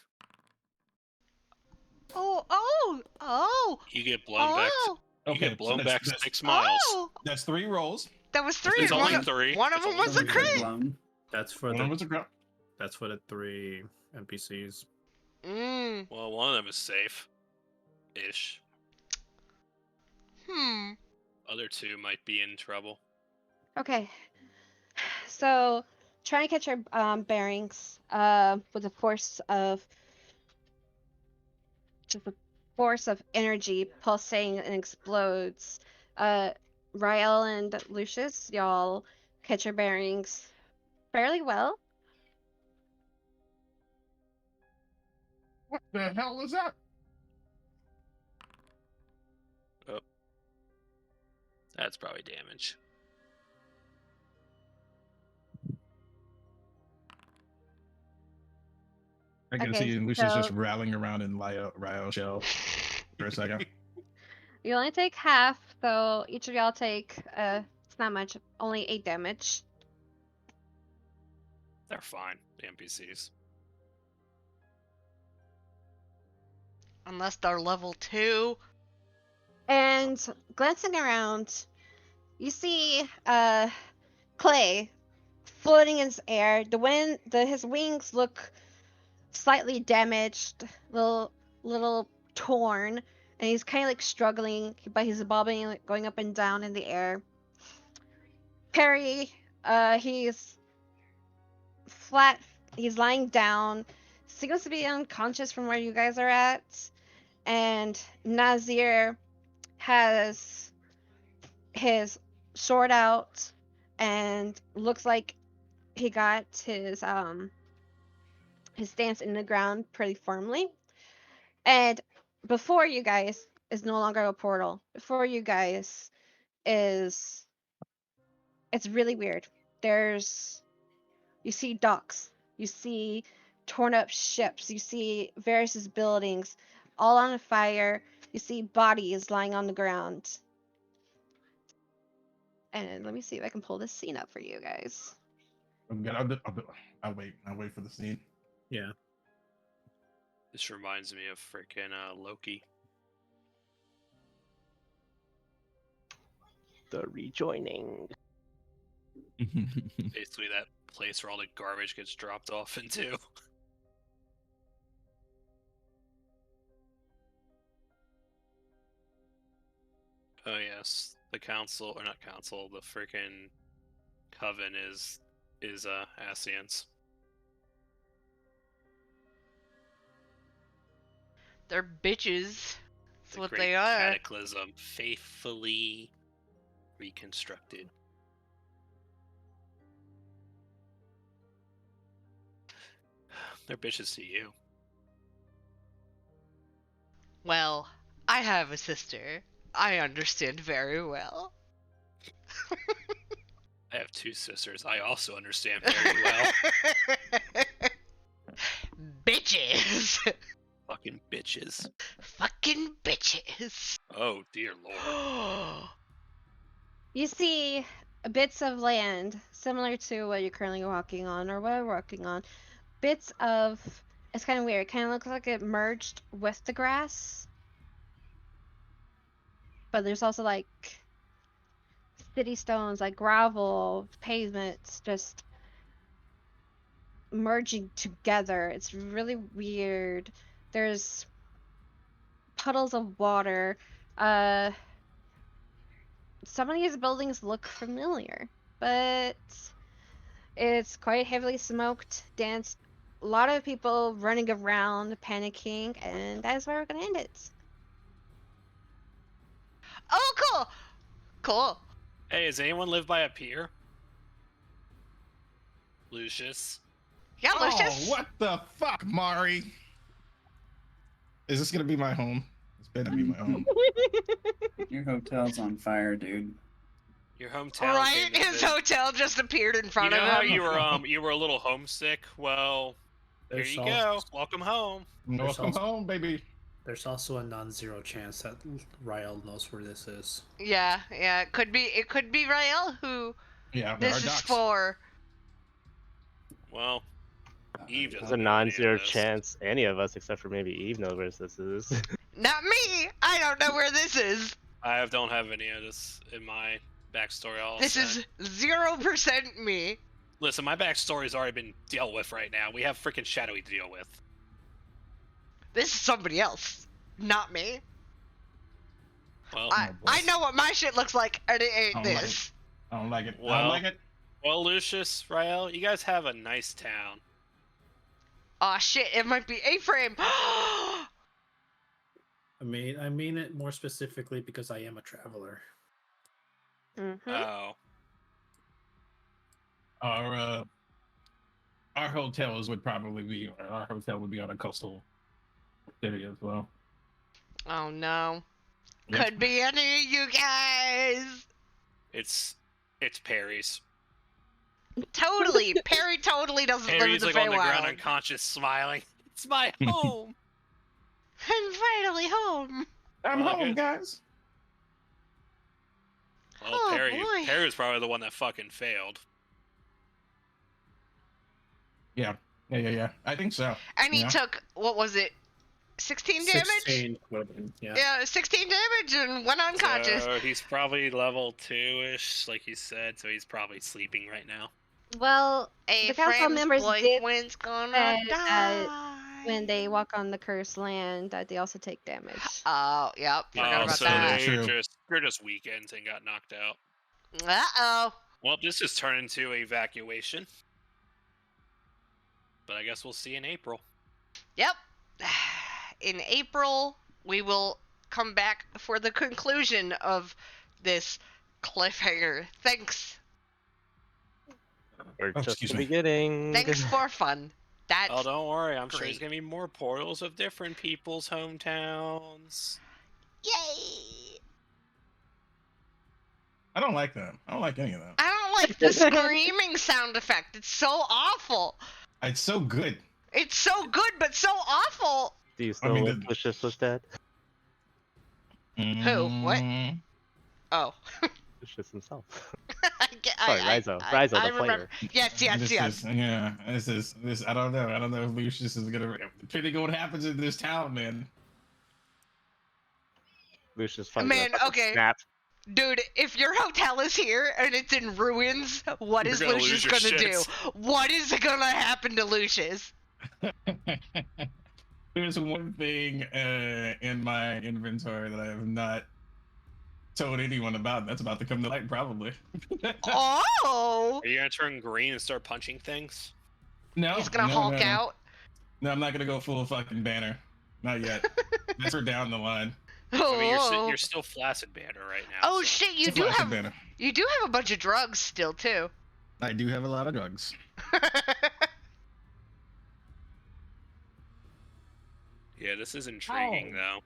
Oh. You get blown back. Oh. You Okay, get blown so back that's 6 miles. Oh. that's 3 rolls. That was three. It's and only one, 3. one of It's them only was a three. crit. Blown. That's for One was a grab. that's for the 3 NPCs. Mm. Well, one of them is safe. Ish. Other 2 might be in trouble. Okay. So, try and catch your bearings with the force of energy pulsating and explodes. Rael and Lucius, y'all catch your bearings fairly well. What the hell was that? That's probably damage. I can Okay, see Lucius just so- rattling around in Ryo shell for a second. You only take half, so each of y'all take it's not much, only 8 damage. They're fine, the NPCs. Unless they're level 2. And glancing around, you see Clay floating in his air. His wings look slightly damaged, little torn, and he's kind of like struggling, but he's bobbing, like, going up and down in the air. Perry, he's flat. He's lying down, seems to be unconscious from where you guys are at, and Nazir has his sword out and looks like he got his stance in the ground pretty firmly. And before you guys is no longer a portal. Before you guys is it's really weird. You see docks, you see torn up ships, you see various buildings all on fire, you see bodies lying on the ground. And let me see if I can pull this scene up for you guys. I'll wait for the scene. Yeah. This reminds me of freaking Loki. The rejoining. Basically that place where all the garbage gets dropped off into. Oh yes, the council, or not council, the freaking coven is Asians. They're bitches. That's The what great they are. cataclysm faithfully reconstructed. They're bitches to you. Well, I have a sister. I understand very well. I have 2 sisters. I also understand very well. Bitches. Fucking bitches. Fucking bitches. Oh dear lord. You see bits of land similar to what you're currently walking on or what we're walking on. Bits of it's kind of weird. It kind of looks like it merged with the grass. But there's also like city stones, like gravel, pavements, just merging together. It's really weird. There's puddles of water. Some of these buildings look familiar, but it's quite heavily smoked, danced. A lot of people running around, panicking, and that's where we're gonna end it. Oh, cool. Cool. Hey, has anyone lived by a pier? Lucius? Yeah, Lucius. Oh, what the fuck, Mari? Is this gonna be my home? It's better be my home. Your hotel's on fire, dude. Your hometown. Right? came to His visit. hotel just appeared in front You know of how him. you were a little homesick? Well, here There's you also, go. Welcome home. Welcome also- home, baby. There's also a non-zero chance that Ryle knows where this is. Yeah. It could be Rael who Yeah, there this are is docks. for. Well, Eve There's doesn't a know any of non-zero this. chance any of us, except for maybe Eve, know where this is. Not me. I don't know where this is. I don't have any of this in my backstory. All This set. is 0% me. Listen, my backstory's already been dealt with right now. We have freaking Shadowy to deal with. This is somebody else, not me. Well, I know what my shit looks like, and it ain't I don't like this. I don't like it. I Well- don't like it. well, Lucius, Rael, you guys have a nice town. Aw, shit, it might be A-frame. I mean it more specifically because I am a traveler. Mm-hmm. Oh, Our hotels would probably be our hotel would be on a coastal city as well. Oh no. Yep. Could be any of you guys. it's Perry's. Totally. Perry totally doesn't live in Perry's the like on the ground Feywild. unconscious, smiling. It's my home. I'm finally home. I'm Well, home, good. guys. Well, Oh, Perry boy. was probably the one that fucking failed. Yeah. I think so. And he Yeah. took, what was it, 16 damage? 16 would have been, yeah. Yeah, 16 damage and went unconscious. So he's probably level 2-ish, like you said, so he's probably sleeping right now. Well, A the council friend's members did boyfriend's gonna say die. that when they walk on the cursed land that they also take damage. Oh, yep, forgot Oh, about so that. they're just weekends and got knocked out. Uh-oh. Well, this just turned into evacuation. But I guess we'll see in April. Yep. In April, we will come back for the conclusion of this cliffhanger. Thanks. Or Oh, just excuse the me. beginning. Thanks for fun. That's Oh, don't worry. I'm sure there's great. going to be more portals of different people's hometowns. Yay! I don't like that. I don't like any of that. I don't like the screaming sound effect. It's so awful. It's so good. It's so good, but so awful. Do you still mean, wish the- Lucius was dead? Who? What? Mm, Oh. Lucius himself. Sorry, Rizzo. Rizzo, I the remember. player. Yes. This. I don't know. I don't know if Lucius is gonna. Depending on what happens in this town, man. Lucius finds Man, out okay. Snap. Dude, if your hotel is here and it's in ruins, what You're is gonna Lucius lose your gonna do? shit. What is gonna happen to Lucius? There's one thing in my inventory that I have not told anyone about. That's about to come to light, probably. Oh! Are you going to turn green and start punching things? No, He's gonna no, Hulk no. out. No, I'm not gonna go full fucking banner. Not yet. That's for down the line. I mean, Oh, you're still Flaccid Banner right now. oh so- shit! You It's a do flaccid have banner. a bunch of drugs still too. I do have a lot of drugs. Yeah, this is intriguing, though.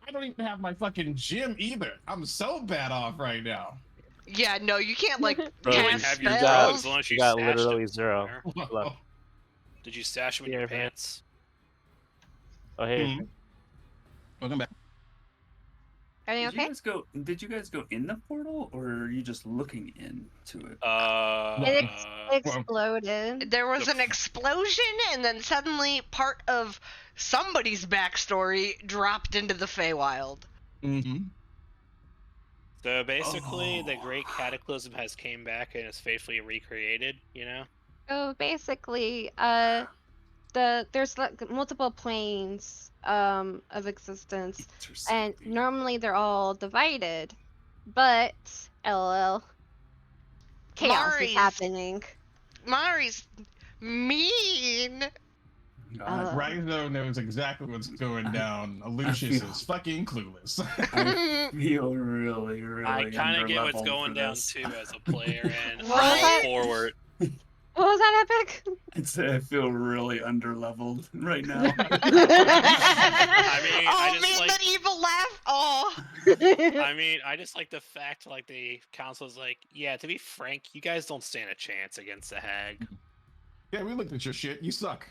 I don't even have my fucking gym either. I'm so bad off right now. Yeah, no, you can't like Bro, You you wouldn't cast have your got- drugs spells. unless you You got stashed literally them 0. somewhere. Left. Did you stash them in your Yeah, man. pants? Oh, hey. Hmm. Welcome back. Everything okay? Did you guys go in the portal, or are you just looking into it? It exploded. There was an explosion, and then suddenly part of somebody's backstory dropped into the Feywild. Mm-hmm. So basically, the Oh. Great Cataclysm has came back and is faithfully recreated, you know? So basically, there's like multiple planes of existence, and normally they're all divided, but LOL, chaos Mari's- is happening. Mari's mean. Rizzo knows exactly what's going down. Lucius is fucking clueless. I feel really, really. I kind of get what's underleveled going for down this. too as a player, and Right? roll forward. What was that, Epic? I'd say I feel really underleveled right now. I mean, Oh I just man, like. that evil laugh! Oh, I mean, I just like the fact, like, the council's like, yeah, to be frank, you guys don't stand a chance against the hag. Yeah, we looked at your shit. You suck.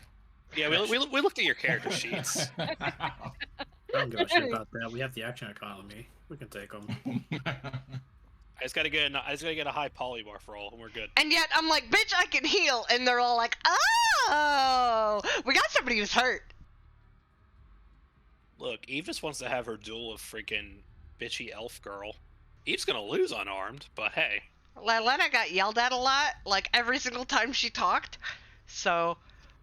Yeah, we looked at your character sheets. I don't give a shit about that. We have the action economy. We can take them. I just gotta get a high polymorph roll, and we're good. and yet I'm like, bitch, I can heal, and they're all like, oh, we got somebody who's hurt. Look, Eve just wants to have her duel with freaking bitchy elf girl. Eve's gonna lose unarmed, but hey. Lilena got yelled at a lot, like every single time she talked. So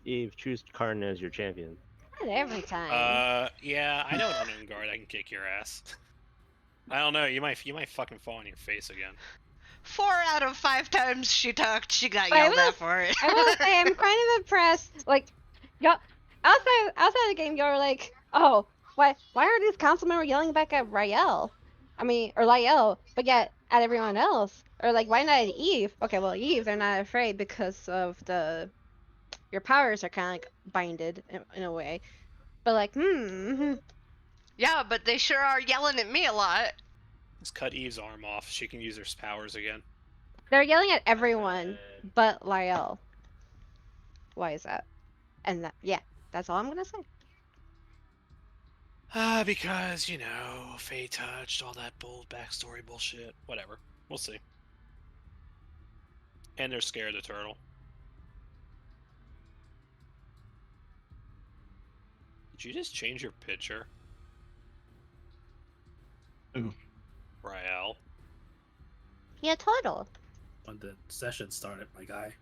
Eve, choose Karn as your champion. Not every time. Yeah, I know an unarmed guard. I can kick your ass. I don't know. You might fucking fall on your face again. 4 out of 5 times she talked, she got But I yelled will- at for it. I will say I'm kind of impressed. Like, y'all outside the game, y'all were like, "Oh, why are these council members yelling back at Rael? I mean, or Lyel, but yet at everyone else, or like, why not at Eve? Okay, well, Eve, they're not afraid because of your powers are kind of like binded in a way, but like, Yeah, but they sure are yelling at me a lot. Just cut Eve's arm off. She can use her powers again. they're yelling at everyone but Lyel. Why is that? And that, yeah, That's all I'm gonna say. Because, Fey touched, all that backstory bullshit. Whatever. We'll see. And they're scared of the turtle. Did you just change your picture? Ooh. Rael. Yeah, total. When the session started, my guy.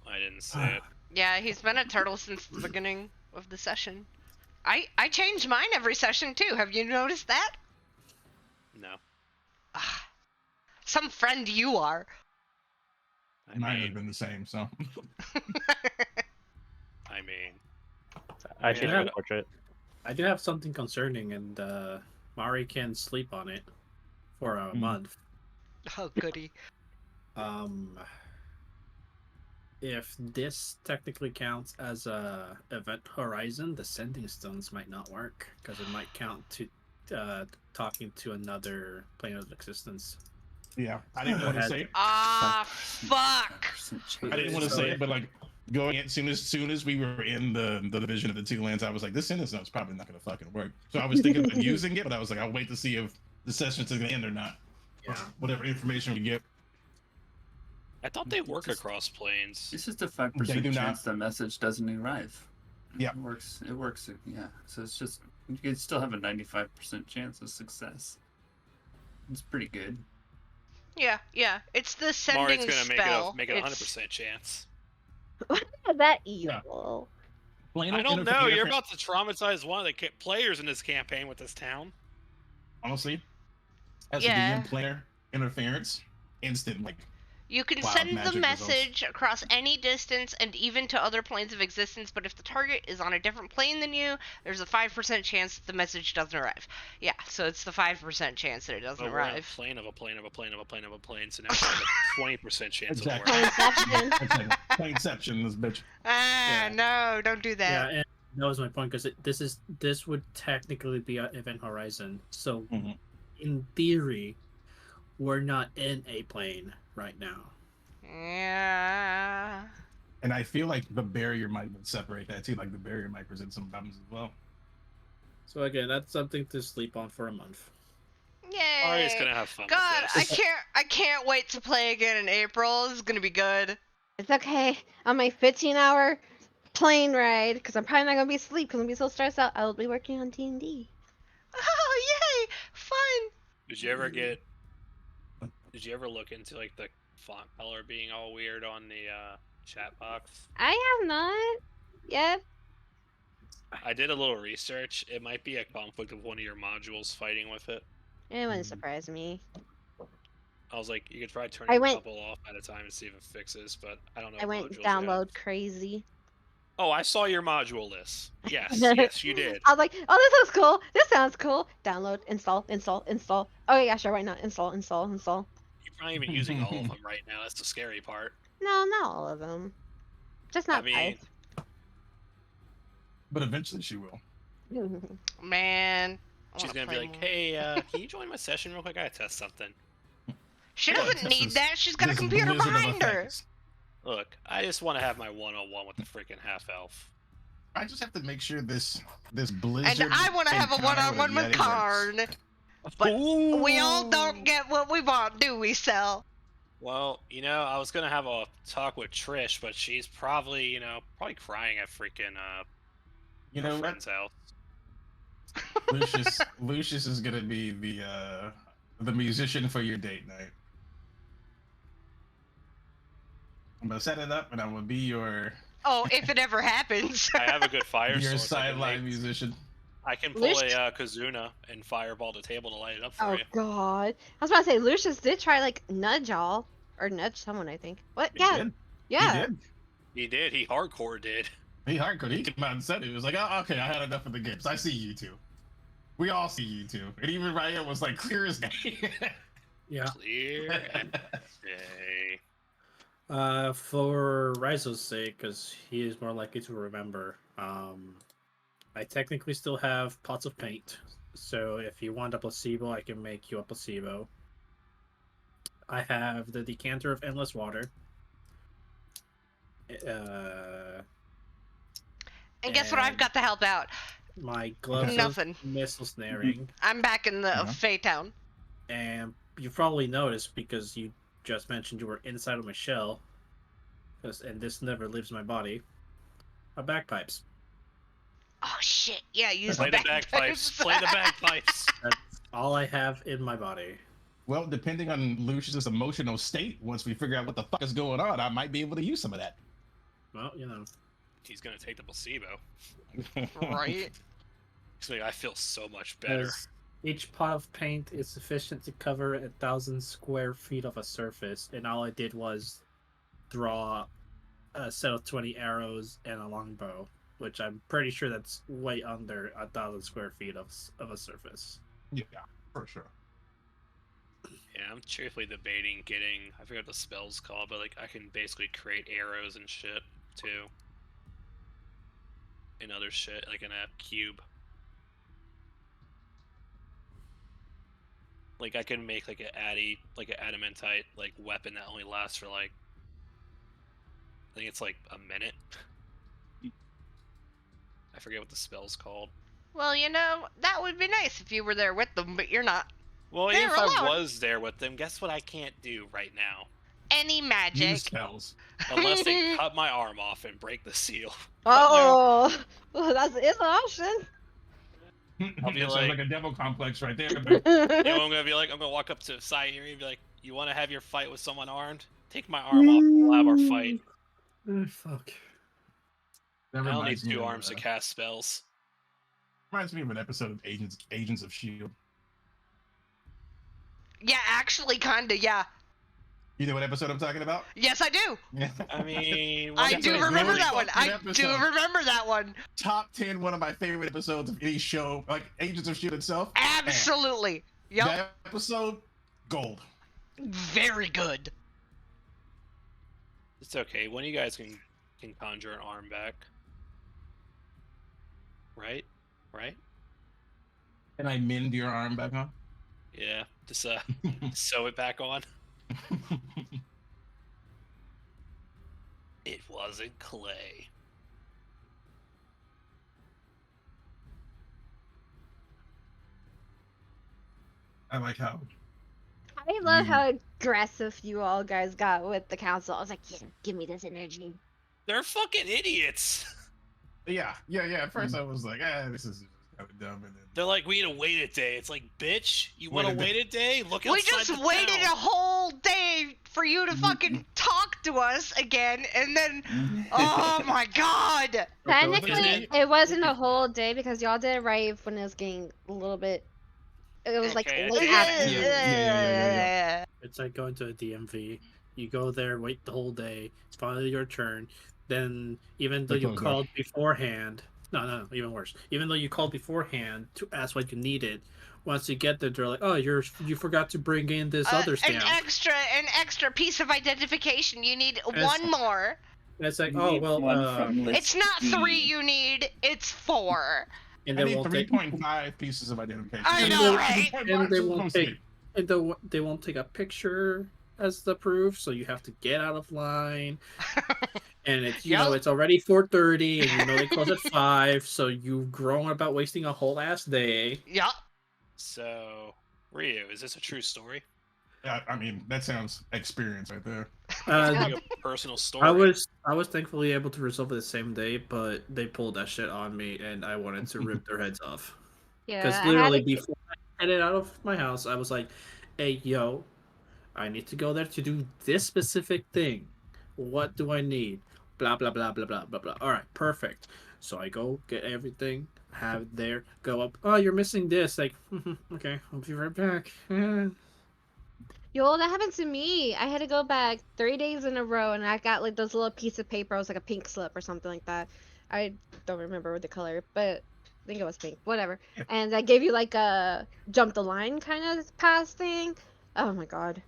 I didn't see it. Yeah, he's been a turtle since the beginning of the session. I change mine every session too. Have you noticed that? No. Ah, some friend you are. Mine has been the same, so. I mean, I Yeah, changed I my have- portrait. I do have something concerning, and Mari can sleep on it for a month. Oh, goody. If this technically counts as a event horizon, the sending stones might not work because it might count to talking to another plane of existence. Yeah, I didn't want to say it. Ah, fuck. I didn't want to So say if- it, but like going in soon as we were in the division of the two lands, I was like, this sentence note's probably not gonna fucking work. So I was thinking about using it, but I was like, I'll wait to see if the session's gonna end or not. Yeah. Whatever information we get. I thought they work Just- across planes. It's just a They 5% do not. chance the message doesn't arrive. Yeah. It works. It works. Yeah. So it's just you can still have a 95% chance of success. It's pretty good. Yeah. It's the sending Mari's gonna spell. make it a It's- 100% chance. That evil. Plain I old don't know. You're interfer- about to traumatize one of the players in this campaign with this town. honestly, as Yeah. a DM player interference, instant like You can Wild send the magic results. message across any distance and even to other planes of existence, but if the target is on a different plane than you, there's a 5% chance that the message doesn't arrive. Yeah, so it's the 5% chance that it doesn't But we're on a arrive. plane of a plane of a plane of a plane of a plane, so now we have a 20% chance Exactly. of working. Inception. planeception, this bitch. Ah, Yeah. no, don't do Yeah, that. and that was my point because this would technically be an event horizon. So Mhm. in theory, we're not in a plane right now. Yeah. And I feel like the barrier might separate that too. Like the barrier might present some problems as well. So again, that's something to sleep on for a month. Yay. Mari's gonna have fun God, with this. I can't wait to play again in April. This is gonna be good. It's okay. On my 15-hour plane ride, because I'm probably not gonna be asleep because I'm gonna be so stressed out. I'll be working on D&D. Oh, yay! Fun. Did you ever look into like the font color being all weird on the chat box? I have not yet. I did a little research. It might be a conflict of one of your modules fighting with it. It wouldn't surprise me. I was like, you could try I turning a went- couple off at a time to see if it fixes, but I don't know. I what went modules you have. download crazy. Oh, I saw your module list. Yes, yes, you did. I was like, oh, this looks cool. This sounds cool. Download, install. Oh yeah, sure, why not? Install. You're not even using all of them right now. That's the scary part. No, not all of them. Just not I mean, But eventually she will. 5. Man. I she's wanna gonna be play like, more. hey, can you join my session real quick? I gotta test something. She Well, doesn't this need is- that. She's got a this computer blizzard of behind her. effects. Look, I just want to have my one-on-one with the freaking half-elf. I just have to make sure this blizzard. And I want to have a encounter one-on-one with Yeti works. Karn. But we all don't get what we want, do we, Sel? Well, I was gonna have a talk with Trish, but she's probably, probably crying at freaking You her know what? friend's house. Lucius is gonna be the musician for your date night. I'm gonna set it up, and I'm gonna be your Oh, if it ever happens. I have a good fire your source. I can sideline musician. I can pull Lucius- a Kazuna and fireball the table to light it up for Oh you. god. I was about to say Lucius did try like nudge y'all or nudge someone, I think. What? He Yeah. did. Yeah. He did. He did. He hardcore did. He hardcore. He came out and said it. He was like, "Oh, okay, I had enough of the games. I see you two. We all see you two." And even Ryan was like, "Clear as day." Yeah. Clear as day. For Rizo's sake, because he is more likely to remember, I technically still have pots of paint. So if you want a placebo, I can make you a placebo. I have the decanter of endless water. And guess what I've got to help out? My gloves of Nothing. missile snaring. I'm back in the Yeah. Fey Town. And you probably noticed because you just mentioned you were inside of my shell. And this never leaves my body. My bagpipes. Oh shit! Yeah, use Play the bagpipes. Play the bagpipes. That's all I have in my body. Well, depending on Lucius's emotional state, once we figure out what the fuck is going on, I might be able to use some of that. Well, you know. He's gonna take the placebo. Right. He's like, I feel so much better. Because each pot of paint is sufficient to cover 1,000 square feet of a surface, and all I did was draw a set of 20 arrows and a longbow, which I'm pretty sure that's way under 1,000 square feet of a surface. Yeah, for sure. Yeah, I'm cheerfully debating getting, I forget what the spell's called, but like I can basically create arrows and shit too. And other shit, like in a cube. Like I can make like an adamantite like weapon that only lasts for like, I think it's like a minute. I forget what the spell's called. Well, you know, that would be nice if you were there with them, but you're not. Well, They're even if I alone. was there with them, guess what I can't do right now? Any magic. Use spells. Unless they cut my arm off and break the seal. Oh, well, that's it's an option. I'll be Sounds like- like a devil complex right there. You know what I'm gonna be like? I'm gonna walk up to Sairi and be like, "You want to have your fight with someone armed? Take my arm off, and we'll have our fight." Fuck. That I don't need reminds me two of, arms to cast spells. Reminds me of an episode of Agents of Shield. Yeah, actually, kinda, yeah. You know what episode I'm talking about? Yes, I do. I mean, I what's do it remember really- that one. I fucking do episode. remember that one. Top 10, one of my favorite episodes of any show, like Agents of Shield itself. Absolutely. Yep. That episode, gold. Very good. It's okay. One of you guys can conjure an arm back. Right? Right? And I mend your arm back on. Yeah. Just sew it back on. It wasn't clay. I like how I love how aggressive you all guys got with the council. I was like, yeah, give me this energy. They're fucking idiots. Yeah. At first I was like, this is kind of dumb, and then They're like, we need to wait a day. It's like, bitch, you want to Wait a wait a day? Look We outside just the waited town. a whole day for you to fucking talk to us again, and then, oh my god! Technically, it wasn't a whole day because y'all did arrive when it was getting a little bit. It was like Okay, late yeah. afternoon. Yeah. It's like going to a DMV. You go there, wait the whole day. It's finally your turn. Then, even though They you close called beforehand, no, even worse. Even though you called beforehand to ask what you needed, once you get there, they're like, "Oh, you forgot to bring in this other An stamp." extra piece of identification. You need Yes. one more. And it's like, You "Oh, need well, one from list It's not D. 3 you need, it's 4. and I they need won't take, 3.5 pieces of identification. I And know, they- right? and they won't take, and they won't take a picture as the proof, so you have to get out of line. And it's you know Yep. it's already 4:30, and you know they close at 5, so you've grown about wasting a whole ass day. Yup. So, Ryu, is this a true story? Yeah, I mean, that sounds experience right there. Like a personal story. I was thankfully able to resolve it the same day, but they pulled that shit on me, and I wanted to rip their heads off. Yeah, Because I had literally to- before I headed out of my house, I was like, "Hey, yo, I need to go there to do this specific thing. What do I need? Blah blah blah blah blah blah blah. All right, perfect." So I go get everything, have it there, go up. Oh, you're missing this. Like, okay, I'll be right back. Yo, that happened to me. I had to go back 3 days in a row, and I got like those little piece of paper. It was like a pink slip or something like that. I don't remember the color, but I think it was pink. Whatever. And I gave you like a jump the line kind of pass thing. Oh my god.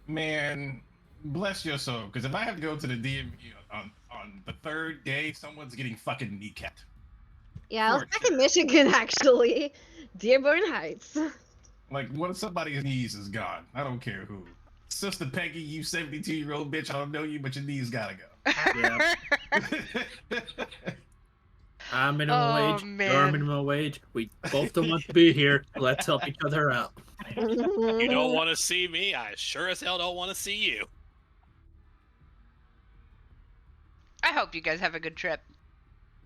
Man, bless your soul. Because if I have to go to the DMV on the 3rd day, someone's getting fucking kneecapped. Yeah, I was Poor back in Michigan actually. Dearborn Heights. Like, what if somebody's knees is gone? I don't care who. Sister Peggy, you 72-year-old bitch, I don't know you, but your knees gotta go. Yeah. I'm minimum Oh wage. You're man. minimum wage. We both don't want to be here. Let's help each other out. You don't want to see me? I sure as hell don't want to see you. I hope you guys have a good trip.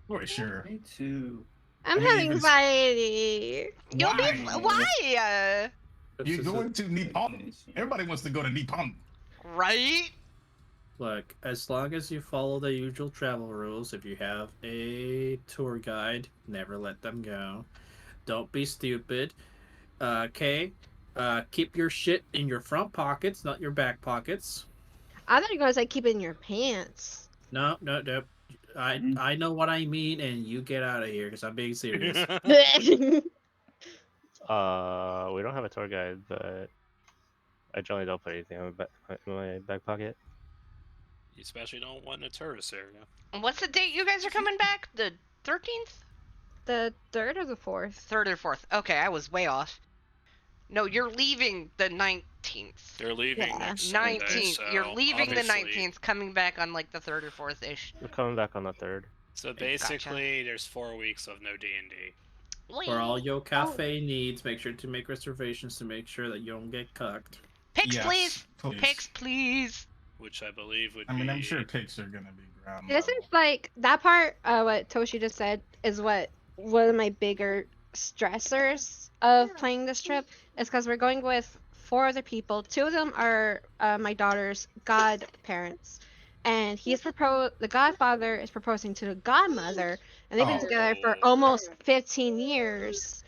For sure. Me too. I'm I mean, having anxiety. You'll be Why? why? You're going to Nippon. Everybody wants to go to Nippon. Right? Look, as long as you follow the usual travel rules, if you have a tour guide, never let them go. Don't be stupid. Okay? Keep your shit in your front pockets, not your back pockets. I thought you were gonna say keep it in your pants. No. Mm. I know what I mean, and you get out of here because I'm being serious. We don't have a tour guide, but I generally don't put anything in my back pocket. You especially don't want a tourist area. What's the date you guys are coming back? The 13th? The 3rd or the 4th? 3rd or 4th. Okay, I was way off. No, you're leaving the 19th. They're leaving Yeah. next Sunday, 19th. so You're leaving the obviously- 19th, coming back on like the 3rd or 4th ish. We're coming back on the 3rd. So basically, there's 4 weeks of no D&D. For all your cafe needs, make sure to make reservations to make sure that you don't get cucked. Picks, Yes, please. please. Picks, please. Which I believe would I mean, be... I'm sure pigs are gonna be ground. This level. is like that part. What Toshi just said is what one of my bigger stressors of playing this trip is because we're going with 4 other people. 2 of them are my daughter's godparents, and the godfather is proposing to the godmother, and they've been Oh. together for almost 15 years.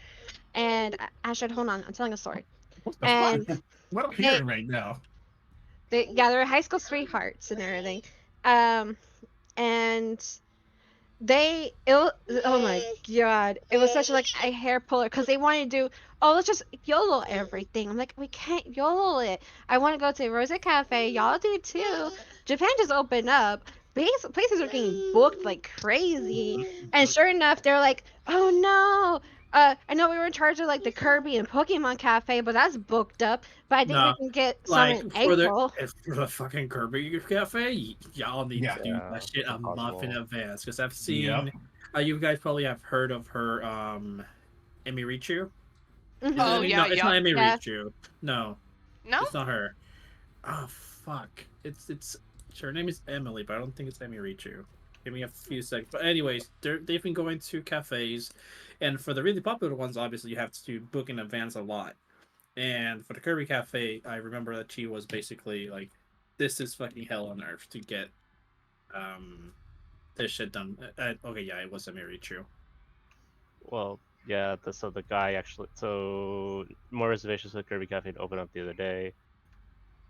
And Ashad, hold on, I'm telling a story. What the And fuck? What I'm hearing right now? they're high school sweethearts and everything. And oh my god, it was such like a hair puller because they wanted to do, oh, let's just YOLO everything. I'm like, we can't YOLO it. I want to go to Rosa Cafe. Y'all do too. Japan just opened up. Places are getting booked like crazy. And sure enough, they're like, oh no. I know we were in charge of like the Kirby and Pokemon Cafe, but that's booked up. But I think No, we can get some Like in for April. the fucking Kirby Cafe, y'all need Yeah. to do that shit a month in Impossible. advance because I've seen. Yep. You guys probably have heard of her, Emirichu. Mhm. Oh, yeah, it's yeah. not Yeah. Emirichu. No, No? it's not her. Oh fuck! It's her name is Emily, but I don't think it's Emirichu. Give me a few seconds. But anyways, they've been going to cafes, and for the really popular ones, obviously you have to book in advance a lot. And for the Kirby Cafe, I remember that she was basically like, "This is fucking hell on earth to get this shit done." Okay, yeah, it was Emirichu. Well, yeah. So the guy actually. So more reservations for the Kirby Cafe opened up the other day,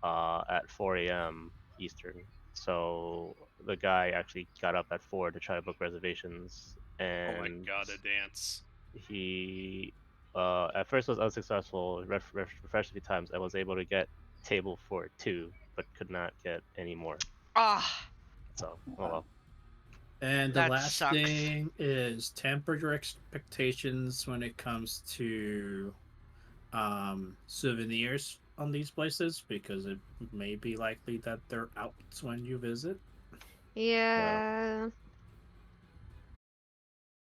at 4 a.m. Eastern. So the guy actually got up at 4 to try to book reservations, and Oh my god, a dance. he at first was unsuccessful. Refreshed a few times. I was able to get table for 2, but could not get any more. Ah, So, oh well. And the That last sucks. thing is temper your expectations when it comes to souvenirs on these places because it may be likely that they're out when you visit. Yeah.